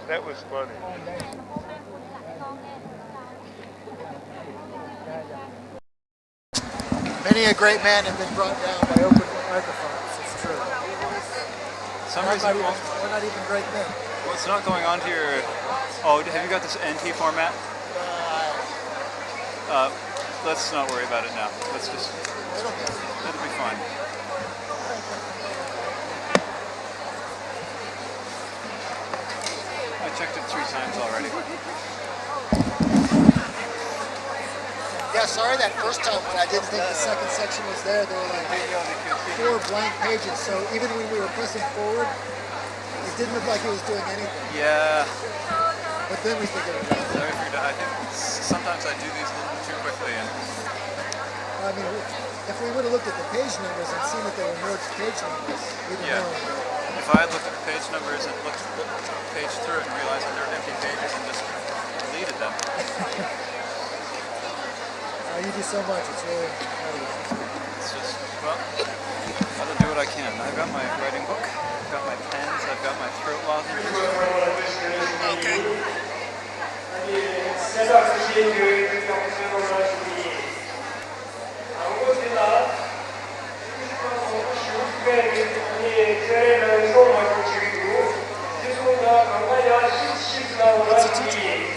That was funny. Many a great man have been brought down by open microphones. It's true. Some reason We're not even great men. what's not going on to your... Oh, have you got this NT format? Let's not worry about it now. Let's just... It'll be fine. I checked it 3 times already. Yeah, sorry that first time when I didn't think the second section was there. There were like 4 blank pages, so even when we were pressing forward, it didn't look like it was doing anything. Yeah. But then we figured it out. I think sometimes I do these a little too quickly. And I mean, if we would have looked at the page numbers and seen that they were merged page numbers, we'd have known. If I had looked at the page numbers and looked the page through it and realized that they were empty pages and just deleted them. You do so much, it's really incredible. It's just, well, I'll do what I can. I've got my writing book, I've got my pens, I've got my throat lozenges. Okay. What's the teaching?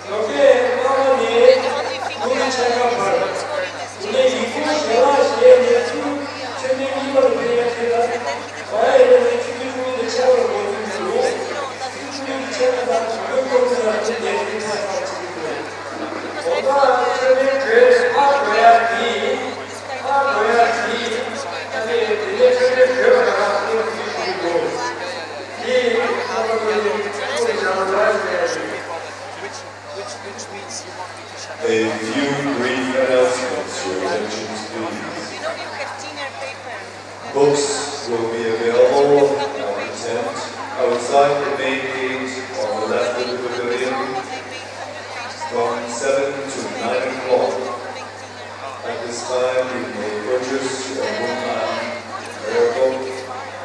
여기에 A few brief announcements, your attention please. Books will be available on the tent outside the main gate on the left of the pavilion from 7 to 9 o'clock. At this time, you may purchase a Monlam prayer book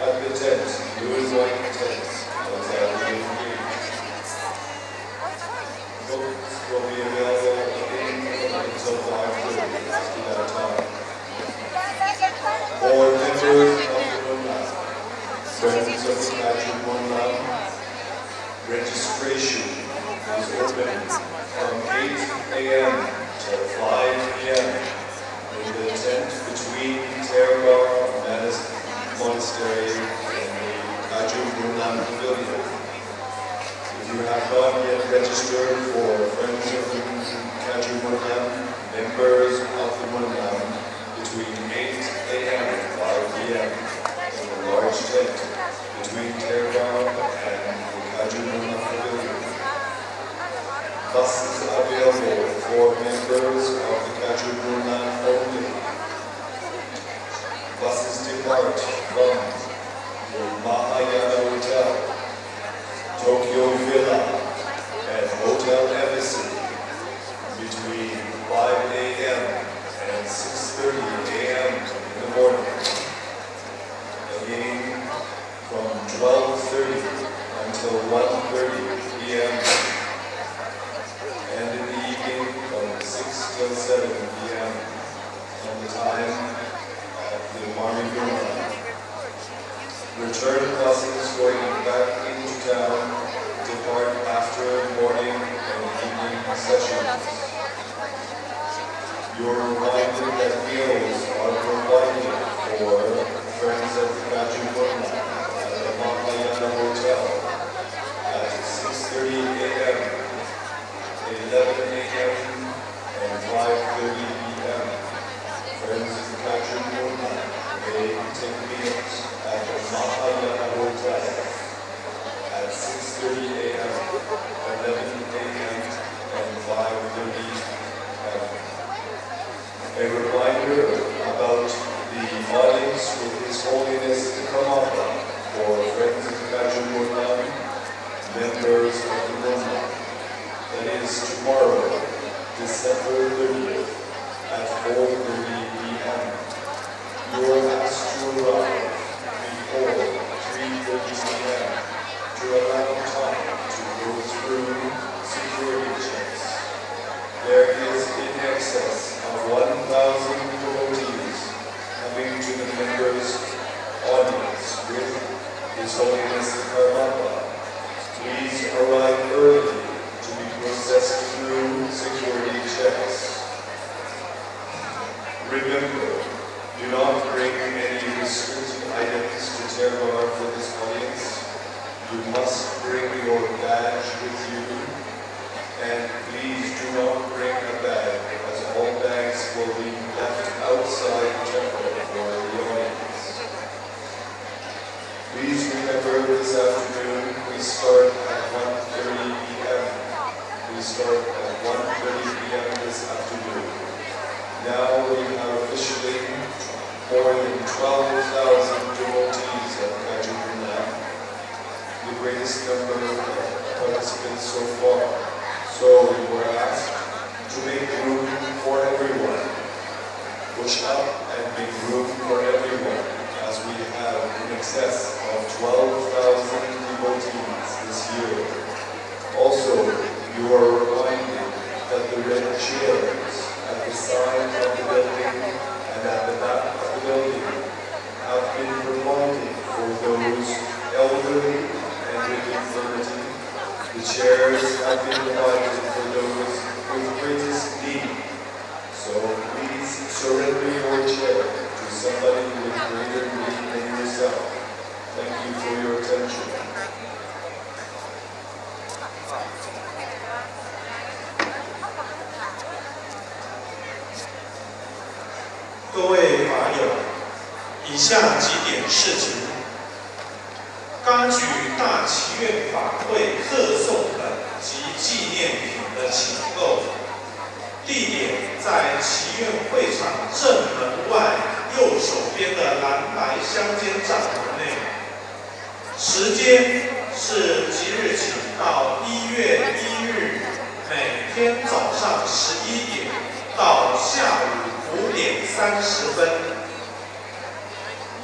at the tent, blue and white tents outside the main gate. Books will be available until 5:30 after that time. For members of the Monlam, friends of the Kagyu Monlam, registration is open from 8 a.m. till 5 p.m. in the tent between Tergar Monastery and the Kagyu Monlam Pavilion. If you have not yet registered for friends of the Kagyu Monlam, members of the Monlam, between 8 a.m. and 5 p.m. in the large tent between Tergar and the Kagyu Monlam Pavilion. Buses available for members of the Kagyu Monlam only. Buses depart from the Mahayana Hotel, Tokyo Villa, and Hotel Embassy between 5 a.m. and 6:30 a.m. in the morning. Again, from 12:30 until 1:30 p.m. and in the evening from 6 till 7 p.m. on the time at the Mariguna. Return buses going back into town depart after morning and evening sessions. You are reminded that meals are provided for friends of the Kagyu Monlam at the Mahayana Hotel at 6:30 a.m., 11 a.m., and 5:30 p.m. Friends of the Kagyu Monlam may take meals at the Mahayana Hotel at 6:30 a.m., 11 a.m., and 5:30 p.m. A reminder about the audience with His Holiness the Kamala for friends of the Kagyu Monlam, members of the Monlam. That is tomorrow, December 30th at 4:30 p.m. You are asked to arrive before 3:30 p.m. to allow time to go through security checks. There is in excess of 1,000 devotees coming to the members' audience with His Holiness the Karmapa. Please arrive early to be processed through security checks. Remember, do not bring any restricted items to Tergar for this audience. You must bring your badge with you, and please do not bring a bag, as all bags will be left outside the temple for the audience. Please remember this afternoon we start at 1:30 p.m. We start at 1:30 p.m. this afternoon. Now we have officially more than 12,000 devotees at Kagyu Monlam, the greatest number of participants so far. So we were asked to make room for everyone. Push up and make room for everyone, as we have in excess of 12,000 devotees this year. Also, you are reminded that the red chairs at the side of the building and at the back of the building have been provided for those elderly and with infirmity. The chairs have been provided for those with greatest need, itself. Thank you for your attention. 各位法友，以下几点事情：柑橘大祈愿法会贺颂本及纪念品的请购，地点在祈愿会场正门外右手边的蓝白相间帐篷内，时间是即日起到1月1日，每天早上11点到下午5点30分。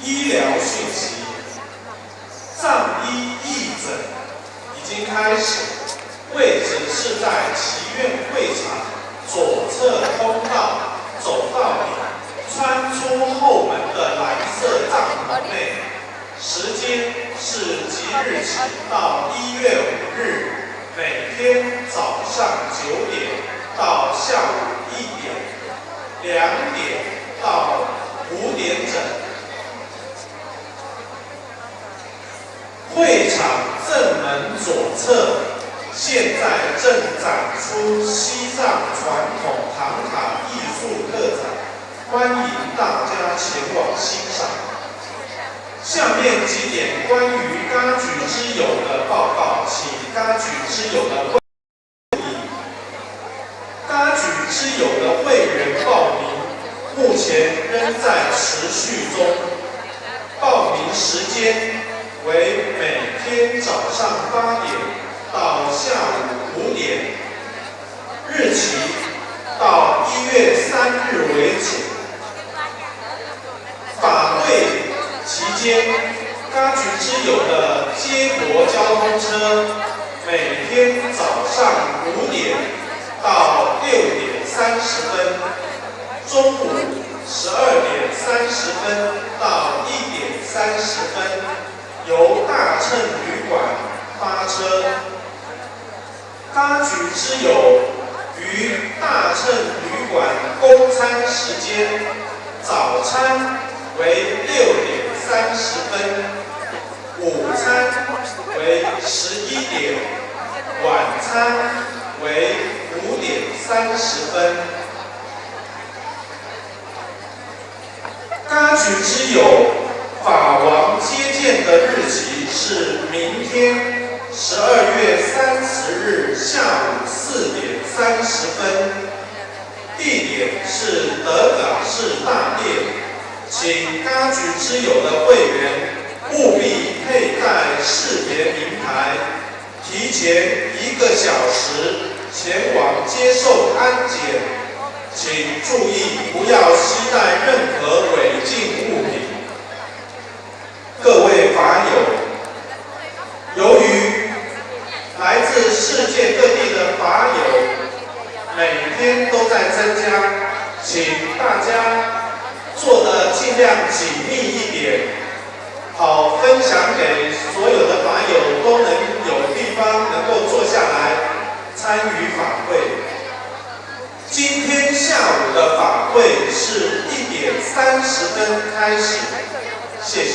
医疗讯息：藏医义诊已经开始，位置是在祈愿会场左侧通道走到底，穿出后门的蓝色帐篷内。时间是即日起到1月5日，每天早上9点到下午1点，2点到5点整。会场正门左侧现在正展出西藏传统唐卡艺术特展，欢迎大家前往欣赏。下面几点关于柑橘之友的报告，请柑橘之友的会注意。柑橘之友的会员报名目前仍在持续中，报名时间为每天早上8点到下午5点，日期到1月3日为止。法会期间，柑橘之友的接驳交通车每天早上5点到6点30分，中午12点30分到1点30分，由大乘旅馆发车。柑橘之友于大乘旅馆供餐时间，早餐为6点30分，午餐为11点，晚餐为5点30分。柑橘之友法王接见的日期是明天12月30日下午4点30分，地点是德港市大殿。请柑橘之友的会员务必佩戴识别名牌，提前1个小时前往接受安检。请注意不要携带任何违禁物品。各位法友，由于来自世界各地的法友每天都在增加，请大家做得尽量紧密一点，好分享给所有的法友都能有地方能够坐下来参与法会。今天下午的法会是1点30分开始，谢谢。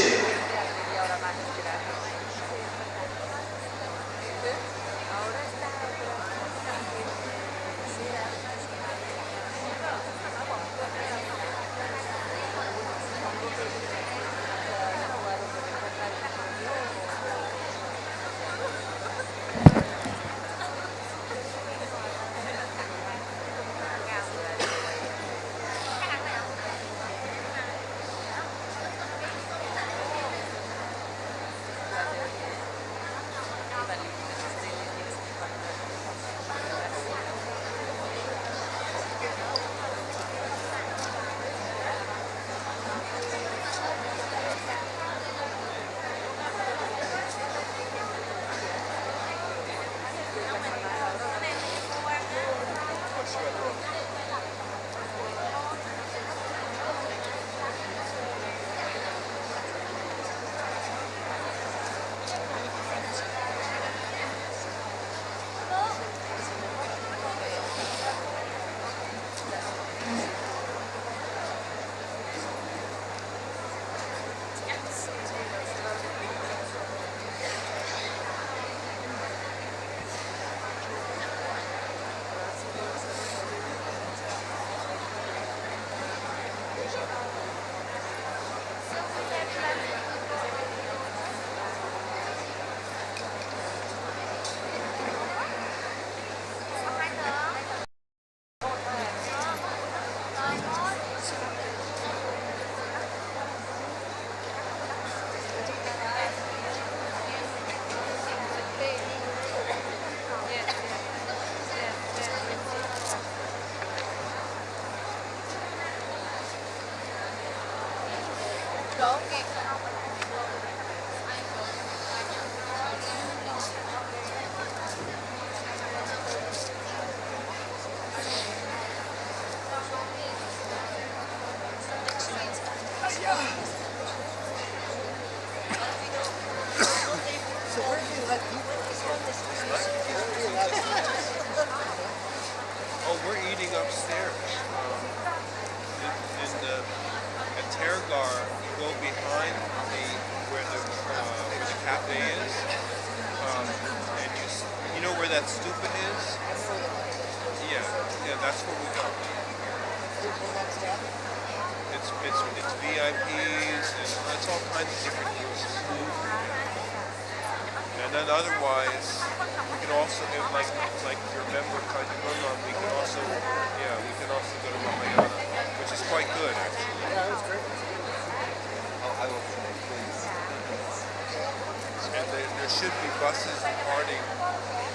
Oh, we're eating upstairs. At Tergar, you go behind where the cafe is, and you know where that stupa is? Yeah, that's where we go. It's VIPs and it's all kinds of different uses. And then otherwise, we can also, like your member Kagyu Monlam, we can also go to Mahayana, which is quite good actually. Yeah, it was great. I will say, please. And there should be buses departing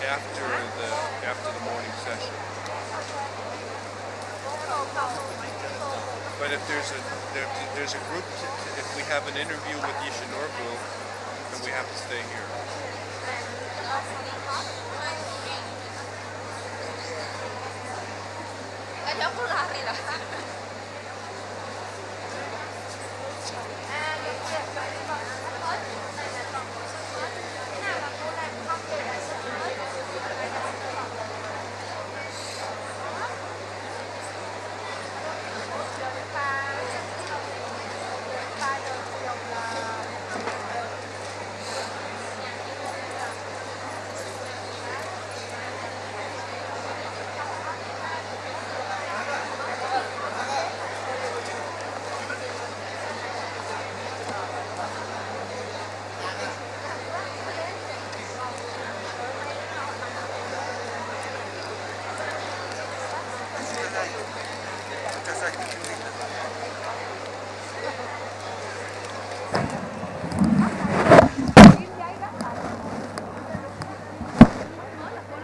after the morning session. But if there's a group, if we have an interview with Yishinorbu, then we have to stay here.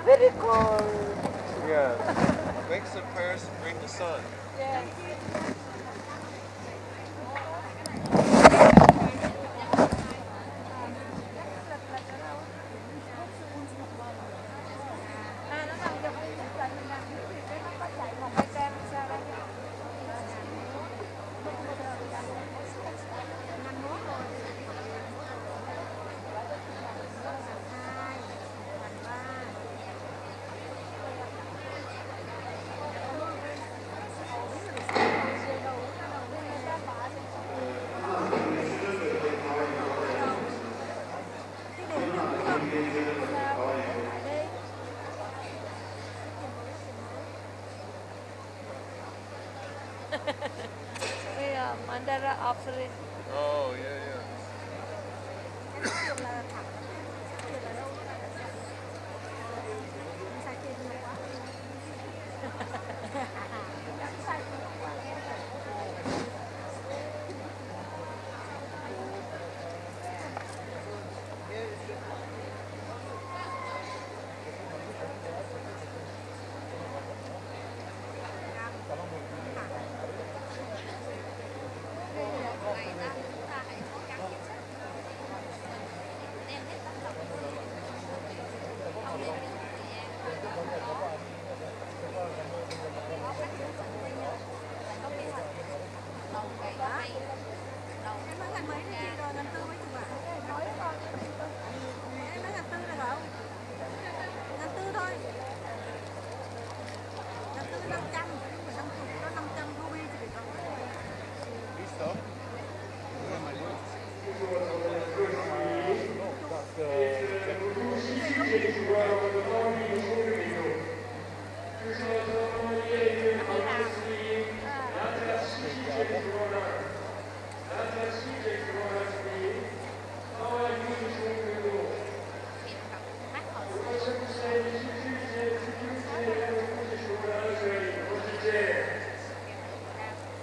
Very cold. Yeah. Make some prayers and bring the sun. Yeah. Yeah, Mandara offering. Oh, yeah.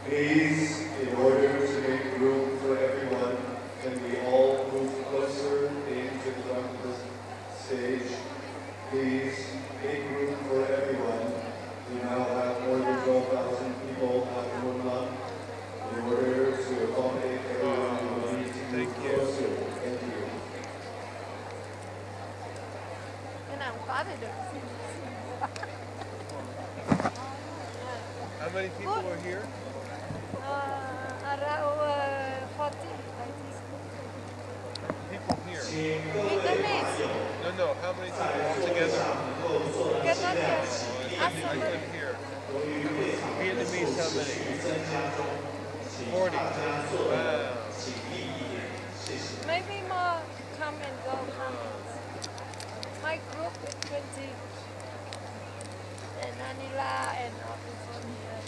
Please, in order to make room for everyone, can we all move closer into the front of the stage? Please, make room for everyone. We now have more than 12,000 people at Monlam. In order to accommodate everyone, we need to move closer. Thank you. Cái nào cũng có thì được. How many people are here? Around 40. People here. Vietnamese. No, No, how many people altogether? Cannot hear. I couldn't hear. Vietnamese, how many? 40. Wow. Maybe more come and go. My group is 20. And Anila and all people here.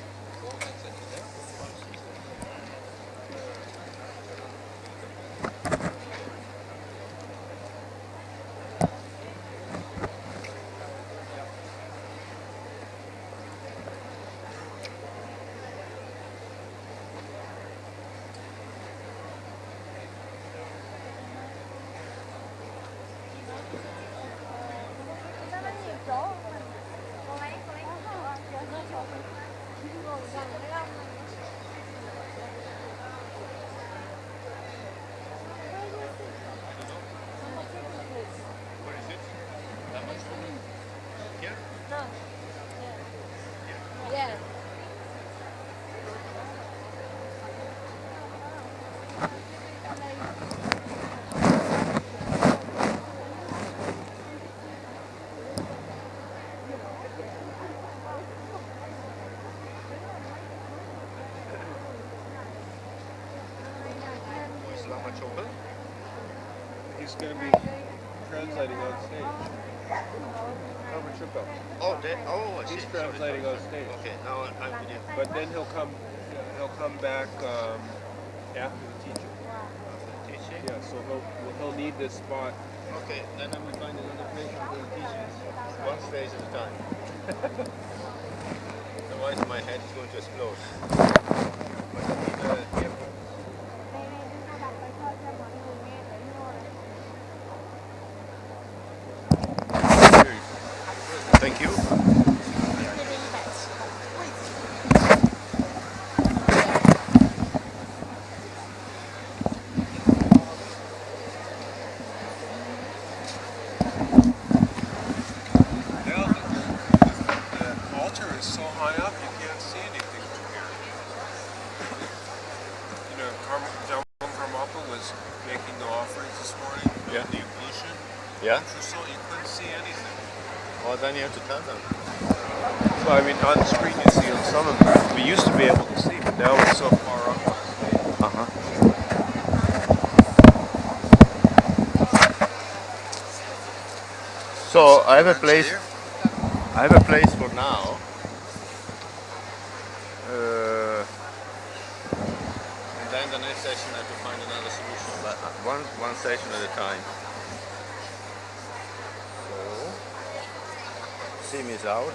Yeah. He's going to be translating on stage. Oh, I see. He's translating on stage. Okay, now I'm with you. But then he'll come back after the teaching. Teaching? Yeah, so he'll need this spot. Okay, then I will find another place for the teachings. One stage at a time. Otherwise my head is going to explode. Thank you. The altar is so high up you can't see anything from here. You know, John Karmapa was making the offerings this morning. Yeah. The ablution. Yeah? So you couldn't see anything. Well, then you have to tell them. Well, I mean, on the screen you see on some of them. We used to be able to see, but now it's so far up. So I have a place. I have a place for now. And then the next session I have to find another solution. But one session at a time. So sim is out.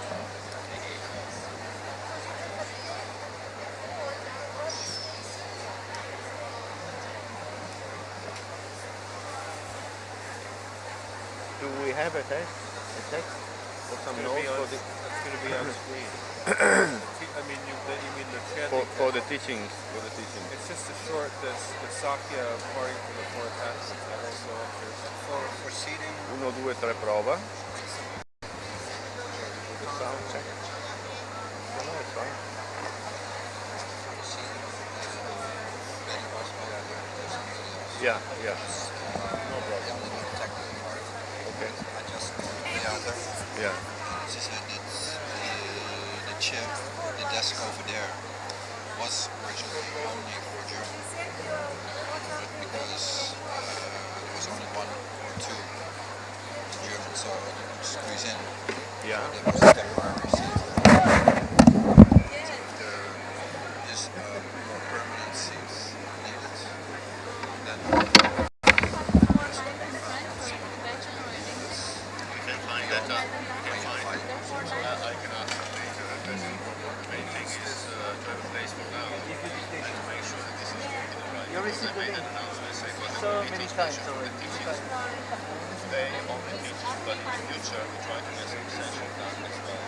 Do we have a text? Or some notes for the... That's going to be on screen. I mean, you mean the chanting for the teachings. For the teaching. It's just a short, the Sakya parting from the four attachments. I don't know if there's... For seating... 1, 2, 3, prova. The sound check. No, it's fine. Yeah, yeah. No problem. Okay. Yeah. She said that the chair, the desk over there, was originally only for German, but because there was only 1 or 2 in German, so you could squeeze in. Yeah. That was a temporary seat. There is more permanent seats needed. Then so many times already. Today only teaches, but in the future we try to get some essential done as well.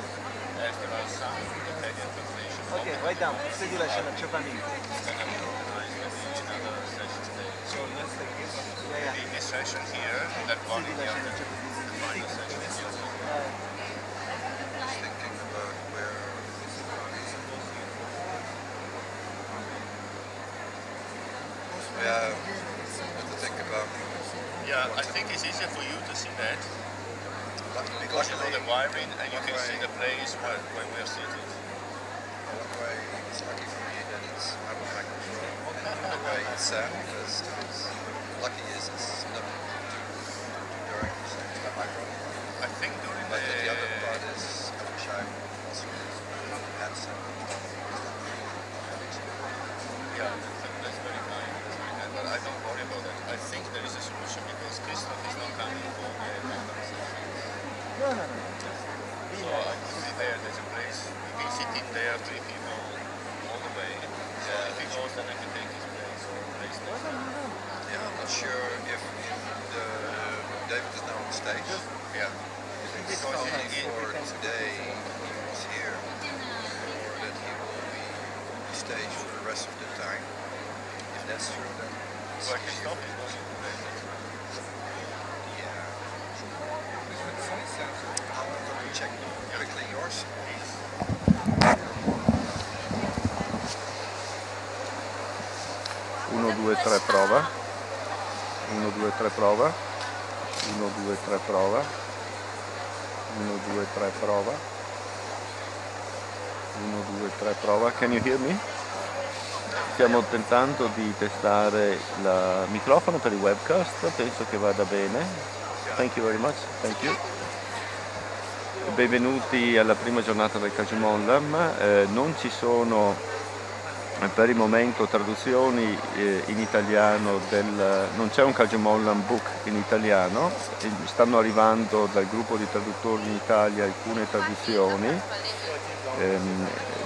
As there are some independent translation. Okay, write down. Tribulation of Chopin. Then I will organize maybe another session today. So let's take this session here, that one in the other, the final session in the other. thinking about where yeah, what to think about. Yeah, I think it's easier for you to see that because you know the wiring and you can see the place where we are seated. One way it's lucky for me that it's out of my control. Another way it's sad because it's lucky is it's not too direct, so it's not my problem. I think during but the other part is I wish I also had some control. Yeah, that's very kind. But I don't worry about that. I think there is a solution because Christoph is not coming for the No. So I could be there. There's a place. We can sit in there, 3 people, all the way. So if he goes, then I can take his place or place next to him. Yeah, I'm not sure if David is now on stage. Yeah. If it's only for today he was here, or that he will be on the stage for the rest of the time. If that's true, then so I can stop it. Yeah. I'm going to check quickly yours. 1, 2, 3 prova. 1, 2, 3 prova. 1, 2, 3 prova. 1, 2, 3 prova. 1, 2, 3 prova. Can you hear me? Stiamo tentando di testare il microfono per il webcast, penso che vada bene. Thank you very much. Thank you. Benvenuti alla prima giornata del Kagyu Monlam. Non ci sono per il momento traduzioni in italiano, non c'è un Kagyu Monlam book in italiano, stanno arrivando dal gruppo di traduttori in Italia alcune traduzioni.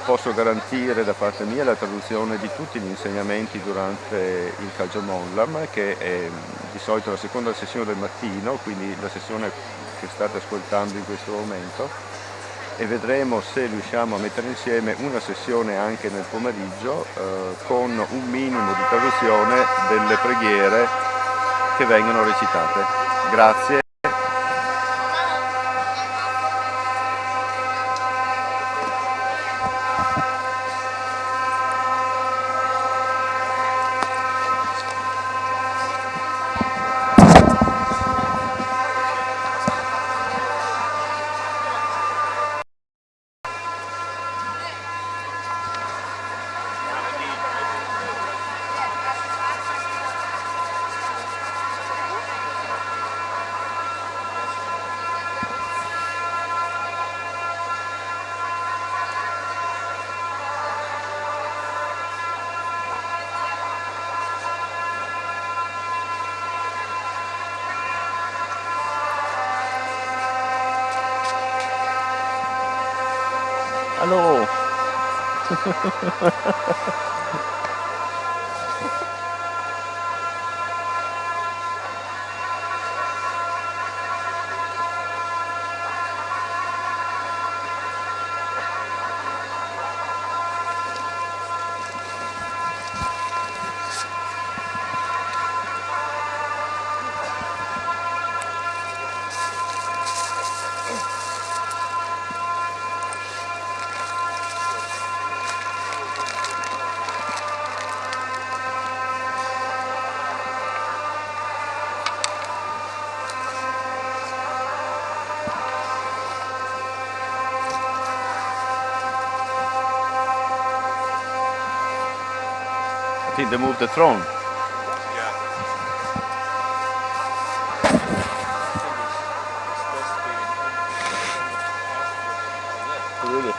Posso garantire da parte mia la traduzione di tutti gli insegnamenti durante il Kagyu Monlam, che è di solito la seconda sessione del mattino, quindi la sessione che state ascoltando in questo momento, e vedremo se riusciamo a mettere insieme una sessione anche nel pomeriggio con un minimo di traduzione delle preghiere che vengono recitate. Grazie. Hallo. I think they moved the throne. Really?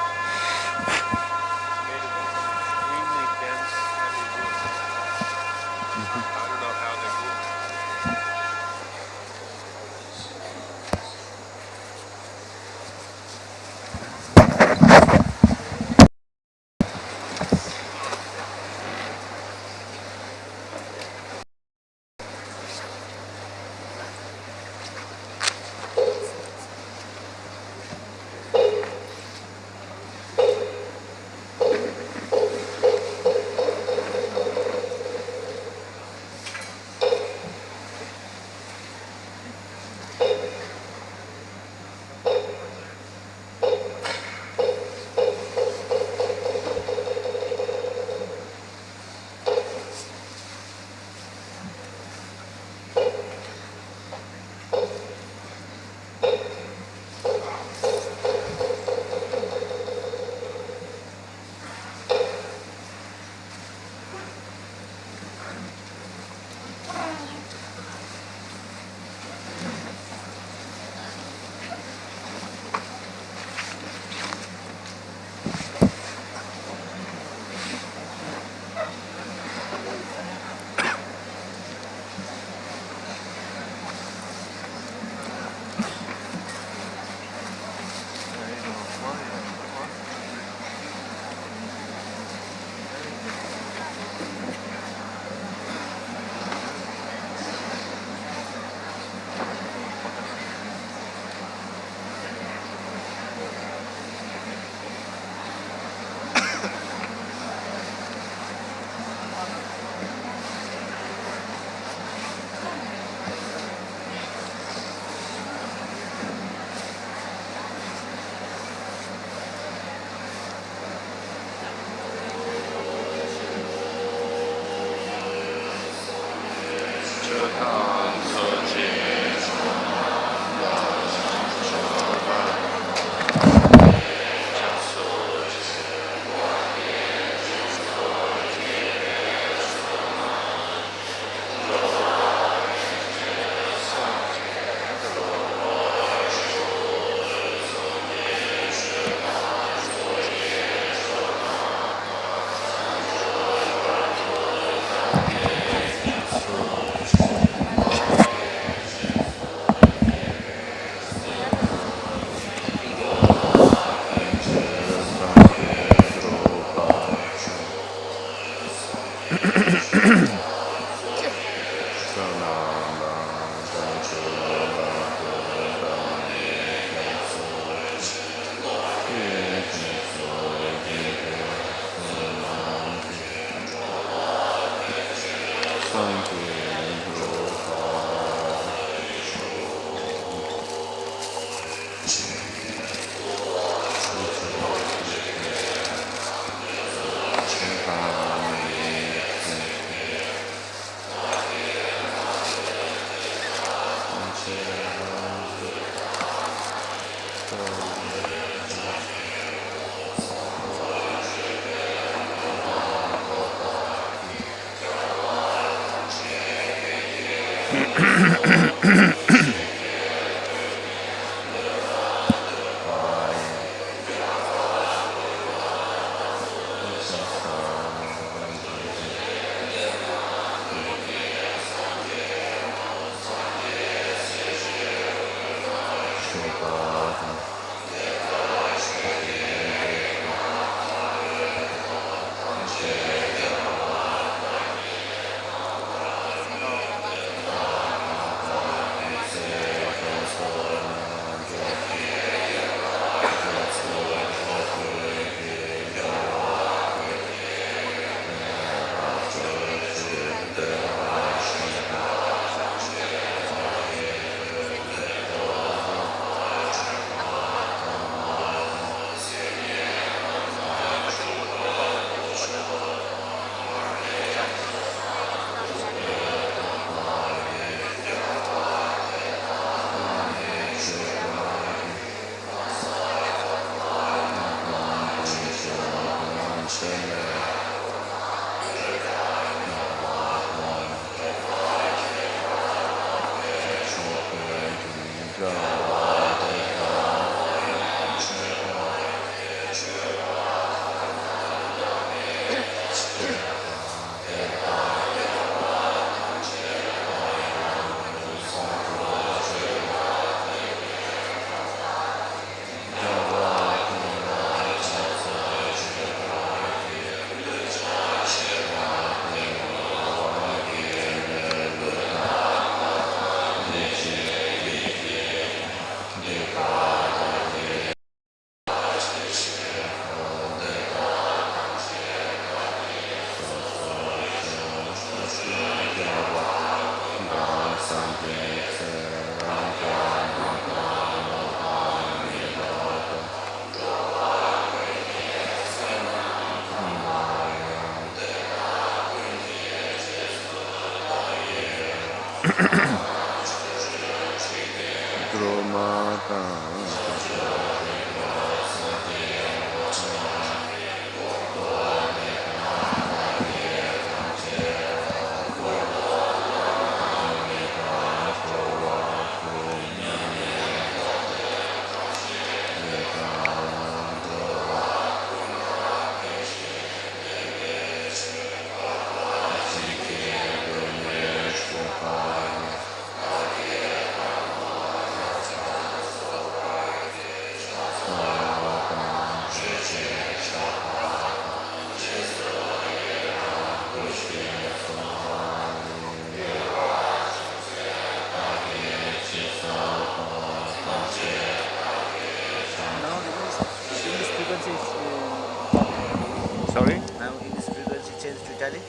Sorry? Now English frequency changed to Italy.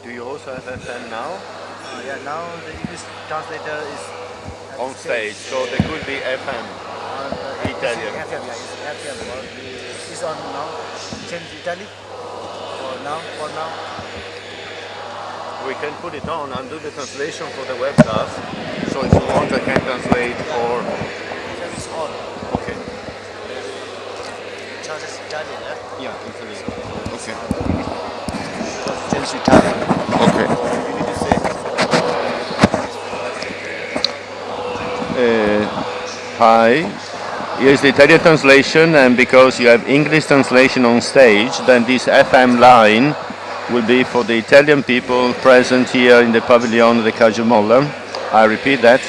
Do you also have FM now? Yeah, now the English translator is On stage, so there could be FM. Italian. FM, yeah, it's FM. It's on now. Change to Italy. For now. We can put it on and do the translation for the webcast. So if you want, I can translate or... FM is on. Okay. Changes Italian, yeah? Yeah, Italy. Okay. Because change to Italian. Okay. So you need to say. Hi. Here's the Italian translation, and because you have English translation on stage, then this FM line will be for the Italian people present here in the pavilion of the Kagyu Monlam. I repeat that.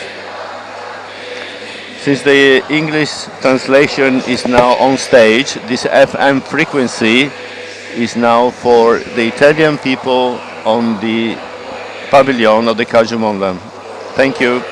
Since the English translation is now on stage, this FM frequency is now for the Italian people on the pavilion of the Kagyu Monlam. Thank you.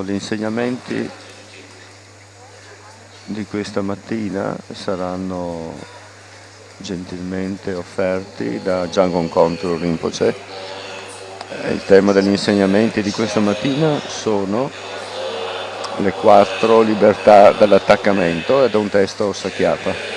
Gli insegnamenti di questa mattina saranno gentilmente offerti da Jamgon Kongtrul Rinpoche. Il tema degli insegnamenti di questa mattina sono le 4 libertà dall'attaccamento ed è un testo Sakyapa.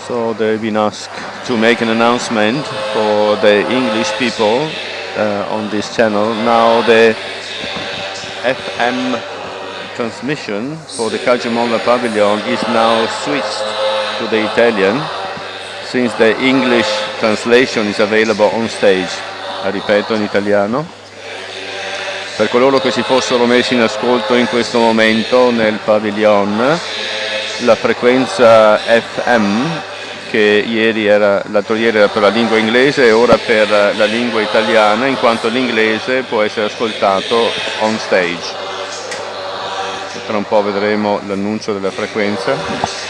So they've been asked to make an announcement for the English people on this channel. Now the FM transmission for the Kagyu Monlam Pavilion is now switched to the Italian, since the English translation is available on stage. Ripeto in italiano. Per coloro che si fossero messi in ascolto in questo momento nel pavilion, la frequenza FM, che l'altro ieri era per la lingua inglese e ora per la lingua italiana, in quanto l'inglese può essere ascoltato on stage. Tra un po' vedremo l'annuncio della frequenza.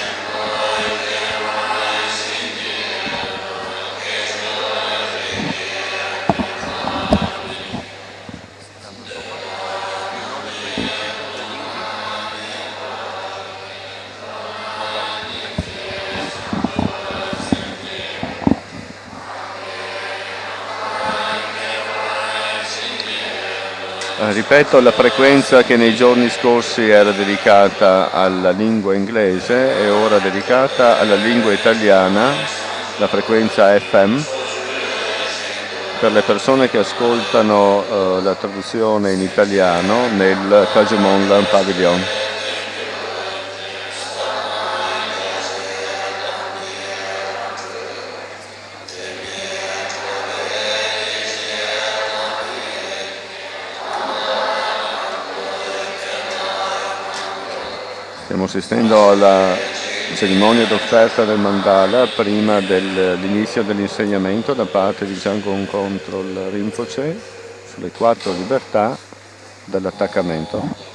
Ripeto, la frequenza che nei giorni scorsi era dedicata alla lingua inglese è ora dedicata alla lingua italiana, la frequenza FM. Per le persone che ascoltano la traduzione in italiano nel Kagyu Monlam Pavilion. Stiamo assistendo alla cerimonia d'offerta del mandala prima dell'inizio dell'insegnamento da parte di Jangon contro il Rinpoche sulle 4 libertà dell'attaccamento.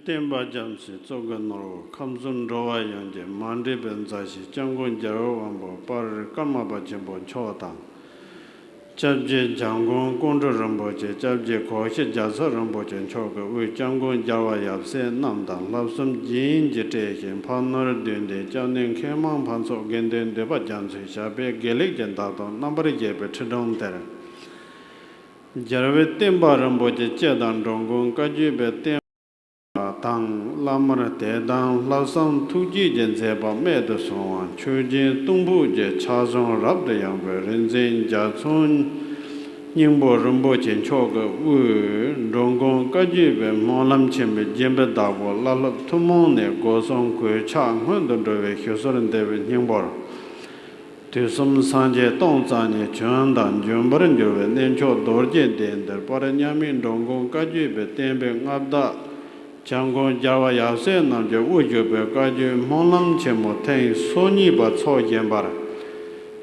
Temba Jamsi, Zoganoro, Kamsun Roa Yanje, Mandi Benzashi, Jangun Jarovambo, Par Kamabachimbo, Chota, Chabje Jangun, Kundra Ramboche, Chabje Koshi, Jasa Ramboche, Choka, with Jangun Java Yapse, Namdan, Lapsum Jin Jetation, Panor Dinde, Janin Keman Panso Genden, Deba Jansi, Shabe, Gelik Jantato, number Jepe, Chidon Terra. Jarve Temba Ramboche, Chedan Dongun, Kajube Tang Lamar Tedang Lasam Tuji Jenseba Medosong, Chujin Tumbuja, Chazon Rab the Younger, Renzin Jatsun, Yingbo Rumbo Chenchoga, Wu, Dongon Kajibe, Monlam Chimbe, Jimbe Dabo, Lalap Tumone, Gosong Kwe Chang, Hundred Huson David Yingbor. To some Sanje Tongzani, Chandan, Jumbaran Juve, Nencho Dorje Dender, Paranyamin Dongon Kajibe, Tembe Abda. Jangon Java Yase Namja Ujube Kagyu Monlam Chemo Teng Soni Ba Cho Yembara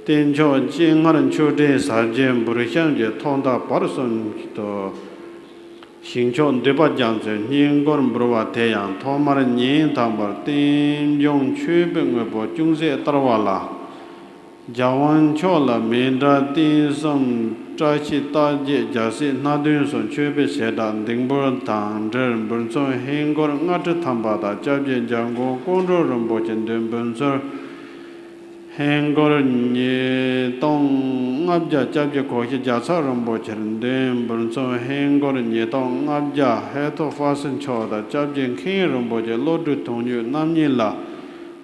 Tencho Jingaran Chute Sarjem Burishanje Tonda Parson to Xingchon Deba Janse Ningor Bruwa Teyang Tomar Nin Tambar Ten Jong Chubeng Bo Jungse Tarwala Jawan Chola Mendra Tin Som Trachi Taji Jasi Nadun Son Chube Sedan Dingbur Tang Dren Bunson Hengor Ngat Tambada Jabje Jango Kondro Rumbochen Den Bunsor Hengor Nye Tong Abja Jabje Koshi Jasa Rumbochen Den Bunson Hengor Nye Tong Abja Heto Fasen Choda Jabje King Rumboche Lodu Tonyu Namnila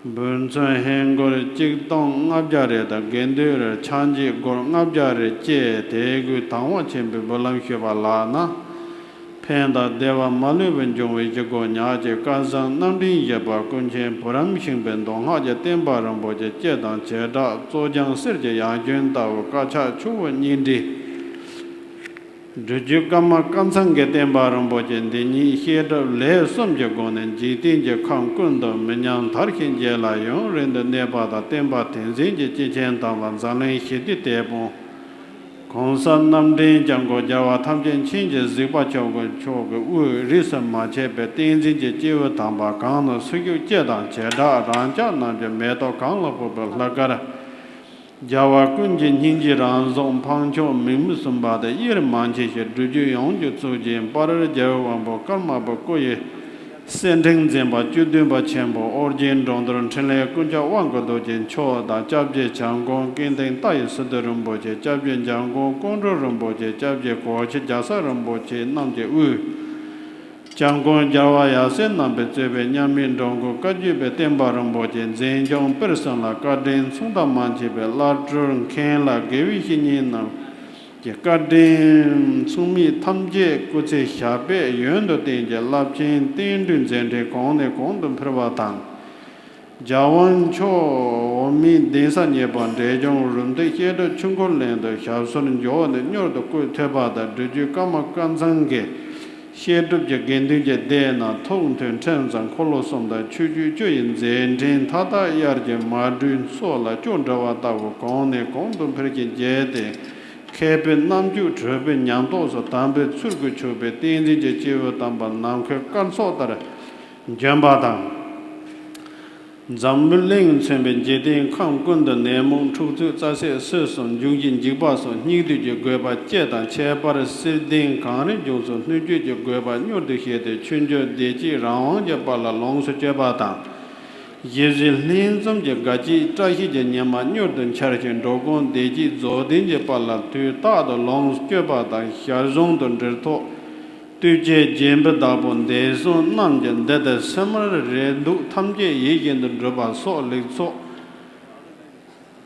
Bunson Hengor Jigdong Abjare the Gendur Chanji Gor Abjare Je Tegu Tangwa Chimbe Bolam Shibalana Penda Deva Maluben Jongwe Jago Nyaje Kazan Namdi Yaba Kunchen Puram Shingben Dong Haja Temba Ramboje Jedan Cheda Zojang Serje Yangjun Tao Kacha Chuwa Nindi Jujukama Kansange Temba Ramboje Dini Hedo Le Somje Gonen Jitinje Kang Kundo Menyan Tarkin Jela Yon Renda Nebada Temba Tenzin Jichen Tavan Zalen Hidi Tebo Konsan Namdin Jango Jawa Tamjen Chinje Ziba Chogo Chogo Wu Risa Machepe Tenzin Jiwa Tamba Kano Sugyu Jedan Cheda Ranja Namje Meto Kangla Popo Lagara Jawa Kunji Ninji Ranzong Pangcho Mimusumba the Year Manchi Duju Yongju Tsujin Parar Jawambo Karma Bokoye Sending Zemba Judumba Chembo Origin Dondron Chile Kunja Wango Dojin Cho Da Jabje Changong Kinting Tai Sudarumboche Jabje Jango Kondro Rumboche Jabje Kochi Jasa Rumboche Namje Wu Jangon Jawa Yasen Nambe Zebe Nyamin Dongo Kajube Temba Ramboche Zenjong Person La Garden Sunda Manchibe Ladrun Ken La Gewi Hinin Nam Garden Sumi Tamje Kuche Shabe Yundo Denje Lapchin Tindun Zente Kone Kondun Prabatan Jawan Cho Omi Densa Nyeban Dejong Rumde Hedo Chungol Lendo Shabsun Jo the Nyordo Ku Tebada Duju Kama Kansange Shedub Genduje Dena Tong Ten Tenzan Kolosom the Chuju Juin Zentin Tata Yarje Madun Sola Jundawa Dago Kone Kondum Perkin Jede Kepin Namju Trebin Yandoso Tambe Surgu Chube Tenzi Jiva Tamba Namke Kansotara Jambadam Zambuling Semben Jedin Kang Gunda Nemo Chutu Zase Sison Jungin Jibaso Nidu Gueba Jedan Chebar Sidin Kani Johnson Nuju Gueba Nudu Hede Chunjo Deji Rang Jabala Longs Jabatan Yezil Linzum Gaji Tahi Nyama Nurdan Charichin Dogon Deji Zodin Jabala Tu Tada Longs Jabatan Hyazon Dunderto Tuje Jembe Dabon Deson Namjan Dada Summer Redu Tamje Yegin the Draba So Lixo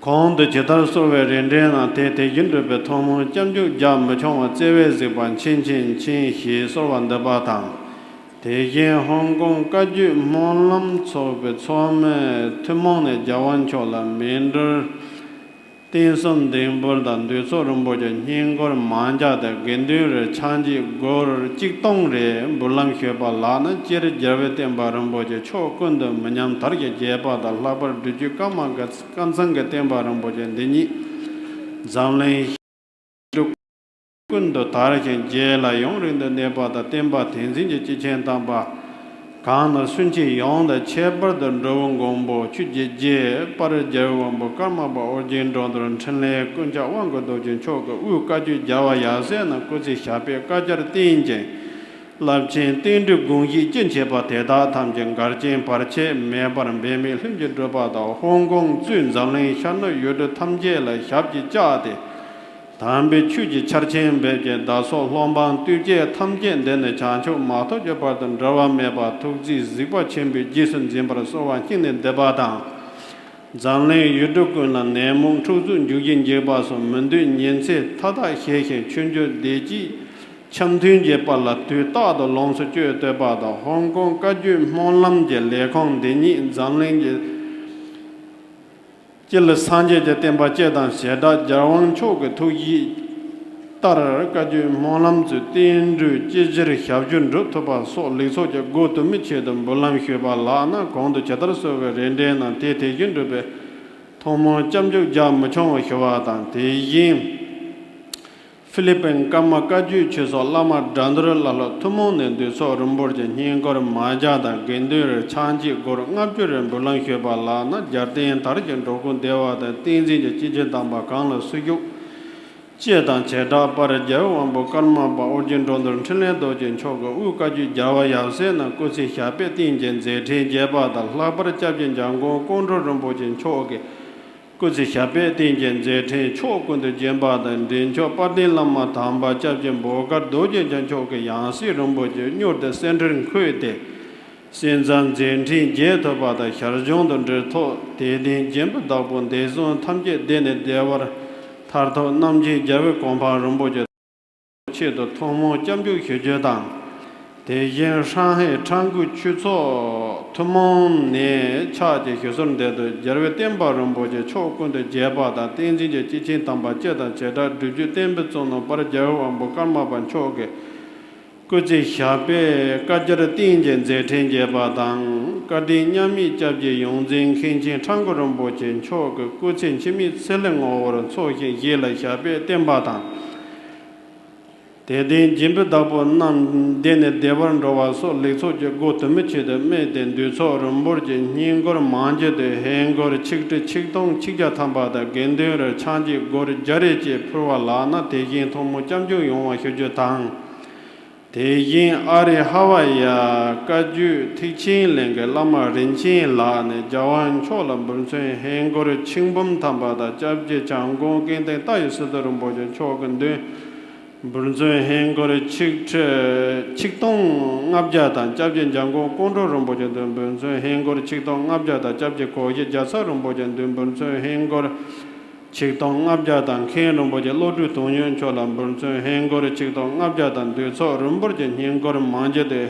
Con the Chetar Sove Rendena Tete Yundre Betomo Jamju Jam Machoma Zewe Ziban Chin Chin Chin He Sorvan the Batang Tejen Hong Kong Kaju Monlam Sobe Some Timone Jawan Chola Mender Tinson Dimburdan, the Sorumboja, Hingor Manja, the Gendur, Chanji, Gor, Chiktonre, Bulam Shebalana, Jerry Javet and Baramboja, Chokunda, Manyam Target Jeba, the Labar, Dujukama, Kansanga Tembaramboja, and Dini Zamlay Kundo Tarajan Jela, Yong in the Neba, the Temba, Tenzin, Chichen Tamba. Kana Sunchi Yon the Cheber the Rowan Gombo, Chuji, Parajawambo, Karma, Origin Dondron, Chenle, Kunja Wango Dojin Choka, Ukaju Java Yasen, Kuzi Shape, Kajar Tinje, Labchin, Tindu Gungi, Jinchepa Teda, Tamjan Garjin, Parche, Mebar and Bemi, Hinja Drobada, Hong Kong, Zun, Zalin, Shano, Yudu Tamjela, Shabji Jade. Tambi Chuji Charchin Beje, Daso Lomban, Tuje, Tamjen, then the Chancho, Mato Japan, Drava Meba, Tuji, Zipa Chimbi, Jason Zimbra, so I think in Debatan. Zanley, Yudukuna, Nemung, Tuzun, Yujin Jebaso, Mundu, Yense, Tata Heke, Chunjo, Deji, Chamtun Jepala, Tuta, the Longsu Debata, Hong Kong, Kagyu, Monlam, Lekong, Deni, Zanley. Jil Sanje Temba Jedan Seda Jawan Chok to Yi Tar Kaju Monlam to Tindu Jijir Havjun Rutoba so Liso go to Miche the Bolam Huba Lana, Gond the Chatraso, Renden and Tete Yundube, Tomo Jamju Jam Machon Huvatan, Te Yim Philippine Kama Kaju Chiso Lama Dandra Lala Tumon and the So Rumborjan Hingor Majada Gendur Chanji Gor Ngapur and Bolan Huba Lana, Jardin Tarjan Rokun Deva, the Tinzi Chijan Tambakana Suyu Chetan Cheda Parajaw and Bokalma Origin Dondon Chile Dojin Chogo Ukaju Java Yasena Kusi Shape Tinjan Zeti Jeba, the Labar Chabin Jango, Condro Rumbojin Choge. Kuzi Shape Tinjan Zete, Chokun the Jemba, and Dincho Padilama Tamba Chabjin Boga, Doja Janchoke Yansi Rumboja, New the center in Kuete. Sinzan Zentin Jetaba, the Sharjon and Reto, Tedin Jemba Dabon, Dezon, Tamje, Dene Devar, Tarto, Namji, Java Compa Rumboja, Cheto, Tomo, Jambu Hujedan. They yen Shanghai Changu Chuzo Tumon Ne Charge Huson de Jerve Temba Rumboje Chokun the Jeba that Tinzi Chichin Tamba Jeda Jeda Duju Tembezon of Parajo and Bokalma Banchoke Kuzi Shabe Kajara Tinjan Zetin Jeba Dan Kadi Nyami Jabji Yonzin Kinchin Changu Rumboje Chok Kuzin Chimi selling over Soki Yela Shabe Temba Dan. Dedin Jimbe Dabo Nam Dene Devan Rova so Leso go to Michi the Maiden do so Rumborgin, Ningor Manje the Hangor Chik Chikdong Chija Tamba the Gendur Chanji Gor Jareji Prualana taking Tomo Jamju Yong Hujutang. Taking Ari Hawaii Kaju Tichin Lenge Lama Rinchin Lane Jawan Cholam Bunsen Hangor Chingbum Tamba the Jabji Chango Gente Tayus the Rumborgin Chogan. Brunzun Hengore Chikdong Abjatan, Jabjan Jango, Kondo Rumbojan, Brunzun Hengore Chikdong Abjata, Jabjako, Jasa Rumbojan, Brunzun Hengore Chikdong Abjatan, Ken Rumboja, Lodu Tunyon Cholam, Brunzun Hengore Chikdong Abjatan, do so Rumbojan, Hengore Manja, the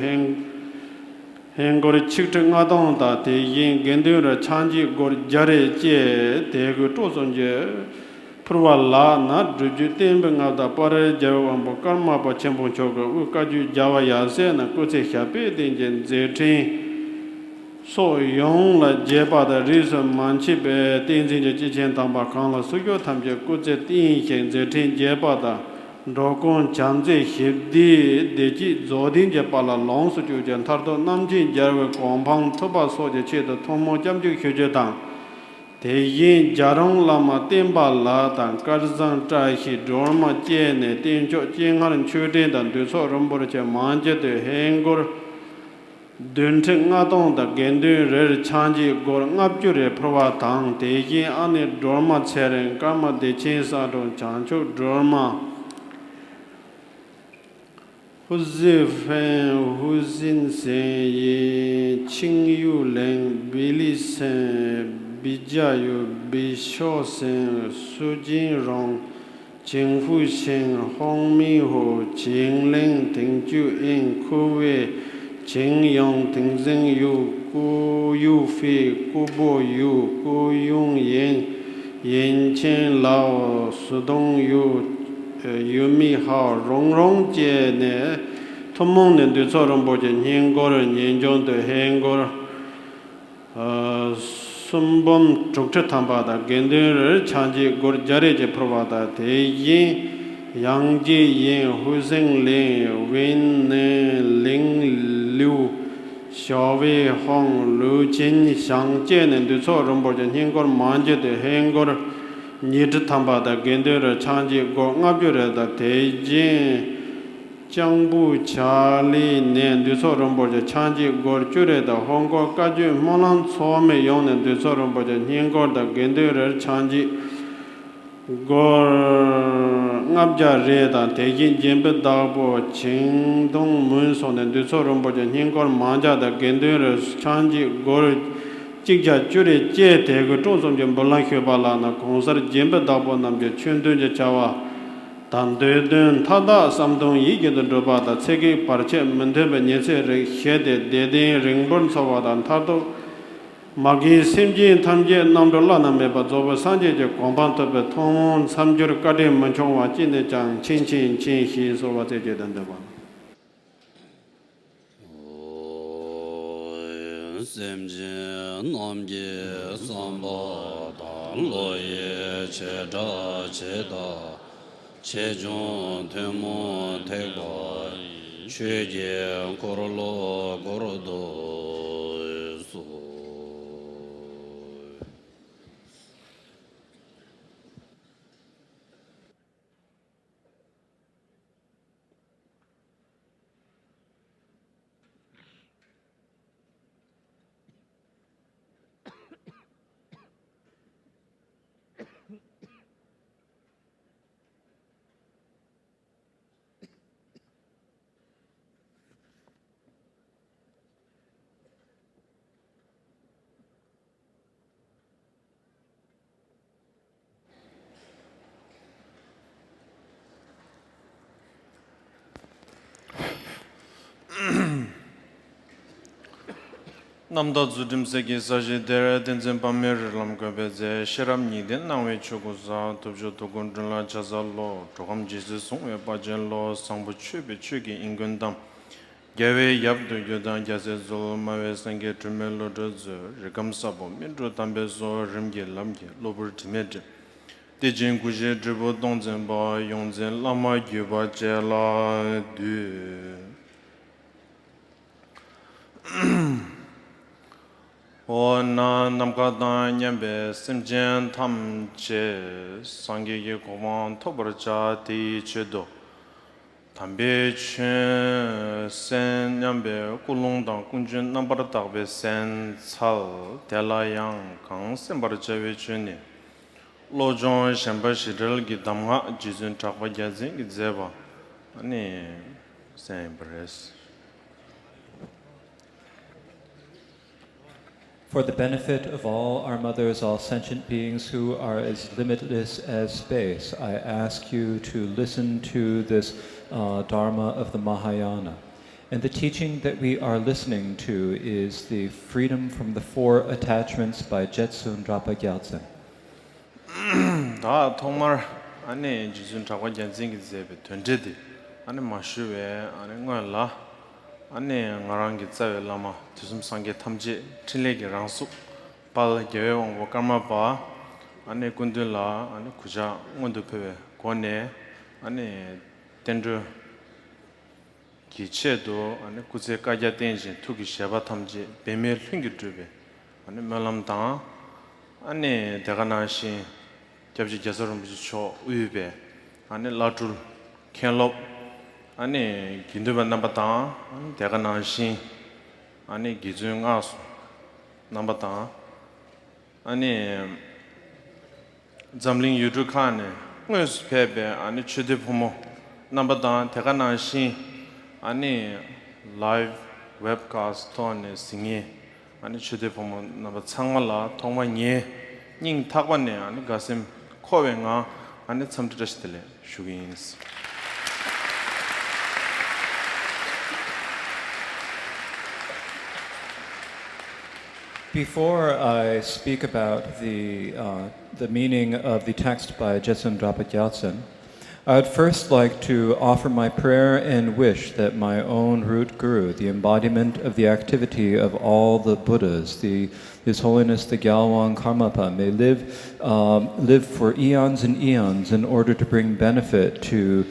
Hengore Chikdong Adonta, the Yin Gendura, Chanji, Gor Jare, the Gutosonje. Purwala na duju tembeng ada pare jawa ambo karma pa chembong choga ukaju jawa yase na kuse shape denjen zetin so yong la jeba da reason manchi be denjen je jichen tamba kang la sugyo tamje kuse tin chen zetin jeba da dokon chamje hibdi deji zodin je pala long su ju jen tardo namjin jarwe kompang thoba so je che da thomo jamju hyeje dang Teyin Jarong Lama Temba La Dan Karzan Tashi Dorma Jene Tencho Jingan Chuden and Duso Rumborche Manje de Hengor Dunting Adon the Gendu Red Chanji Gor Ngapjure Prova Tang Teyin Ane Dorma Tseren Kama de Chinsadon Chancho Dorma Huzifen Huzin Sen Ye Ching Yu Leng Billy Sen Bijayu Bisho Sen Sujin Rong Jing Fu Shen Hong Mi Ho Jing Ling Ting Ju In Ku Wei Jing Yong Ting Zeng Yu Gu Yu Fi Gu Bo Yu Gu Yung Yin yin chen lao su dong yu mi hao rong rong jie ne thom mong ne du so rong bo je nyen go re nyen jong de hen go sum bom truk che tham ba da gen de re chan ji go jare je pro ba da de yin yang ji yin hu zeng le win ne ling liu xiao wei hong lu jin xiang jie ne du so rong bo je nyen go man je de hen go ni zhi tham ba da gen de re chan ji go ngap ju re da de yin江部家里年对所人不就长期过住的到韩国感觉莫能错没用的对所人不就年过的跟对人长期过俺家人的最近见不到不京东门上的对所人不就年过忙家的跟对人长期过这家住的这这个种种就不能学吧了那公司的见不到不那么就全都就叫啊단대든 타다 삼동 이게도 들어봐다 세계 발체 문제be 녀세를 해대 대대 링본 서와단 타도 마기 심지 탐제 남돌라나메 바조바 산제제 공반토베 통 삼주를 까대 문총와 진내장 친친 친히 소와제제 된다고 샘제 남제 삼바다 로예 제다 제다 최종 대모 대고 최제 고로로 고로도 수 남다 주dimseki saji dere denzen pamer lam gabeze sheram ni den nawe chogoza tobjo togonjla chazallo togam jisu songwe pajenlo sangbu chube chugi ingundam gewe yabdu yodan jase zol mawe sange tremelo dozo rigam sabo mindro tambe zo rimge lamge lobur timeje dejin guje dribo donzen ba yongzen lama gyuba jela du 오나 남가다 냠베 심젠 탐제 상계의 고만 토버자 디체도 담배춘 센 냠베 꿀롱당 군준 남바르다베 센살 델라양 강 셈바르제베 주니 로존 샴바시들 기담가 지준 작바자진 기제바 아니 셈브레스 For the benefit of all our mothers, all sentient beings who are as limitless as space, I ask you to listen to this Dharma of the Mahayana. And the teaching that we are listening to is the Freedom from the Four Attachments by Jetsun Drapa Gyaltsen. 다 정말 아니 지준 작업 연생이 제베 던제디 아니 마슈에 아니 걸라 아니 나랑게 자벨라마 지금 상계 탐지 틀레게 랑수 발 개외원 워카마바 아니 군들라 아니 구자 원도페 권내 아니 덴드 기체도 아니 구제까지 된지 투기 샤바 탐지 베메 흉기드베 아니 말람다 아니 대가나시 잡지 제서름 비초 우유베 아니 라툴 캔롭 아니 긴두반 남바다 대가나시 아니 기중아스 남바다 아니 잠링 유두칸에 무스 페베 아니 추데포모 남바다 대가나시 아니 라이브 웹카스트 톤에 싱이 아니 추데포모 남바 창말라 통마니 닝 탁반네 아니 가심 코웨가 아니 참트르스텔레 슈긴스 Before I speak about the meaning of the text by Jetsun Drapa Gyaltsen, I would first like to offer my prayer and wish that my own root guru, the embodiment of the activity of all the Buddhas, His Holiness the Gyalwang Karmapa, may live for eons and eons in order to bring benefit to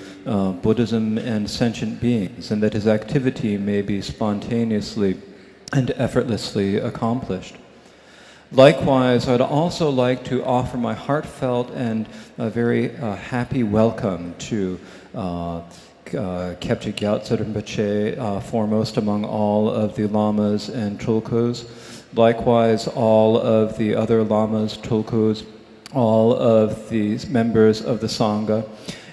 Buddhism and sentient beings, and that his activity may be spontaneously and effortlessly accomplished. Likewise, I'd also like to offer my heartfelt and very happy welcome to Kepche Gyaltsen Rinpoche, foremost among all of the lamas and tulkus. Likewise, all of the other lamas, tulkus, all of the members of the Sangha,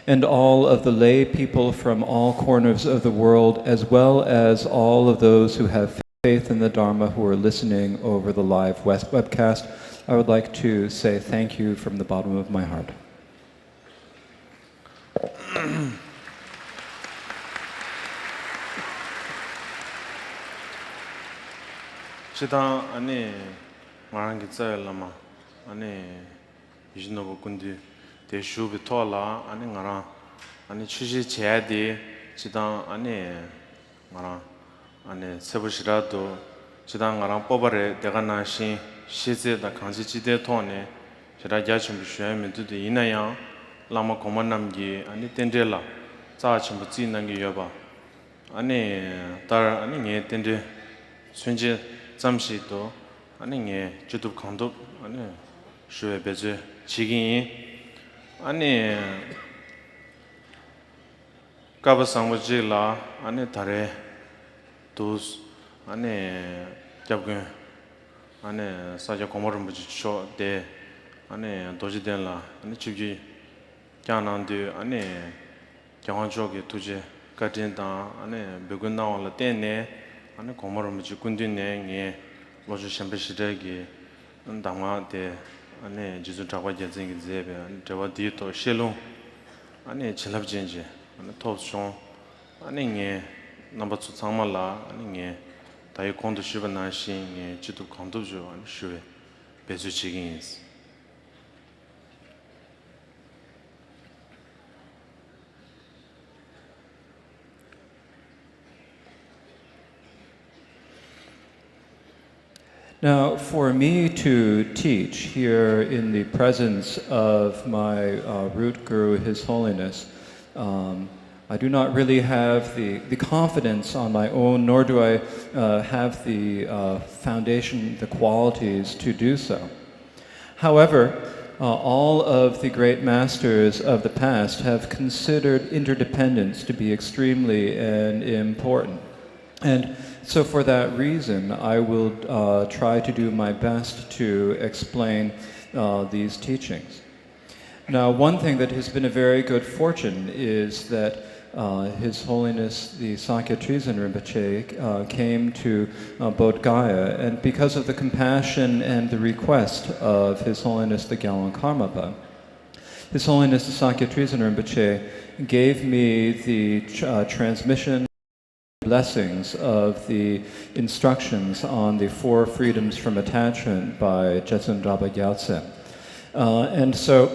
and all of the lay people from all corners of the world, as well as all of those who have faith in the Dharma who are listening over the live webcast. I would like to say thank you from the bottom of my heart. Chidang ane marangi tsaya lama ane yishinobu kundi de shubi tola ane ngarang ane chushi chaya di chidang ane ngarang ane sebu shirado chidang ngarang pobare dega na shin shize da kanchi chide tohne shira gyachimbu shuyami dudi inayang lama koma namgi ane tendela tsaa chimbu tsi nangi yoba ane tar ane nge tende sunje 잠시 또 아니 게 주도 감독 아니 쇼에 베제 지긴 아니 가바상무지라 아니 다레 도스 아니 잡근 아니 사자 고모름 부지 쇼데 아니 도지된라 아니 집지 캬난데 아니 경원쪽에 두제 가진다 아니 베군 나올라 때네 아니 고모름 부지 군딘네 로주 샴베시데기 당마데 아니 지주 잡아 제징이 제베 저와 디토 실롱 아니 질랍진지 아니 토송 아니 게 넘버 2 상말라 아니 게 다이 콘도 슈바나신 게 지도 콘도죠 아니 슈베 베주치긴스 Now, for me to teach here in the presence of my root guru, His Holiness, I do not really have the confidence on my own, nor do I have the foundation, the qualities to do so. However, all of the great masters of the past have considered interdependence to be extremely important. And so for that reason, I will try to do my best to explain these teachings. Now, one thing that has been a very good fortune is that His Holiness the Sakya Trizin Rinpoche came to Bodh Gaya, and because of the compassion and the request of His Holiness the Gyalwang Karmapa, His Holiness the Sakya Trizin Rinpoche gave me the transmission blessings of the instructions on the 4 freedoms from attachment by Jetsun Drapa Gyaltsen. And so,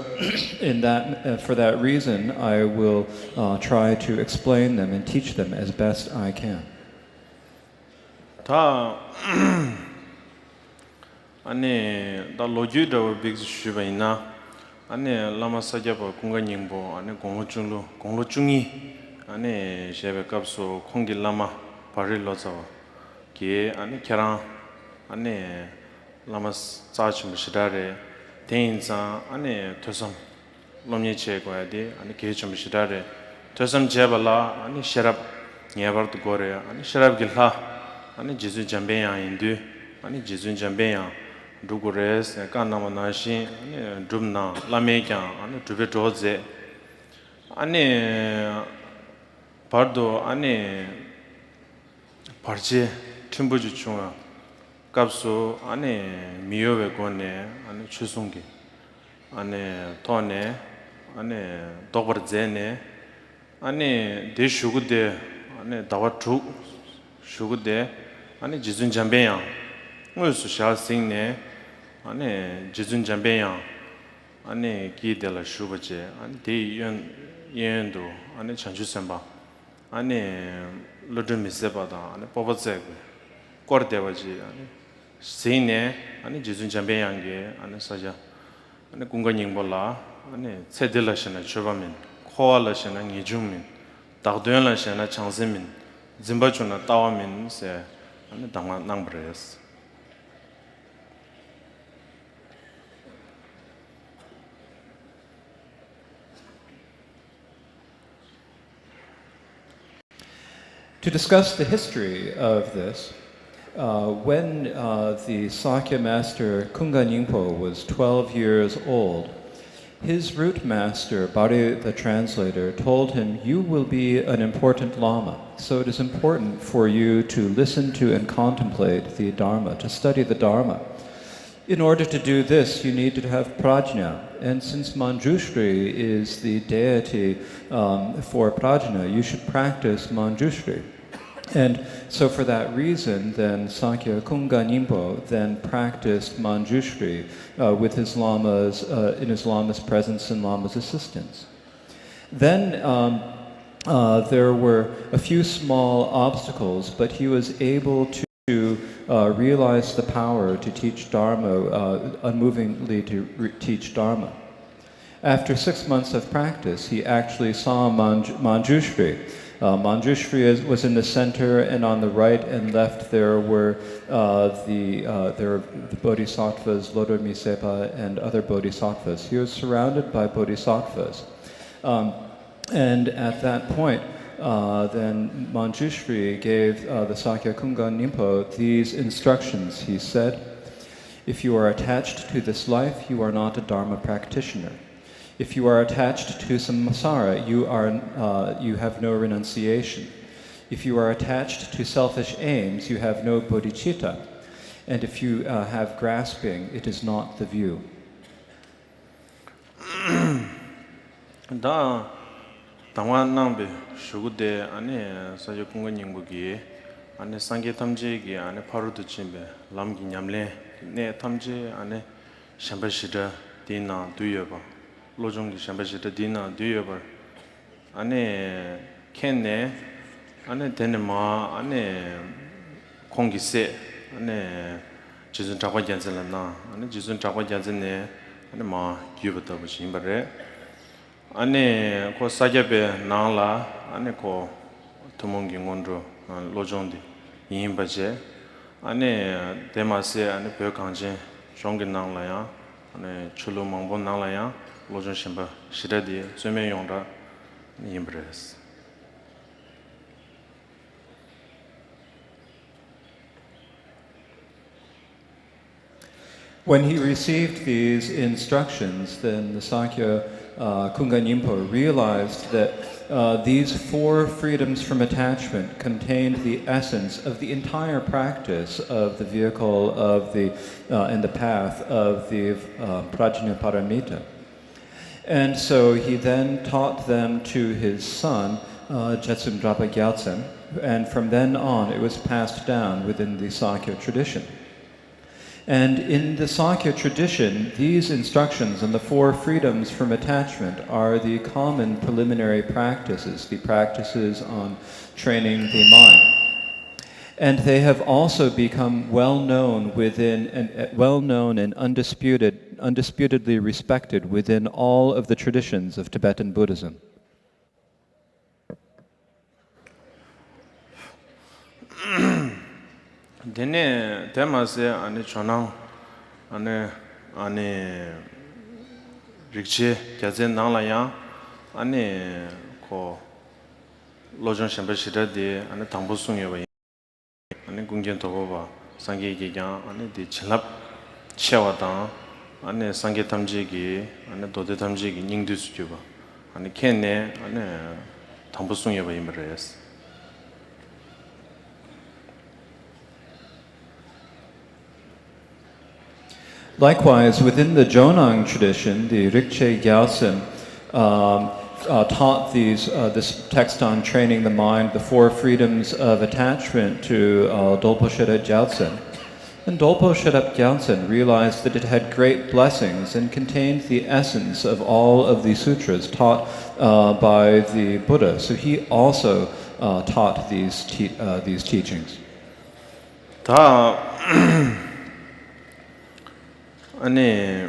for that reason, I will try to explain them and teach them as best I can. 다 아니 다 로주도 빅스 슈바이나 아니 라마 사자바 공간ኝ보 아니 공로중이 아니 셰베캅소 콩길라마 바릴로서 게 아니 캐랑 아니 라마스 짜치무시다레 대인자 아니 토섬 롬니체고야디 아니 게좀시다레 토섬 제발라 아니 셔랍 녀버도 고레 아니 셔랍 길라 아니 지주 잠베야 인두 아니 지주 잠베야 두고레스 까나마나시 아니 둠나 라메캬 아니 두베도제 아니 바도 안에 바르지 팀부주 중앙 값소 안에 미여베 고네 안에 추송기 안에 토네 안에 도버제네 안에 대슈구데 안에 다와투 슈구데 안에 지준 잠베야 무슨 샤싱네 아니 지준 잠배양 아니 기델라 슈버제 아니 대연도 아니 전주선바 아니 로드미세바다 아니 뽑았제 거대와지 아니 신네 아니 지준 잠배양게 아니 사자 아니 공간잉볼라 아니 세델라시나 주바민 코알라시나 니주민 다드연라시나 창세민 짐바주나 따와민 세 아니 당만 남브레스 To discuss the history of this, when the Sakya master Kunga Nyingpo was 12 years old, his root master, Bari the translator, told him, "You will be an important Lama, so it is important for you to listen to and contemplate the Dharma, to study the Dharma. In order to do this, you need to have prajna. And since Manjushri is the deity for prajna, you should practice Manjushri." And so for that reason, then Sakya Kunga Nyingpo then practiced Manjushri with his lamas, in his lama's presence and lama's assistance. Then there were a few small obstacles, but he was able to realize the power to teach Dharma, unmovingly to teach Dharma. After 6 months of practice, he actually saw Manjushri. Manjushri was in the center, and on the right and left there were the bodhisattvas, Lodar Misepa, and other bodhisattvas. He was surrounded by bodhisattvas. And at that point, then Manjushri gave the Sakya Kunga Nyingpo these instructions. He said, "If you are attached to this life, you are not a Dharma practitioner. If you are attached to samsara, you have no renunciation. If you are attached to selfish aims, you have no bodhicitta. And if you have grasping, it is not the view." 다 당완남베 슈구데 아니 사조kun가 닝부기 아니 상계 탐지기 아니 파루드 침베 람기 냠레 네 탐지 아니 샴바시다 디나 두여바 로종기 샴바시다 디나 두여바 아니 켄네 아니 데네마 아니 공기세 아니 지준 작화 잔슬나 아니 지준 작화 잔슬네 아니 마 규버다 보시임바레 아니 고 사제베 나라 아니 고 도몽기 원로 로종디 이임바제 아니 데마세 아니 벽강진 종기 나라야 아니 출로 망본 나라야 로종 심바 시다디 쇠매용다 이임브레스. When he received these instructions, then the Sakya Kunga Nyingpo realized that these 4 freedoms from attachment contained the essence of the entire practice of the vehicle of the and the path of the Prajna Paramita. And so he then taught them to his son, Jetsundrapa Gyaltsen, and from then on it was passed down within the Sakya tradition. And in the Sakya tradition, these instructions on the 4 freedoms from attachment are the common preliminary practices, the practices on training the mind. And they have also become well-known and undisputedly respected within all of the traditions of Tibetan Buddhism. 데네 데마세 아니 전랑 아니 릭체 갸젠 나라야 아니 고 로전 샴바시다데 아니 당보숭여바 아니 궁전 도보바 상계기냐 아니 디 진랍 치와다 아니 상계 탐지기 아니 도대 탐지기 닝두스주바 아니 켄네 아니 당보숭여바 임레스. Likewise, within the Jonang tradition, the Rikche Gyaltsen taught this text on training the mind, the 4 freedoms of attachment to Dolpo Sheda Gyaltsen. And Dolpo Sherab Gyaltsen realized that it had great blessings and contained the essence of all of the sutras taught by the Buddha. So he also taught these teachings. 다 아니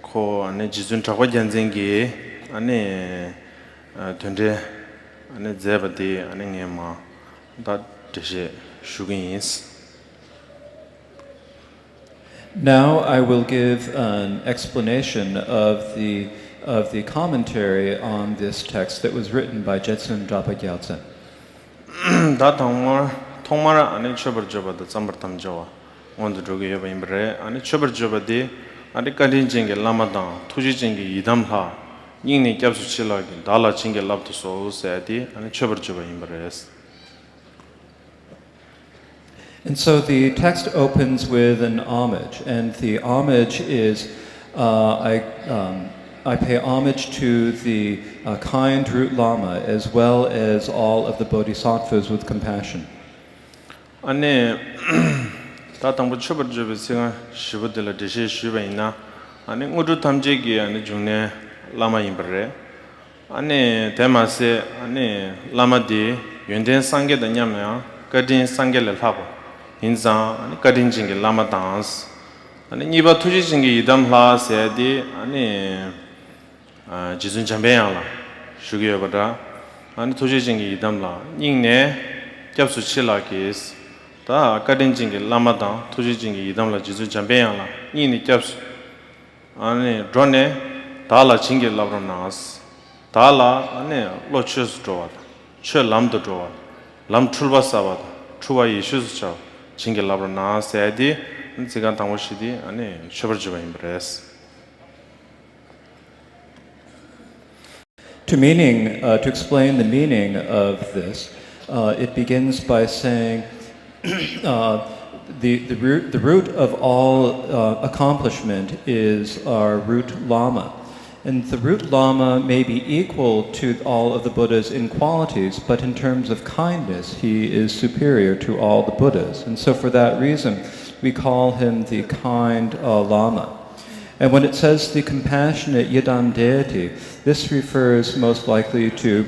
코 아니 지준 타고 잔쟁기 아니 된데 아니 제바디 아니 녜마 다 되게 슈긴스. Now I will give an explanation of the commentary on this text that was written by Jetsun Drapa Gyaltsen. 다 통말 안에 처벌줘봐도 쌈버탐져와 원도 저기 여바 임브레 안에 처벌줘봐디 안에 까딘징게 라마당 투지징게 이담하 닝니 캡수 칠라기 달라 징게 랍도 소우세디 안에 처벌줘봐 임브레스. And so the text opens with an homage, and the homage is I pay homage to the kind root Lama as well as all of the bodhisattvas with compassion. 안에 다당부 처벌줘봐 생아 시부들라 대시 시베이나 안에 우주 탐지기 안에 중에 라마 임브레 안에 대마세 안에 라마디 연된 상계다 냐면 까딘 상계를 하고 인상 아니 까딘징게 라마 단스 아니 니바 투지징게 이담라 세디 아니 지준 잠배야라 슈기여버다 아니 투지징게 이담라 닝네 캡수 칠라기스 다 까딘징게 라마단 투지징게 이담라 지준 잠배야라 닝네 캡수 아니 드론에 달라 징게 라브라나스 달라 아니 로치스 드로와 체 람도 드로와 람 출바사바다 추바 예수스 차 징게 라브라나 세디 지간 당고시디 아니 셔버지바 임브레스. To explain the meaning of this, it begins by saying the root of all accomplishment is our root Lama. And the root Lama may be equal to all of the Buddhas in qualities, but in terms of kindness, he is superior to all the Buddhas. And so for that reason, we call him the kind Lama. And when it says the compassionate Yidam deity, this refers most likely to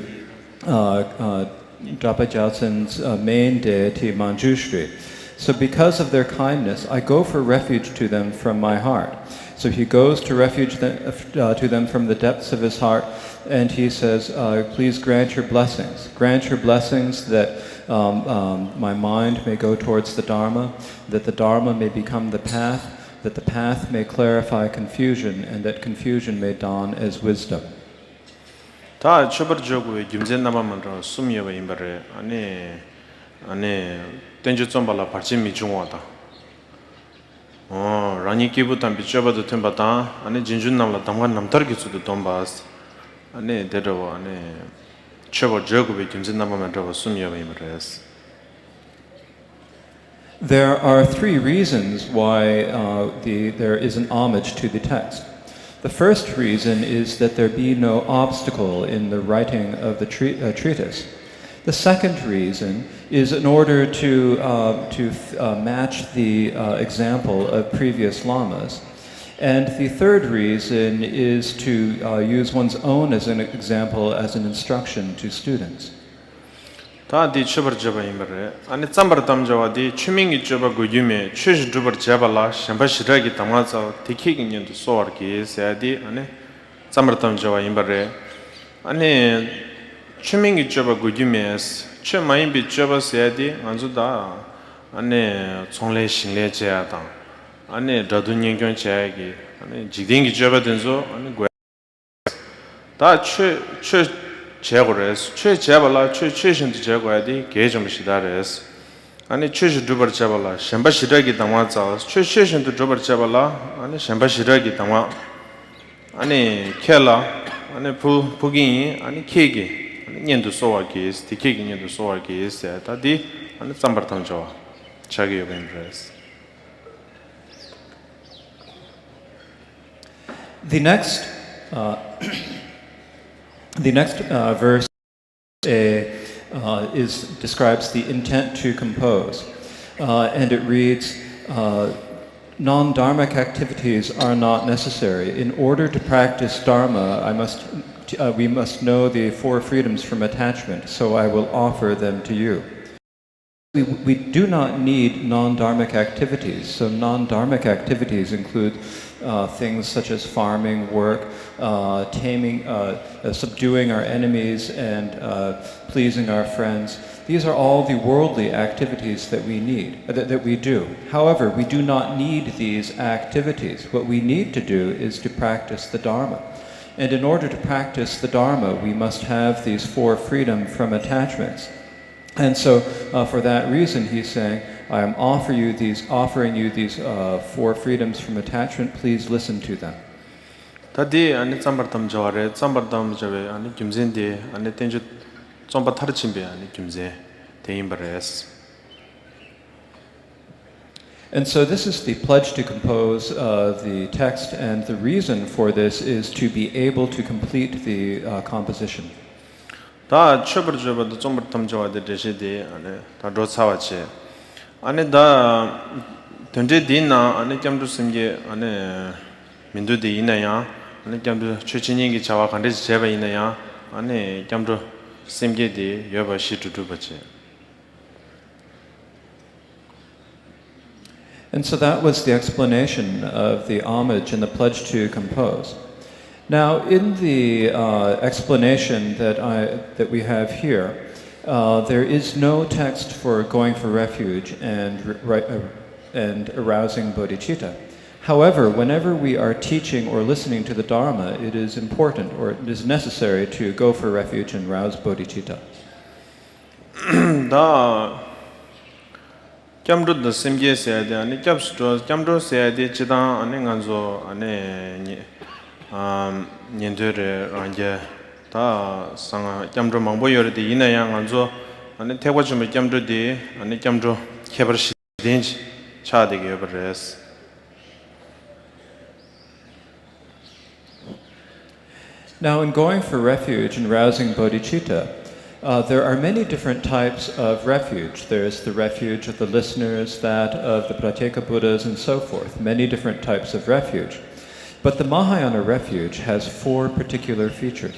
Drapa Gyaltsen's main deity, Manjushri. So because of their kindness, I go for refuge to them from my heart. So he goes to refuge to them from the depths of his heart, and he says, please grant your blessings. Grant your blessings that my mind may go towards the Dharma, that the Dharma may become the path, that the path may clarify confusion, and that confusion may dawn as wisdom. 다 처벌적으로 김젠나만으로 숨이와 임바레 아니 땡주 좀발라 받침이 중요하다. 라니 기부탄 비춰봐도 템바다 아니 진준남라 담관 남터기수도 돈바스 아니 데려와 아니 처벌적으로 김젠나만으로 숨이와 임바레스. There are three reasons why there is an homage to the text. The first reason is that there be no obstacle in the writing of the treatise. The second reason is in order to match the example of previous lamas. And the third reason is to use one's own as an example, as an instruction to students. 다디 처벌져봐 임바레 아니 짬바르담자와디 추밍이 줘봐고 유메 최시 두버 잡발라 샴바시라기 담아서 디키긴년도 소르기 세디 아니 짬바르담자와 임바레 아니 추밍이 줘봐고 유메스 최마인비 줘봐세디 안주다 아니 총례 신례 제야다 아니 다dunyen경 제야기 아니 지딩이 줘봐든소 아니 다최 제거레스 최 제발라 최신도 제거야디 계정 시다레스 아니 최시 두버 잡발라 샴바시라기 담아서 최신도 두버 잡발라 아니 샴바시라기 담아 아니 켈라 아니 부기 아니 케기 아니 년도 소와기스 디케기 년도 소와기스 다디 아니 쌈바탐조 자기 요벤드레스. The next verse describes the intent to compose. and it reads, non-dharmic activities are not necessary. In order to practice Dharma, we must know the four freedoms from attachment, so I will offer them to you. We do not need non-dharmic activities. So non-dharmic activities include things such as farming, work, taming, subduing our enemies, and pleasing our friends. These are all the worldly activities that we need, that we do. However, we do not need these activities. What we need to do is to practice the Dharma. And in order to practice the Dharma, we must have these four freedom from attachments. And so, for that reason, he's saying, I am offering you these four freedoms from attachment. Please listen to them. 다디 아니 짬바담 저아래 짬바담 저베 아니 김진디 아니 텐주 짬바 타르침베 아니 김제 대인바레스. And so this is the pledge to compose the text, and the reason for this is to be able to complete the composition. 다 처벌저버도 좀 탐져와데 되시디 안에 다 로사와체 안에 다 던제 디나 안에 겸도 심게 안에 민두디 이나야 안에 겸도 최진이기 자와 간데지 제바 이나야 안에 겸도 심게디 여바 시투두버체. And so that was the explanation of the homage and the pledge to compose. Now, in the explanation that we have here, there is no text for going for refuge and arousing bodhicitta. However, whenever we are teaching or listening to the Dharma, it is important or it is necessary to go for refuge and rouse bodhicitta. 깜루도 심게서야 돼. 아니 캡스도 깜루서야 돼. 지단 안에 간조 안에 년들에 란게 다 상아 깜루 망보여데 이나야 간조 안에 태과주면 깜루디 안에 깜루 케버시 딘지 차되게 버레스. Now, in going for refuge and rousing bodhicitta, there are many different types of refuge. There's the refuge of the listeners, that of the Pratyeka Buddhas, and so forth. Many different types of refuge. But the Mahayana refuge has four particular features.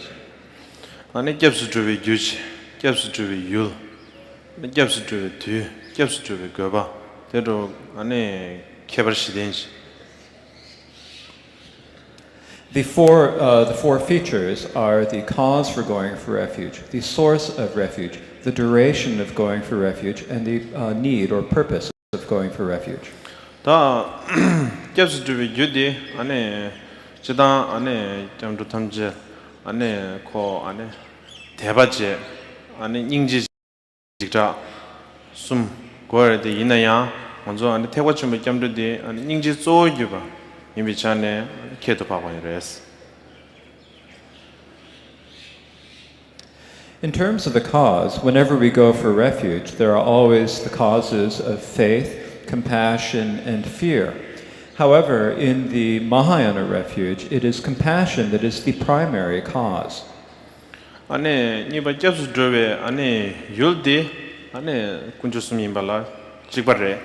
아니 캡스주비 규치, 캡스주비 율, 캡스주비 뒤, 캡스주비 거바. 대로 안에 케버시덴지. The four features are the cause for going for refuge, the source of refuge, the duration of going for refuge, and the need or purpose of going for refuge. 다 캡스주비 규디 안에 지단 안에 점도 탐지 안에 코 안에 대바지 안에 인지 직자 숨 고르데 이나야 먼저 안에 태과춤을 점도디 안에 인지 쏘유바 이미 전에 계도 바고이레스. In terms of the cause, whenever we go for refuge, there are always the causes of faith, compassion, and fear. However, in the Mahayana refuge, it is compassion that is the primary cause. 안에 이바 접수 드베 안에 율디 안에 군주스미 발라 직바레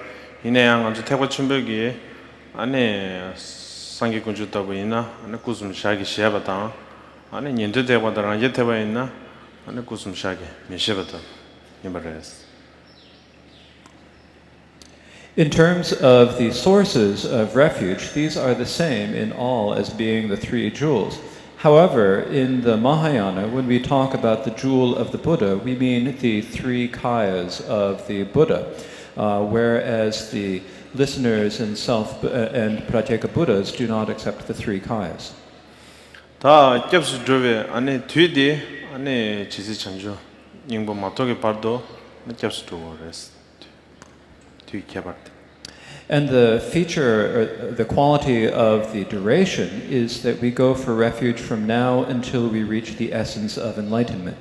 이내양 아주 태고 춘벽이 안에 상기 군주다고 있나 안에 구슴 샤기 시야바다 안에 년도 대바다랑 예태바 있나 안에 구슴 샤기 미시바다 이바레스. In terms of the sources of refuge, these are the same in all as being the three jewels. However, in the Mahayana, when we talk about the jewel of the Buddha, we mean the three kayas of the Buddha, whereas the listeners and Pratyeka Buddhas do not accept the three kayas. 다 겹수 드베 안에 뒤디 안에 지시 chanju ingbo matoge pardo 겹수 드고레스. And the feature, or the quality of the duration, is that we go for refuge from now until we reach the essence of enlightenment.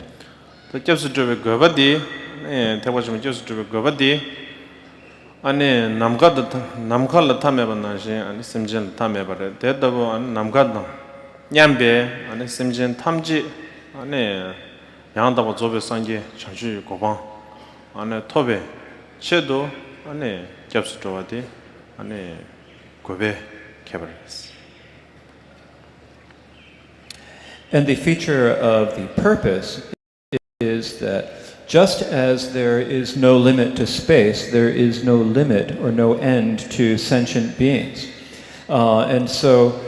안에 겹스도와디 안에 고베 개발했어. And the feature of the purpose is that just as there is no limit to space, there is no limit or no end to sentient beings. And so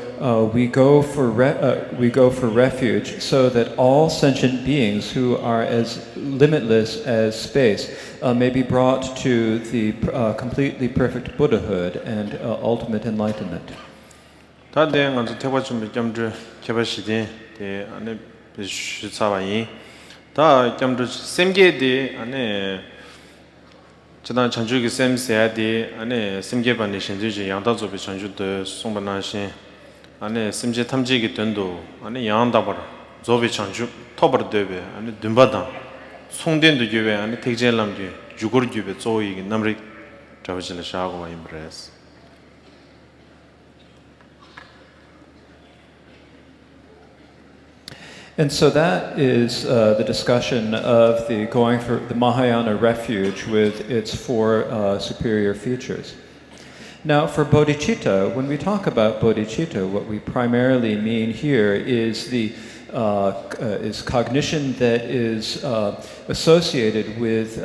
we go for refuge so that all sentient beings who are as limitless as space may be brought to the completely perfect Buddhahood and ultimate enlightenment. 다들 먼저 태과 준비 점주 개발시대 대 안에 비슈사바이 다 점주 샘게디 안에 지난 전주기 샘세야디 안에 샘게반의 신주지 양다조비 전주도 송반나신 안에 샘제 탐지기 된도 안에 양다버 조비 전주 토버드베 안에 듬바다 송된도 교회 안에 택제람기 주거교회 조이기 남리 잡으실 샤고 임브레스. And so that is the discussion of the going for the Mahayana refuge with its four superior features. Now for bodhicitta, when we talk about bodhicitta, what we primarily mean here is the is cognition that is associated with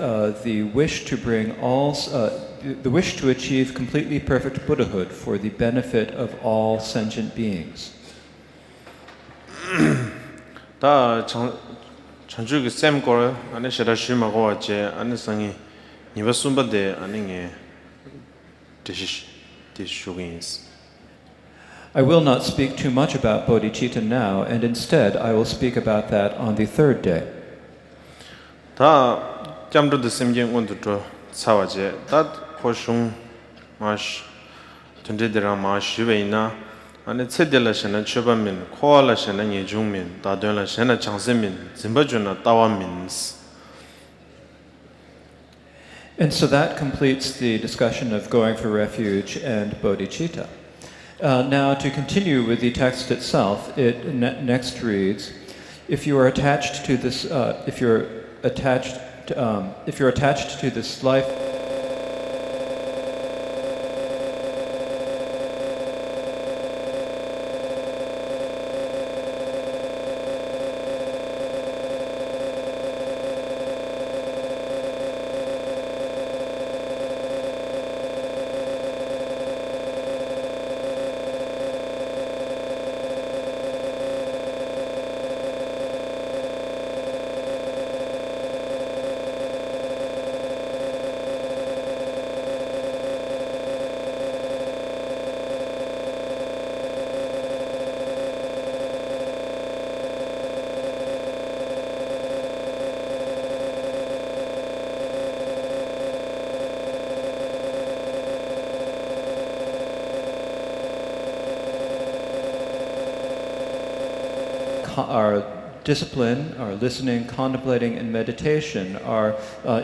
the wish to bring all the wish to achieve completely perfect Buddhahood for the benefit of all sentient beings. 다 전주기 샘걸 안에 시라시마고 왔지 안에 상이 니바 숨바데 아니게 디슈긴스. I will not speak too much about bodhicitta now, and instead I will speak about that on the third day. 다 잠르드 샘경 온도도 사와제 다 고슝 마시 전제데라 마시베이나 안에 체델라셔는 추반민 코알라셔는 예중민 다된라셔는 장세민 짐바주나 따와민스. And so that completes the discussion of going for refuge and bodhicitta. Now to continue with the text itself, it next reads, if you are attached to this if you're attached to this life our discipline, our listening, contemplating, and meditation are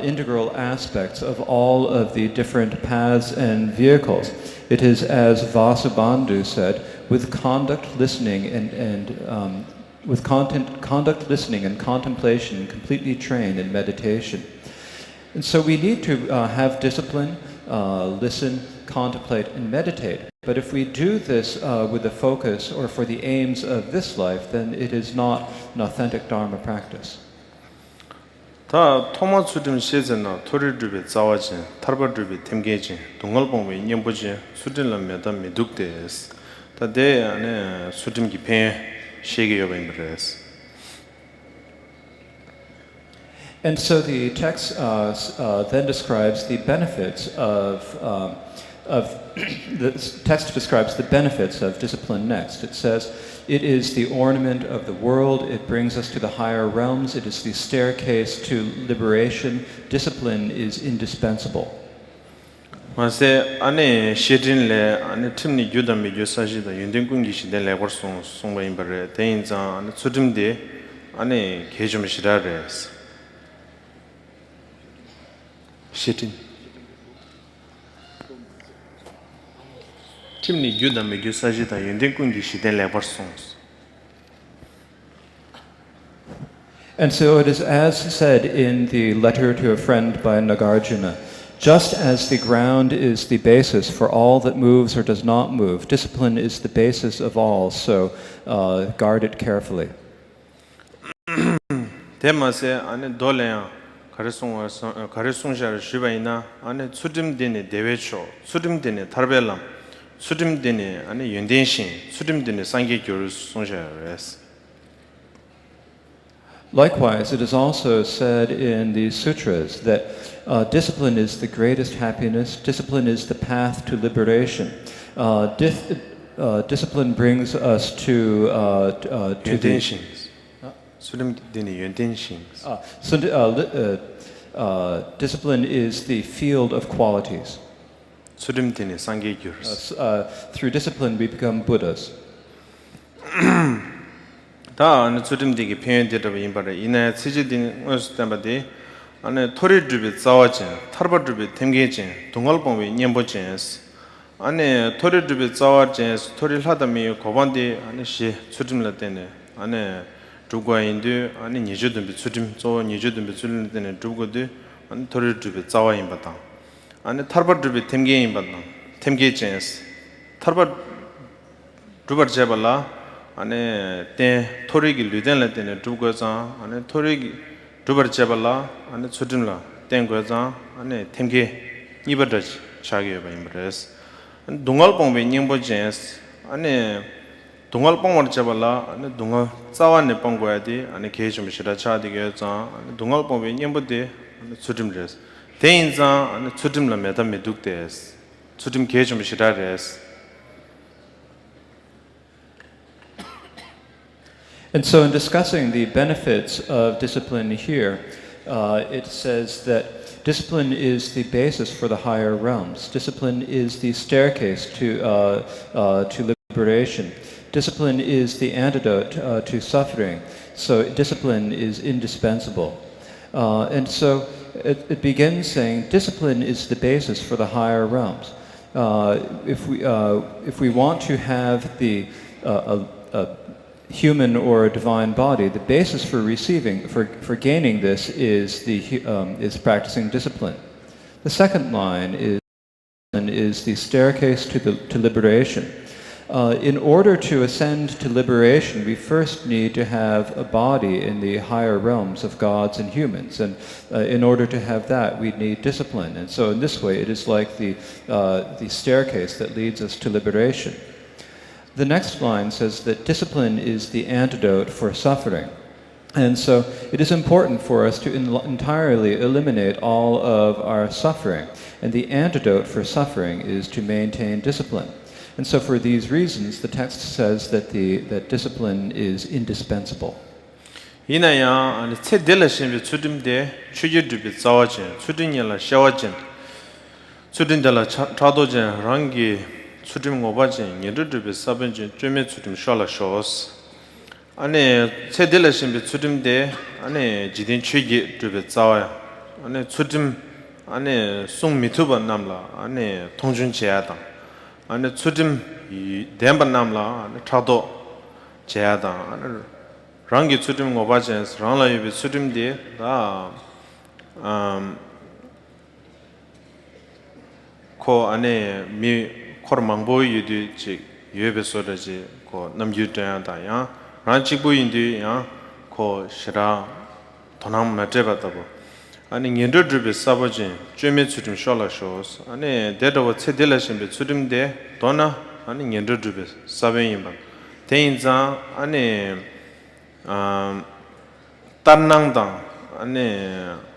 integral aspects of all of the different paths and vehicles. It is, as Vasubandhu said, with conduct, listening, and conduct, listening, and contemplation completely trained in meditation. And so we need to have discipline, listen, contemplate, and meditate. But if we do this with the focus or for the aims of this life, then it is not an authentic Dharma practice. 다 토마수림 시즌나 토리르비 자와진 타르바르비 템게진 동얼봉의 인연부지 수진람 메담 미둑데스 다데 안에 수dim 기페 시게 요벤브레스. And so the text then describes the benefits the text describes the benefits of discipline next. It says, it is the ornament of the world, it brings us to the higher realms, it is the staircase to liberation. Discipline is indispensable. 마세 안에 시진레 안에 팀니 유담이 유사시다 윤den군기시데 레버송 송바임바레 대인자 안에 수dim데 안에 개좀시라레스 시진 팀니 유담이 유사시다 윤den군기시데 레버송. And so it is as said in the letter to a friend by Nagarjuna, Just as the ground is the basis for all that moves or does not move, discipline is the basis of all, so guard it carefully. 대마세 안에 돌래야 가르송샤를 쉬바이나 안에 수dim되네 대외초 수dim되네 타르벨람 수dim되네 안에 연den신 수dim되네 상계교를 송샤레스. Likewise, it is also said in the sutras that discipline is the greatest happiness, discipline is the path to liberation. Discipline brings us to discipline is the field of qualities. Through discipline we become Buddhas. 다 안에 수dim되게 표현되다 보니까 이내 치지된 것을 때마다 안에 토리드비 싸워진 타르바드비 템게진 동갈봉이 냠보진 안에 토리드비 싸워진 토리를 하다미 고반디 안에 시 수dim을 때네 안에 두고인데 안에 니주든비 수dim 저 니주든비 수dim을 때네 두고도 안에 토리드비 싸워인 바다 안에 타르바드비 템게인 바다 템게진 타르바 두버 제발라 안에 때 토리기 류된라 때네 두고자 안에 토리기 두버 제발라 안에 수dim라 땡고자 안에 템게 이버더지 차게 바임브레스 동갈봉베 닝보젠스 안에 동갈봉을 제발라 안에 동갈 싸완네 봉고야디 안에 게좀 시라 차디게자 안에 동갈봉베 닝보데 안에 수dim레스 대인자 안에 수dim라 메다 메둑데스 수dim 게좀 시라레스. And so in discussing the benefits of discipline here, it says that discipline is the basis for the higher realms. Discipline is the staircase to liberation. Discipline is the antidote to suffering. So discipline is indispensable. And so it begins saying discipline is the basis for the higher realms. If we want to have the human or a divine body, the basis for receiving, for gaining this is practicing discipline. The second line is the staircase to liberation. In order to ascend to liberation, we first need to have a body in the higher realms of gods and humans, and in order to have that, we need discipline. And so, in this way, it is like the staircase that leads us to liberation. The next line says that discipline is the antidote for suffering. And so it is important for us to entirely eliminate all of our suffering. And the antidote for suffering is to maintain discipline. And so for these reasons, the text says that discipline is indispensable. 이나야 아니 체델라신비 추dim데 추지드비 싸워진 추딘이라 샤워진 추딘달라 차도진 랑기 수dim 오바진 예르드비 사벤진 쫌메 수dim 샬라쇼스 안에 체델라신비 수dim데 안에 지딘 취기 드비 싸워야 안에 수dim 안에 송 미투바 남라 안에 통준 제야다 안에 수dim 이 뎀바 남라 안에 차도 제야다 안에 랑기 수dim 오바진 랑라이비 수dim데 코 안에 미 코르망보 유디 지 유에베소르지 고 남유드야다야 란치부인디야 고 시라 도남 마테바다보 아니 녀드드베 사버진 쫌메 추dim 샬라쇼스 아니 데도와 체딜라신베 추dim데 도나 아니 녀드드베 사베임바 대인자 아니 단낭당 아니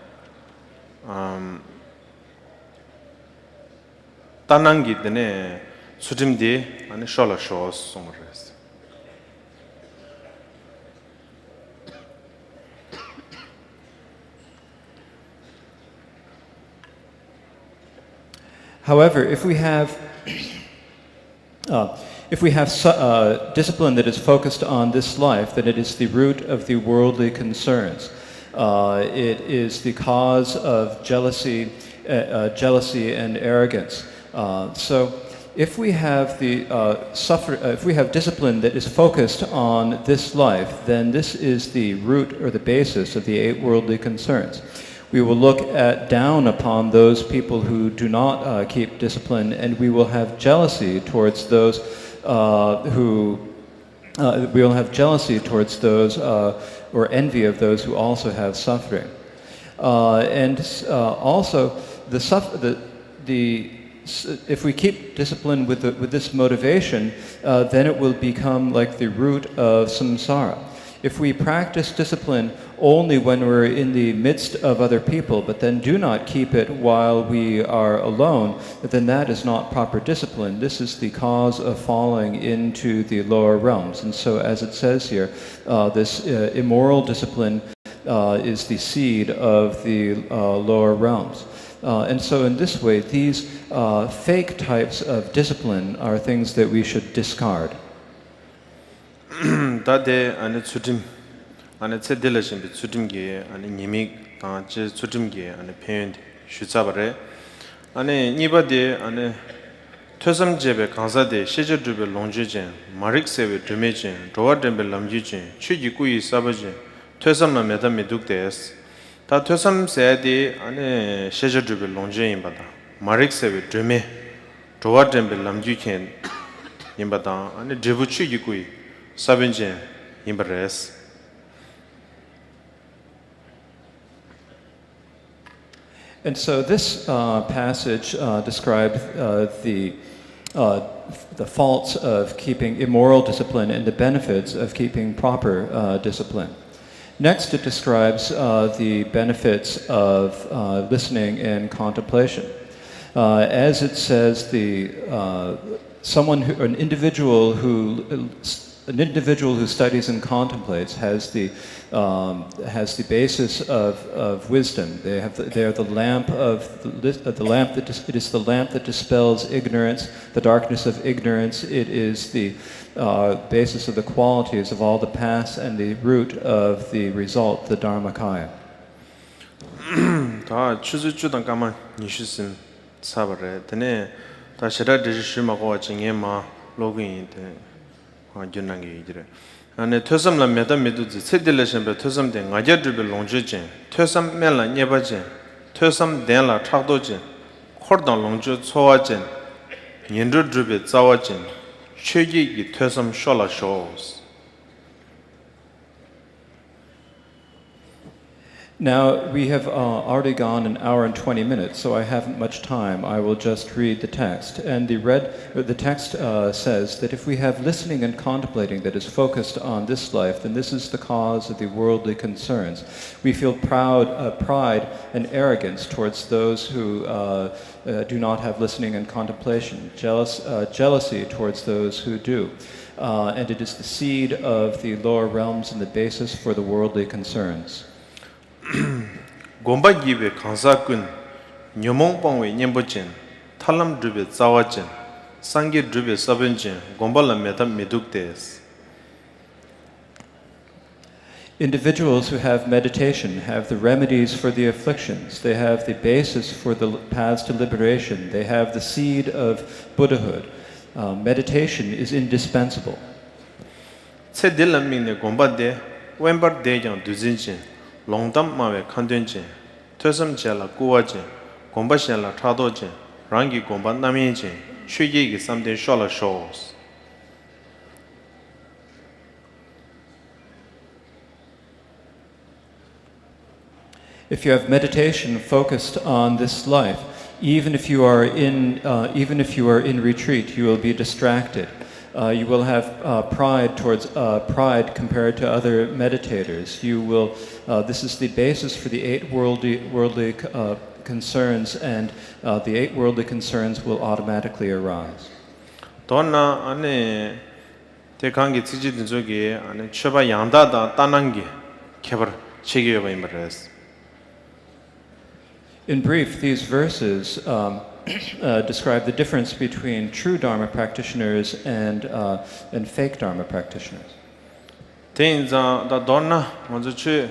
단낭기 때문에 수dim디 아니 샬라쇼스 송르스. However, if we have discipline that is focused on this life, then it is the root of the worldly concerns. It is the cause of jealousy and arrogance. So, if we have if we have discipline that is focused on this life, then this is the root or the basis of the 8 worldly concerns. We will look down upon those people who do not keep discipline, and we will have jealousy towards those we will have jealousy towards those or envy of those who also have suffering. Also, if we keep discipline with this motivation, then it will become like the root of samsara. If we practice discipline only when we're in the midst of other people, but then do not keep it while we are alone, then that is not proper discipline. This is the cause of falling into the lower realms. And so, as it says here, this immoral discipline is the seed of the lower realms. And so in this way, these fake types of discipline are things that we should discard. 다데 안에 수dim 안에 체딜레신 비 수dim게 안에 님이 제 수dim게 안에 표현 슈자바레 안에 니바데 안에 퇴섬제베 강사데 시저드베 롱제제 마릭세베 드메제 도와덴베 람지제 취지구이 사바제 퇴섬나 메다 미둑데스 다 퇴섬세데 안에 시저드베 롱제임바다 마릭세베 드메 도와덴베 람지켄 임바다 안에 제부취지구이 사벤제 임바레스. And so this passage describes the faults of keeping immoral discipline and the benefits of keeping proper discipline. Next, it describes the benefits of listening and contemplation. As it says, an individual who studies and contemplates has the basis of wisdom. They are the lamp it is the lamp that dispels ignorance, the darkness of ignorance. It is the basis of the qualities of all the past and the root of the result, the Dharmakaya. 다 추즈주당 까만 니슈슨 사바레 드네 다 시라 드시마고 징에마 로그인 junangi jire ane thosam la meda medu ji sedeletion be thosam de ngaja drbe longje jen thosam mel la nyeba jen thosam den la thagdo jen khordang longje chowa jen nyendro drbe zawa jen chöji gi thosam shola shows. Now, we have already gone an hour and 20 minutes, so I haven't much time. I will just read the text. And the text says that if we have listening and contemplating that is focused on this life, then this is the cause of the worldly concerns. We feel pride and arrogance towards those who do not have listening and contemplation, jealousy towards those who do. And it is the seed of the lower realms and the basis for the worldly concerns. gomba gibe kansakun nyomong pangwe nyembochen thalam drube zawachen sangi drube sabenchen gomba la meta meduktes. Individuals who have meditation have the remedies for the afflictions. They have the basis for the paths to liberation. They have the seed of Buddhahood. Meditation is indispensable. Tse dilam mingne gomba de wembar de yang duzinchen longdam mawe khandunchen thosam chala kuwachen gomba shala thadochen rangi gomba namyenchen chöge gi samden shola shows. If you have meditation focused on this life, even if you are in retreat, you will be distracted. You will have pride compared to other meditators. This is the basis for the 8 worldly concerns, and the 8 worldly concerns will automatically arise. Donna ane tekangi tsiji dinzoge ane chöba yangda da tanangi kebar chegeyoba imbares. In brief, these verses describe the difference between true Dharma practitioners and fake Dharma practitioners. Tenza da donna 먼저 치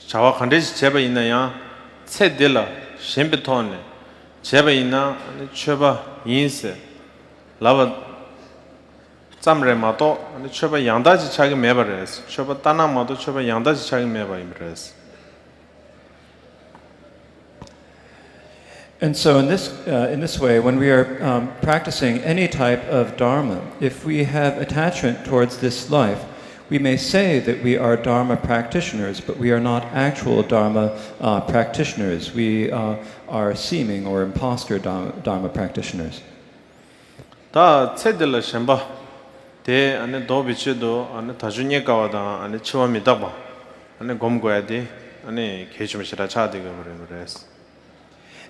자와 간데지 제바 있나야 체딜라 셴베톤네 제바 있나 아니 쳐바 인세 라바 짬레마도 아니 쳐바 양다지 차게 매버레스 쳐바 따나마도 쳐바 양다지 차게 매버 임레스. And so in this way, when we are practicing any type of Dharma, if we have attachment towards this life, we may say that we are Dharma practitioners, but we are not actual Dharma practitioners. We are seeming or imposter Dharma practitioners. 다 체들라 셴바 대 안에 도비치도 안에 다준예 가와다 안에 치와미다 봐 안에 곰고야디 안에 개좀시라 차디가 그래서.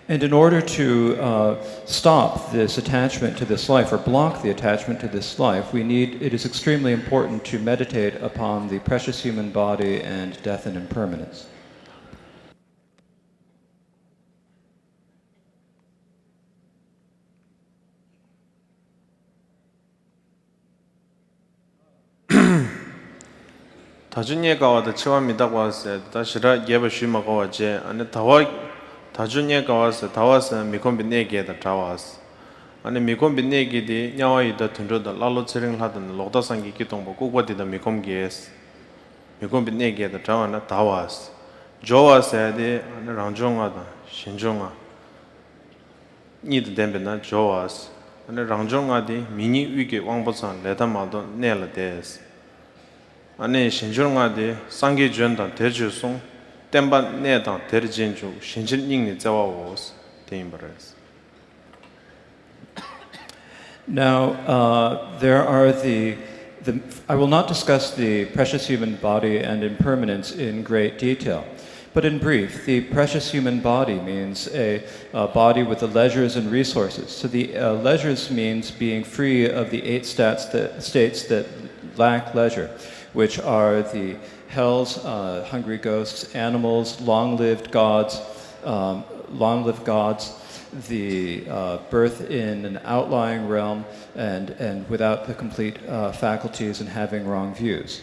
And in order to stop this attachment to this life or block the attachment to this life, it is extremely important to meditate upon the precious human body and death and impermanence. 다준예 가와다 치와미다 와서 다시라 예바 쉬마가 와제 안에 다준예 가와서 다와서 미콤빈네게다 타와스 아니 미콤빈네게디 냐와이다 튼로다 라로츠링 하던 로다상기 기동보 꾸고디다 미콤게스 미콤빈네게다 타와나 다와스 조와세디 아니 랑종아다 신종아 니드 덴베나 조와스 아니 랑종아디 미니 위게 왕보산 레다마도 넬라데스 아니 신종아디 상기 전다 대주송 템반 내다 대르진주 신진닝니 자와오스 테임버스. Now, there are I will not discuss the precious human body and impermanence in great detail, but in brief, the precious human body means a body with the leisures and resources. So the leisures means being free of the 8 states that lack leisure, which are the hells, hungry ghosts, animals, long-lived gods, the birth in an outlying realm, and without the complete faculties and having wrong views.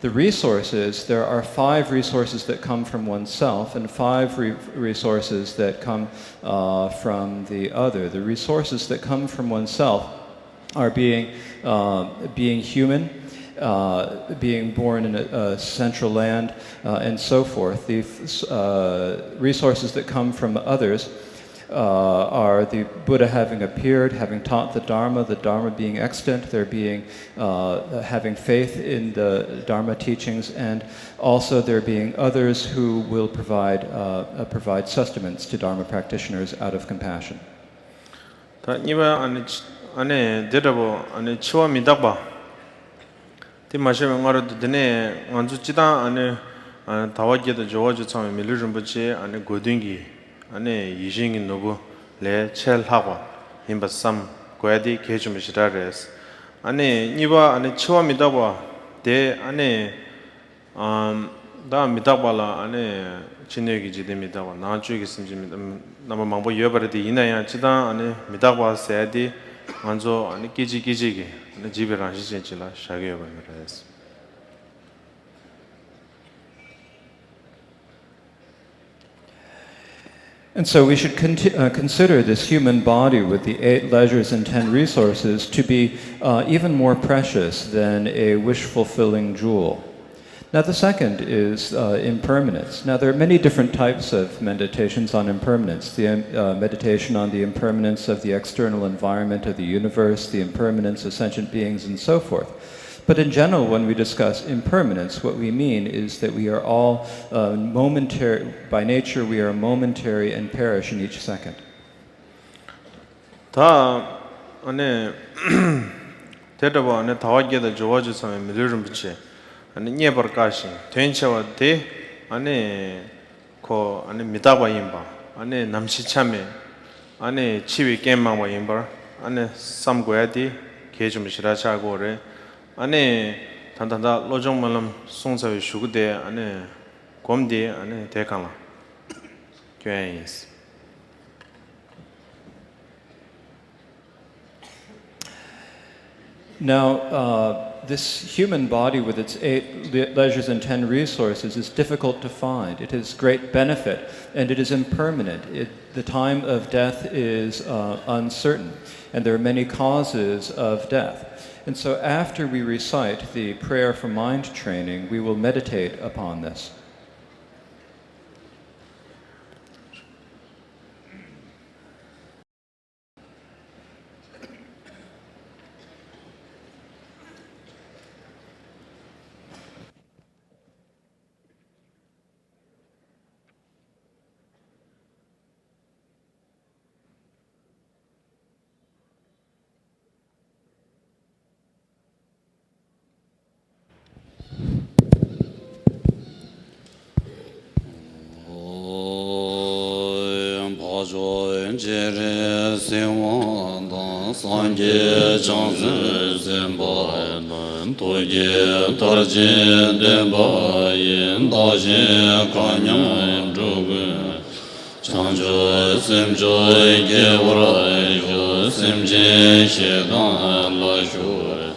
The resources, there are 5 resources that come from oneself and 5 resources that come from the other. The resources that come from oneself are being human, being born in a central land, and so forth. The resources that come from others are the Buddha having appeared, having taught the Dharma being extant, there being having faith in the Dharma teachings, and also there being others who will provide sustenance to Dharma practitioners out of compassion. 디마시면 말도 되네. 안주 지다 안에 다와게도 좋아져 처음에 밀르름 붙이 안에 고등기 안에 이징이 누구 레 첼하고 임바삼 고야디 개좀시라레스 안에 니바 안에 치와미다 봐대 안에 다 미다발라 안에 진행이 지됩니다. 나중에 있습니다. 나만 망보 여버디 이나야 지다 안에 미다바 세디 안조 안에 기지기지게 집에랑 시즌질라 샤게요 버면서 And so we should consider this human body with the 8 leisures and 10 resources to be even more precious than a wish-fulfilling jewel. Now the second is impermanence. Now there are many different types of meditations on impermanence. The meditation on the impermanence of the external environment of the universe, the impermanence of sentient beings, and so forth. But in general, when we discuss impermanence, what we mean is that we are all momentary, by nature we are momentary and perish in each second. 다 안에 대답아 안에 다와게다 좋아져서 밀르름 붙이 안에 녀버까시 된체와 대 안에 코 안에 미다바 임바 안에 남시참에 안에 치위 게임망와 임바 안에 삼고야디 개좀시라차고래 안에 단단다 로종만람 송사의 슈구대 안에 곰디 안에 대강라 교회이스. Now, this human body with its 8 leisures and 10 resources is difficult to find. It has great benefit, and it is impermanent. The time of death is uncertain, and there are many causes of death. And so after we recite the prayer for mind training, we will meditate upon this. Jere Sewanda Sanje Chansen Zemba Toye Tarje Demba Yin Daje Kanyam Drogu Chanjo Semjo Gewara Yo Semje Shedan Lashu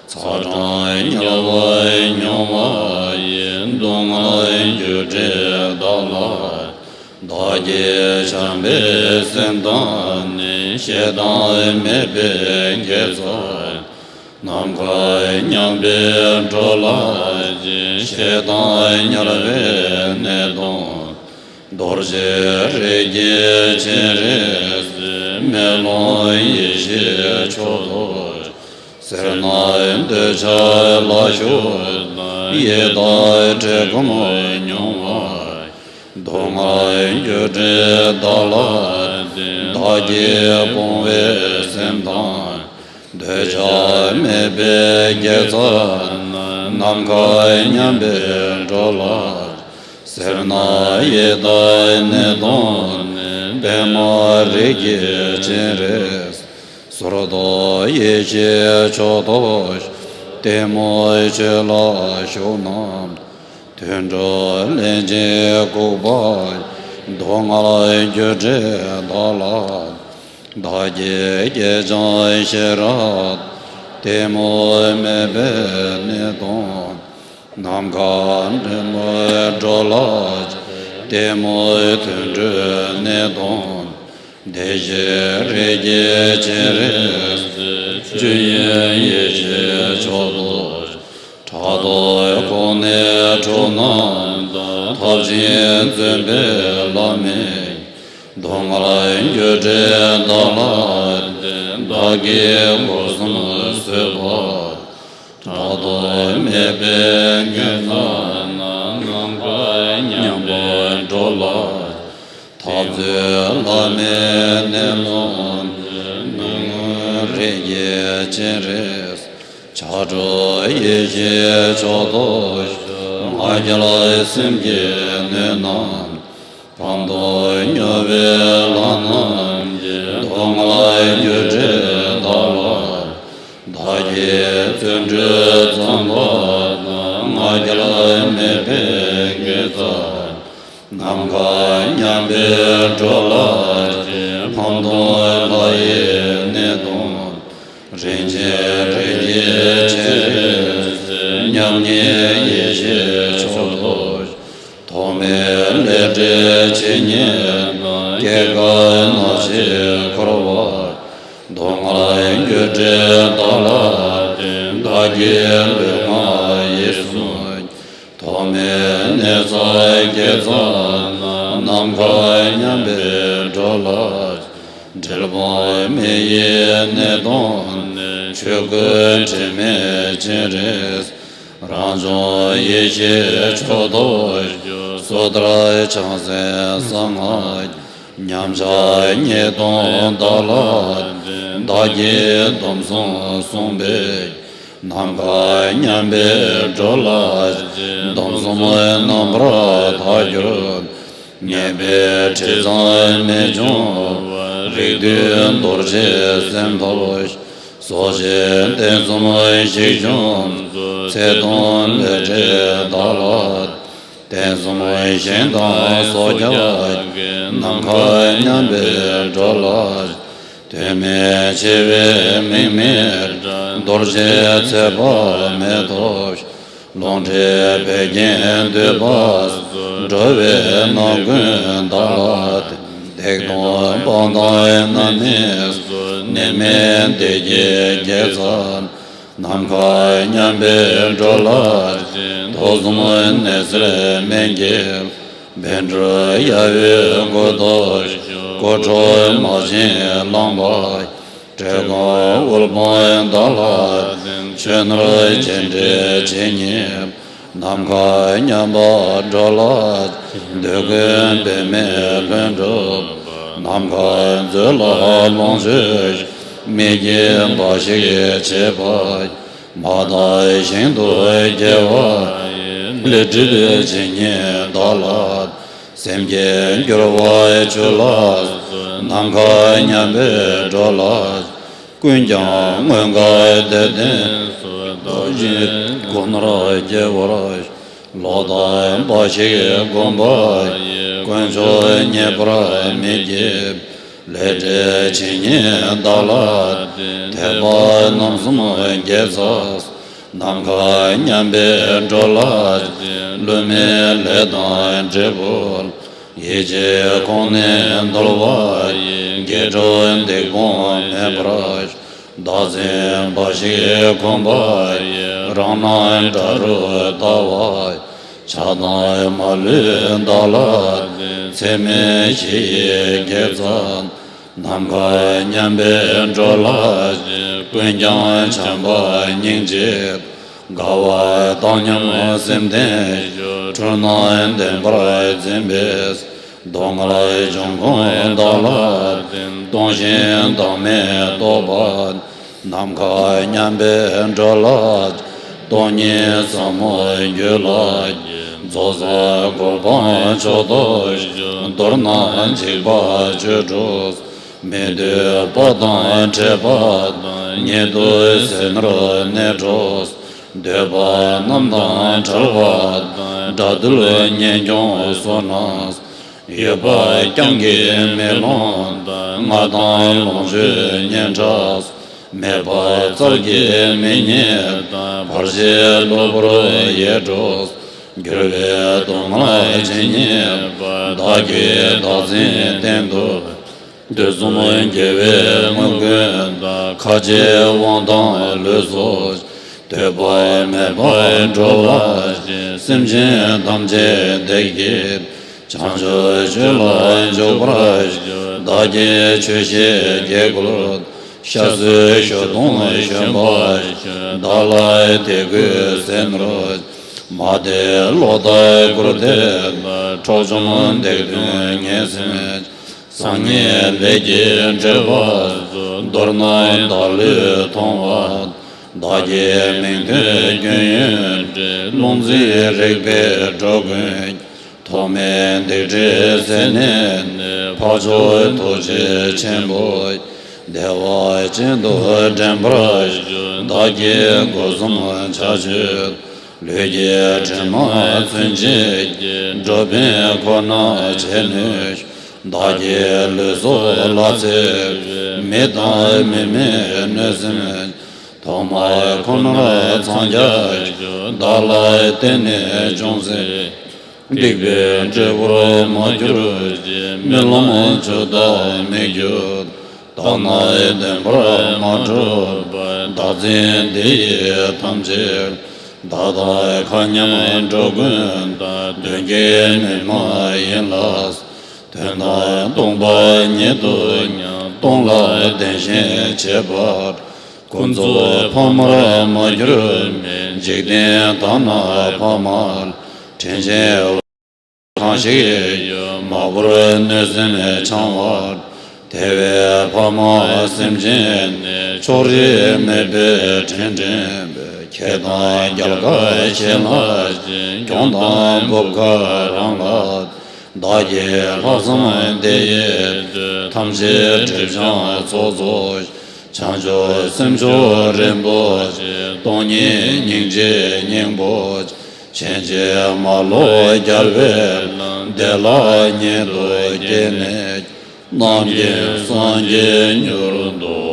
Tsaran Yawai Nyawa Yin Dongai Yuje Dalai Daje Chambe Sendan Shedan Mebe Gezai Namkai Nyambe Drolai Shedan Nyarve Nedon Dorje Rege Cheres Melon Yeshe Chodor Sernaim De Chai Lashod Yedai Tegomo Nyomai Dongai Yudre Dalai Daje Bonve Sendan De Chai Mebe Gezan Namkai Nyambe Drolai Serna Yedai Nedon Bema Rege Cheres Sordo Yeje Chodosh Demo Chela Shonam Tendro Lenje Gobai Dongai Gyuje Dalai Daje Gejai Sherat Demo Mebe Nedon Namkan Demo Drolaj Demo Tendro Nedon Deje Rege Cheres Juye Yeje Chodoj Chado Kone Chonan Tabjin Zembe Lame Dongarai Yuje Dalai Dagi Bosum Seba Chado Mebe Gezan Namkai Nyambo Drolai Tabze Lame Nelon Rege Cheres Chadro Yeje Chodosh Majala Simge Nenan Pando Nyove Lanam Donglai Yuje Dalai Daje Tundre Zamba Majala Mebe Gezai Namkai Nyambe Drolai Pando Laye Nedon Rinje Rege Cheres Nyamnye Yeje Chodosh Tome Leje Chenye Gega Nache Korwa Dongai Gyuje Dalai Dage Lema Yesun Tome Nezai Gezan Namkai Nyambe Drolai Delboy Meye Nedon Chögö Cheme Cheres Ranjo Yeje Chodosh Sodrai Chanse Sangay Nyamja Nyedon Dalai Dage Domson Sombe Namkai Nyambe Drolai Domson Nambra Thayon Nyebe Chezan Mejon Rigdun Dorje Semdosh Soje Tenzomoy Shikjon Sedon Leje Dalat Tenzomoy Shendan Sojawaj Namkai Nyambe Drolaj Teme Cheve Mimir Dorje Tseba Medosh Longje Pegen Debas Drove Nagun Dalat Tekton Bandai Nanes Nemen Deje Gezan Namkai Nyambe Drolaj Tozmun Nesre Mengel Bendra Yavu Godosh Kocho Majin Lambai Tregon Ulban Dalaj Chenra Chenre Chenyem Namkai Nyamba Drolaj Degen Beme Bendrob Namkai Zela Longesh Mege Bashige Chebai Madai Shendo Gewa Lejibe Chenye Dalaj Semje Gyurwa Chulas, Namka Nyambe Dolas, Kunjang Munga Deden, Doji Gunra Jevaraj, Loda Bashi Gomba, Kunjo Nyebra Medjeb, Lede Chinye Dalat, Teba Namsuma Gezas, Namka Nyambe Dolas, Lume Ledan Jebol, Yeje Kone Dolva, Gejo Degon Ebraj, Dazem Bashi Komba, Rana Daru Dawai, Chadai Malu Dalat, Seme Chi Gezan, Namka Nyambe Jolas, Kunjan Chamba Ningjib, Gawa Danyam Semde, Churna Dembra Zembes, Dongalai Jongkong Dalat, Dongshin Dame Dobad, Namka Nyambe Jolat, Donye Samo Yulaj, Zoza Goban Chodosh, Dorna Chiba Chujus, Mede Padan Chebad, Nyedo Senra Nejos, Deba Namdan Chalvad, Dadul Nyenjon Sonas, Yeba Kyangi Melon, Madan Longe Nyenjas, Meba Zalgi Menye, Parje Lobro Yedros, Gurve Domla Chenye, Dagi Dazin Tendo, Dezum Geve Mugen, Kaje Wandan Lezoj, Teba Meba Jovaj, Simje Damje Degid, Chanjo Jula Jobraj, Dagi Chushe Gegulot, Shazu Shodon Shambaj, Dalai Tegu Senroj, Made Loda Gurudeb, Chojum Degdun Yesimej, Sanye Legi Jebaz, Dorna Dali Tongvad, Dagi Mingde Gyun, Lonzi Rigbe Jogun, Tome Deje Senen, Pajo Toje Chemboy, Dewa Jindo Jambraj, Dagi Gozum Chajut, Lege Jema Tsunjik, Jobe Kona Chenish, Dagi Luzo Latsik, Meda Mime Nezimen, Toma Kona Tsanjaj, Dalai Tene Jonze, Digbe Jevro Majuruj, Milam Choda Megyud, Dana Dembra Majub, Dazin Deye Tamjir, Dada Kanyam Jogun, Dungen Mayenlas, Tena Dongba Nyedu, Dongla Denshin Chebar, Kunzo Pamara Majur, Jigden Dana Pamal, Chenje Kanshi, Mabur Nezin Chanwar, Teve Pama Simjin, Chori Mebe Chenjin, Kedan Gyalga Chenaj, Kyondan Bobka Ranglat, Daye Lazam Deye, Tamje Tribjan Zozoj, Chanjo Simjo Rimboj, Donye Ningje Ningboj, Chenje Malo Gyalve, Dela Nyedo Genej, Namje Sanje Nyurundo.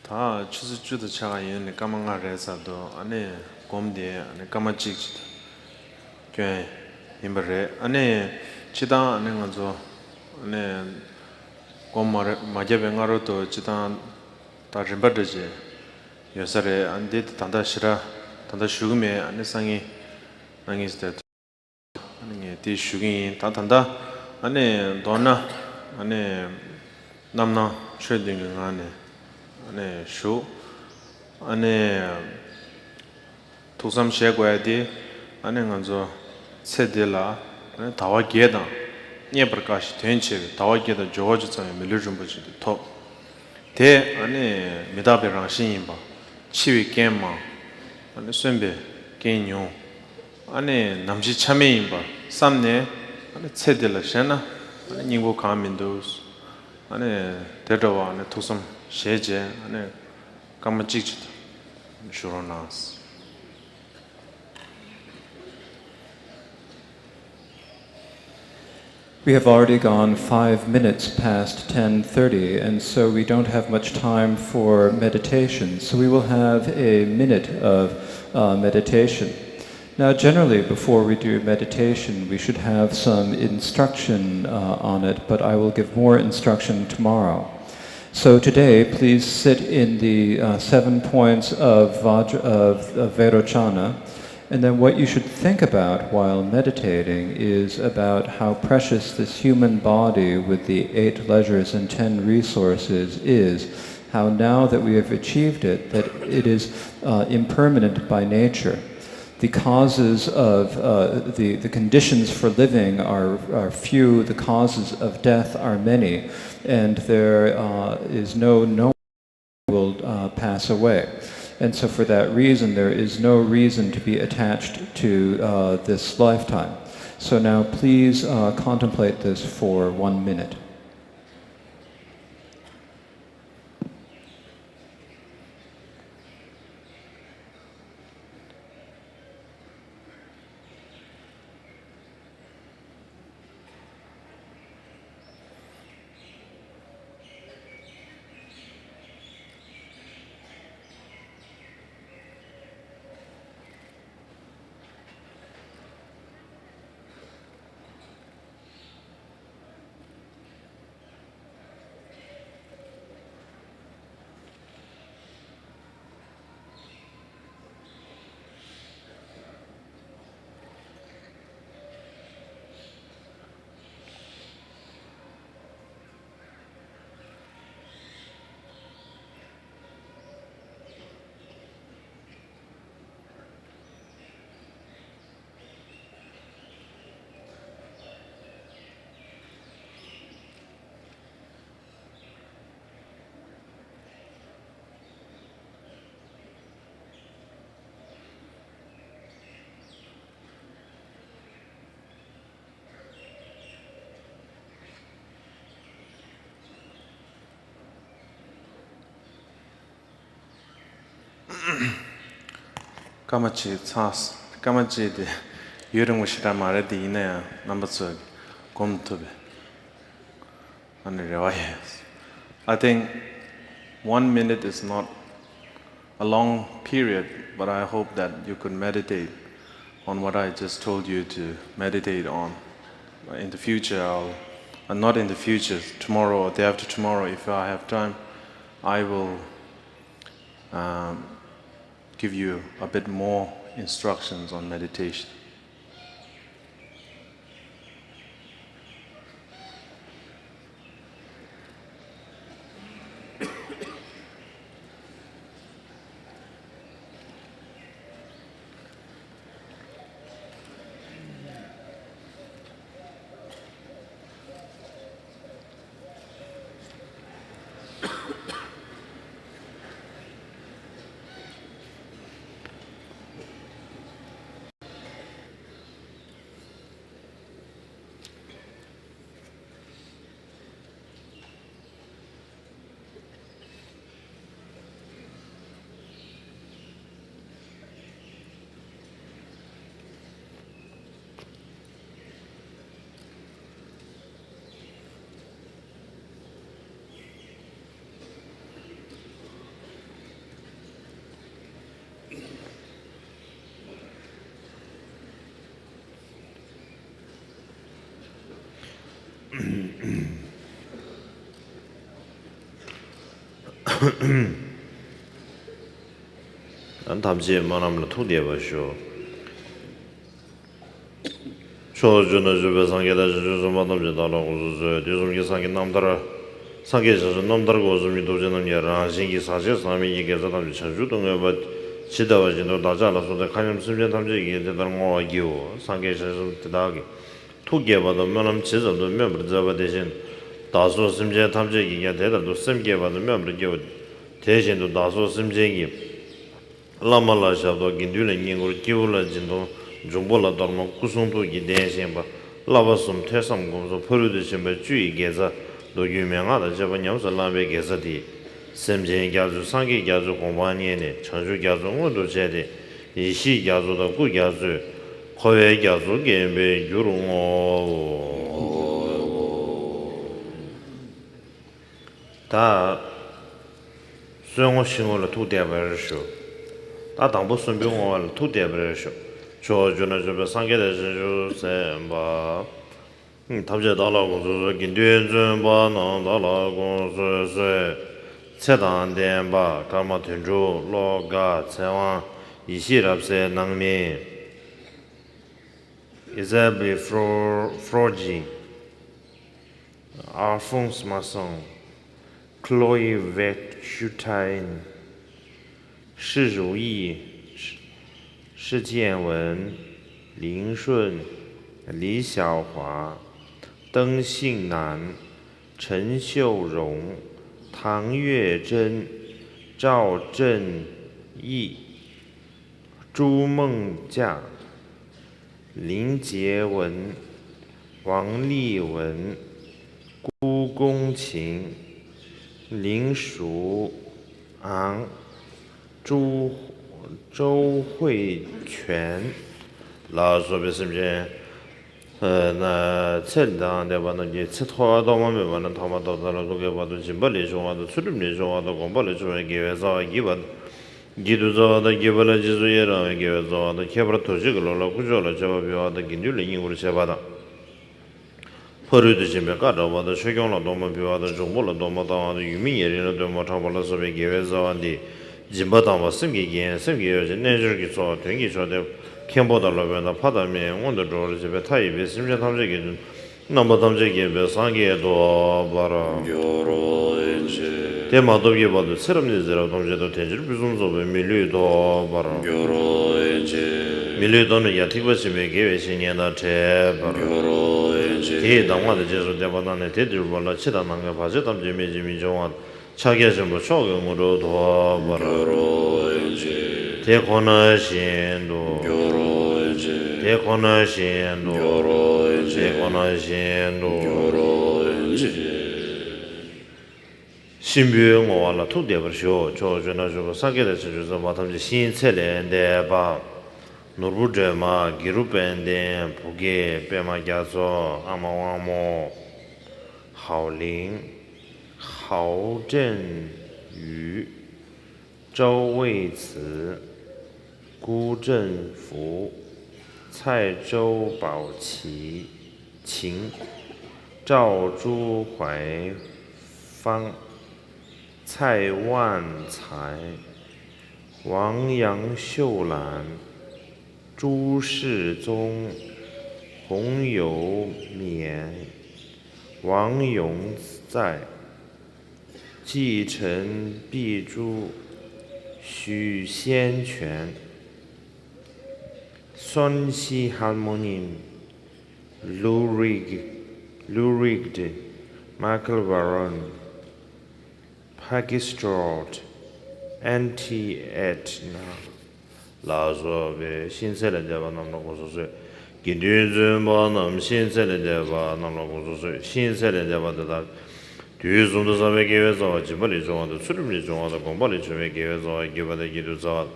다 추수주도 차가 있는 까망아래서도 안에 곰디에 안에 까마찍지다 꽤 임버래 안에 지다 안에 가서 안에 곰마르 마제뱅아로도 지다 다 림버드지 요살에 안데 단다 싫어 단다 죽음에 안에 상이 낭이스데 안에 디 죽이 다 단다 안에 도나 안에 남나 최딩 안에 ane shu ane tusam she gwa di ane nganzo se de la 다와 게다 nye prakash tenche dawa geda jowa jitsame milu rinpoche de top te ane midabe rangshin yinba chiwi kenma ane sunbe kenyo ane namshi chame yinba samne ane tsedila shena ane nyingbo kamindos ane dedawa ane tusam sheje ane kama chikchita shuronas. We have already gone 5 minutes past 10:30, and so we don't have much time for meditation. So we will have a minute of meditation. Now, generally, before we do meditation, we should have some instruction on it, but I will give more instruction tomorrow. So today, please sit in the 7 points of Vairochana. And then what you should think about while meditating is about how precious this human body with the 8 leisures and 10 resources is, how now that we have achieved it, that it is impermanent by nature. The causes of, the conditions for living are few, the causes of death are many, and there is no one who will pass away. And so for that reason, there is no reason to be attached to this lifetime. So now please contemplate this for 1 minute. Kamachi tsas, kamachi de yurung shira mare di ina number 2 komtube. I think 1 minute is not a long period, but I hope that you could meditate on what I just told you to meditate on. In the future, not in the future, tomorrow or day after tomorrow, if I have time, I will give you a bit more instructions on meditation. 안 담지 만함을 토디해 보시오. 초주는 주변 상계다 주주 만남지 달라고 주저 요즘 상계 남들아 상계에서 남들고 좀 도전은 여러 신기 사실 사람이 얘기해서 담지 자주동에 뭐 지다와지도 나자라서 가념 심전 담지 얘기해 되는 거기요. 상계에서 대다기 투개바도 면함 지점도 membro 잡아 대신 다소 심제 탐제기가 대다도 심개바도 membro 겨 대신도 다소 심제기 라말라샤도 긴둘의 인고를 기울어진도 중보라 dormo 구송도 기대신바 라바숨 태삼공소 포르드심바 주의게자 도 유명하다 저번염서 라베게자디 심제 가주 상계 가주 공반이네 전주 가주 모두 제대 이시 가주도 구 가주 거외 가주 게임에 유롱어 다 수영어 신호를 도대버쇼 다 당부 선병을 도대버쇼 저주는 저 상계의 주세바 답제 달라고 긴되는 바는 달라고 쇠 체단된 바 가마 된주 로가 체왕 이시랍세 낭미 이자비 프로지 아fon스 마송 클로이 웨추타인 是如意是建文林顺李小华登信南陈秀荣唐月珍赵振义朱梦嫁林杰文王丽文辜公琴林淑昂周慧全老说别是不是那这当的话呢也吃拖到我们话呢他们到了都给我都进不里说话都出里面说话都光不里说给我找一把几度找的给不了几岁了给我找的开不了头几个了不着了这把比话的跟住了因为这把的破绿的这边干着我的水养了多么比话的中国了多么当的渔民也人了多么差不了是被给我找的今不当我生给人生给人那就是给做天给说的看不到那边的怕他们我都知道这边他也别是不是他们这个那么他们这个别上给多巴拉대마 도비 봐도 새롭는 제로 동제도 대질 무슨 소be 밀류도 바로 밀류도는 야티버심에 계획신이나 제 바로 대 당화의 제소 대바단에 대들 몰라 치다는 거 봐서 담재미지미 좋아 차게서 뭐 소금으로 도 바로 대권하신도 신병 와라 투대버쇼 저전화주고 상계대서 주서 마탐지 신체련대바 노르부제마 기루벤데 부게 빼마야서 아마와모 하오링 하오振宇周卫慈辜振福蔡州宝齐秦赵珠怀方蔡万才王杨秀兰朱世宗洪友勉王永在继承碧珠许先全孙熙harmonim Lurigd Michael Baron Pakistrot Anti-Etna 라서 왜 신세를 대바 남는 곳에서 기준만 신세를 대바 남는 곳에서 신세를 대바다 뒤좀도 사회 계획서 지발이 좋아도 수립이 좋아도 공부를 좀 계획서 기바다 기도서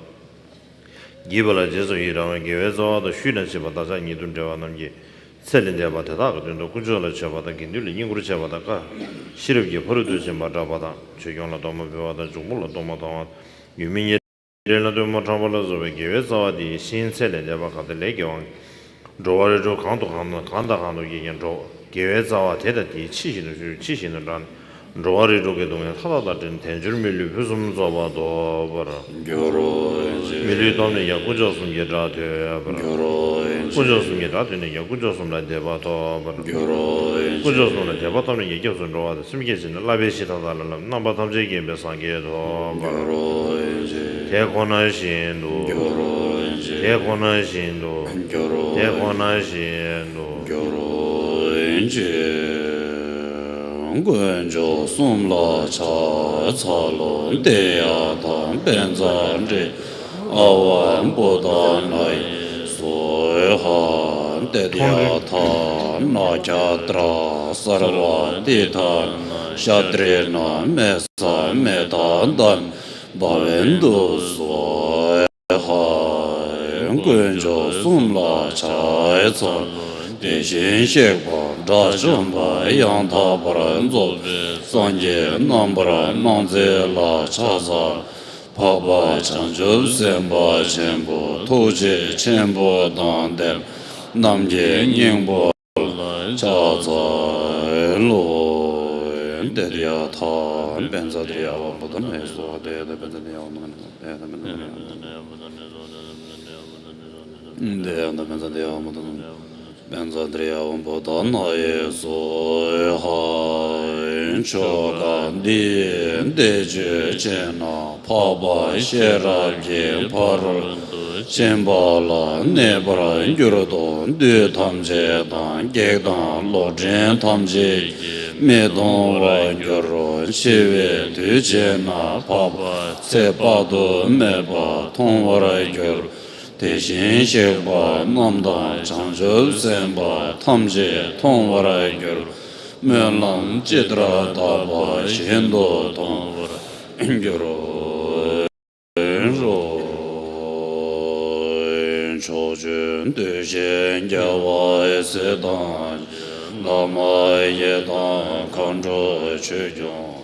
기발아 제서 이런 계획서도 쉬는 시보다 자기 돈 잡아는 게 셀린 대바다 그도 구조를 잡아다 긴들 인구를 잡아다가 실업이 버려두지 말아봐다 적용을 너무 배워다 중물로 너무 더 유민이 이래라도 뭐 잡아서 왜 계획서디 신세를 잡아가도 내경 조화를 좀 간다간도 얘기한 조 계획서와 대대디 치시는 란 조화를 조게 동에 타다다든 대줄 밀류 표좀 잡아도 봐라 밀류 돈에 야구조숨 예라 돼 봐라 구조숨 예라 되는 야구조숨라 대봐도 봐라 구조숨라 대봐도는 얘기해서 조화도 숨기지는 라베시다달라 남바 탐제기 배상게도 봐라 대권하신도 대권하신도 滚就送了茶茶龙的呀当本zan这阿万不当来所以哈的呀他那家tra sarva的他下得那没三没当当把人都所以哈滚就送了茶茶대신 식과 자신과 양타 버런조 산제 넘버라 남제라 차사 파바 창조 셈바 쳔보 토제 쳔보 단데 남제 닝보 차자 로 데리아 타 벤자드리아 보던 해소 데데 벤자드리아 오는 데데 벤자드리아 오는 Benzadria Umbodana Yeso Hain Chogan Din Deje Chena Paba Shera Gin Parul Chimbala Nebra Yurodon Du Tamje Dan Gegdan Lojin Tamje Medon Wan Yuron Shive Du Chena Paba Sepado Meba Tongwara Yur 대신 식과 남당 장절 셈바 탐제 통와라 결 면랑 제드라 다바 신도 통와라 인교로 조준 대신 자와의 세단 남아의 당 강조 최종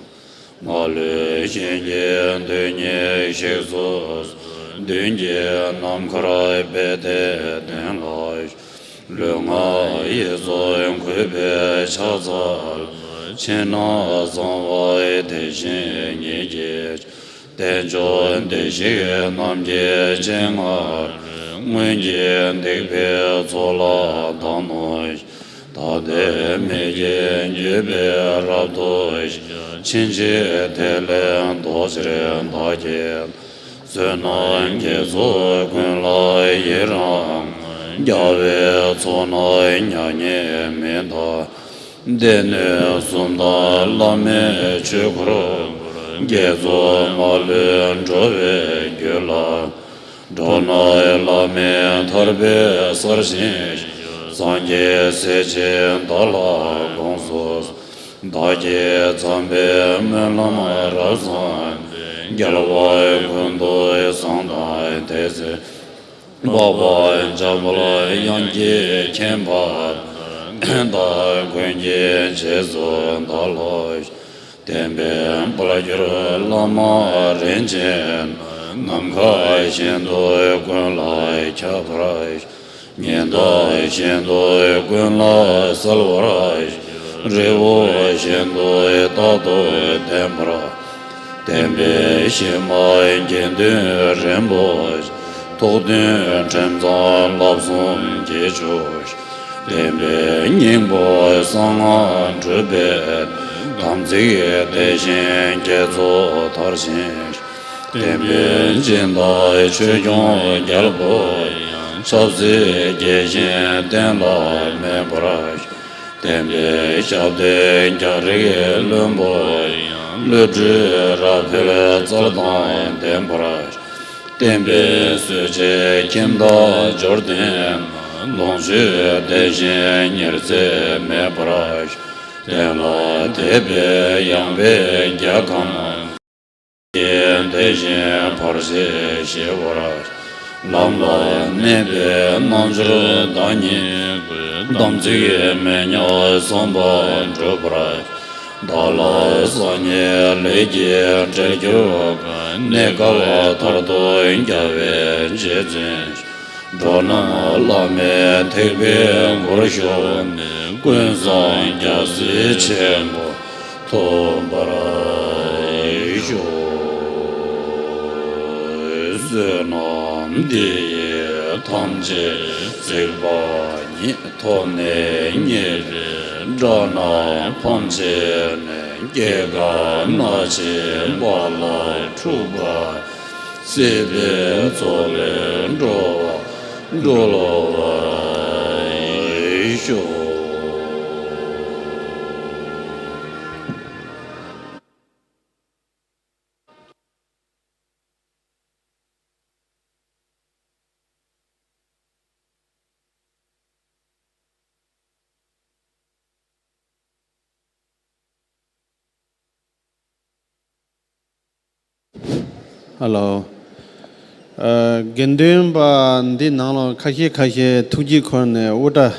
말레 신년 되니 식소 Dünce namkaray bede denlaş Lüma yezoyun kübe çazal Çena zanvay teşin yegeç Dencoyun teşin namge cengar Müngen dekbe zola danoş Tade meyen yübe rabdoş Çinci telen dozren dagen Sönan gezo kun lai yiram Yahve zonay nyanye menda Dene sunda lame chukru Gezo malun jove gyula Donay lame tarbe sarshin Sanje sechin dala gonsos Daje zambe melama razan Galway kundoy sandai tese Baba jambalay yangi kemba Da kunji chezo daloy Tembe bulagir lama rinchen Namkay shendoy kunlay chapray Nyenday shendoy kunlay salwaray Revo shendoy tadoy tempra Tembe shima gendun rinpoch Tokdun chemzan lapsun gechosh Tembe nyingbo sangan chubet Tamzige deshin gezo tarshish Tembe jinday chuyong gyalboy Shabzi geshin tenla mebrash Tembe shabden gyarige lumboy Le Dieu rappelle Zardan Temprash Tembe Suje Kimda Jordan Longe Dejen Yerze Mebrash Tela Tebe Yangbe Gyakam Yen Dejen Parse Shevarash Lamla Nebe Nanjru Dani Damzige Menya Samba Jobrash Dala sanye lege jegyo negawa tardo ingave jejin Dona lame tekbe ngorshon Gwensan gyasi chenpo tombara isho Zenam diye tamje zilba ni tone nyeri Jana Pamche Gega Nache Bala Chuba Sebe Zole Jowa Jolowa Isho Hello. Gendun ba ndi nanglo khashi tuji khone uda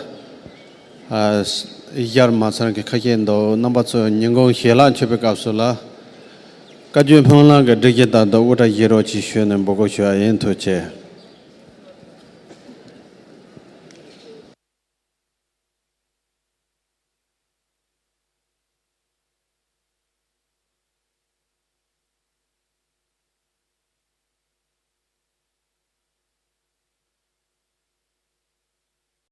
yar ma san ke khashi ndo number 2 nyingong hela chebe kapsula Kagyu phangla ga dege da uda yero chi shwe ne bogo shwa yin to che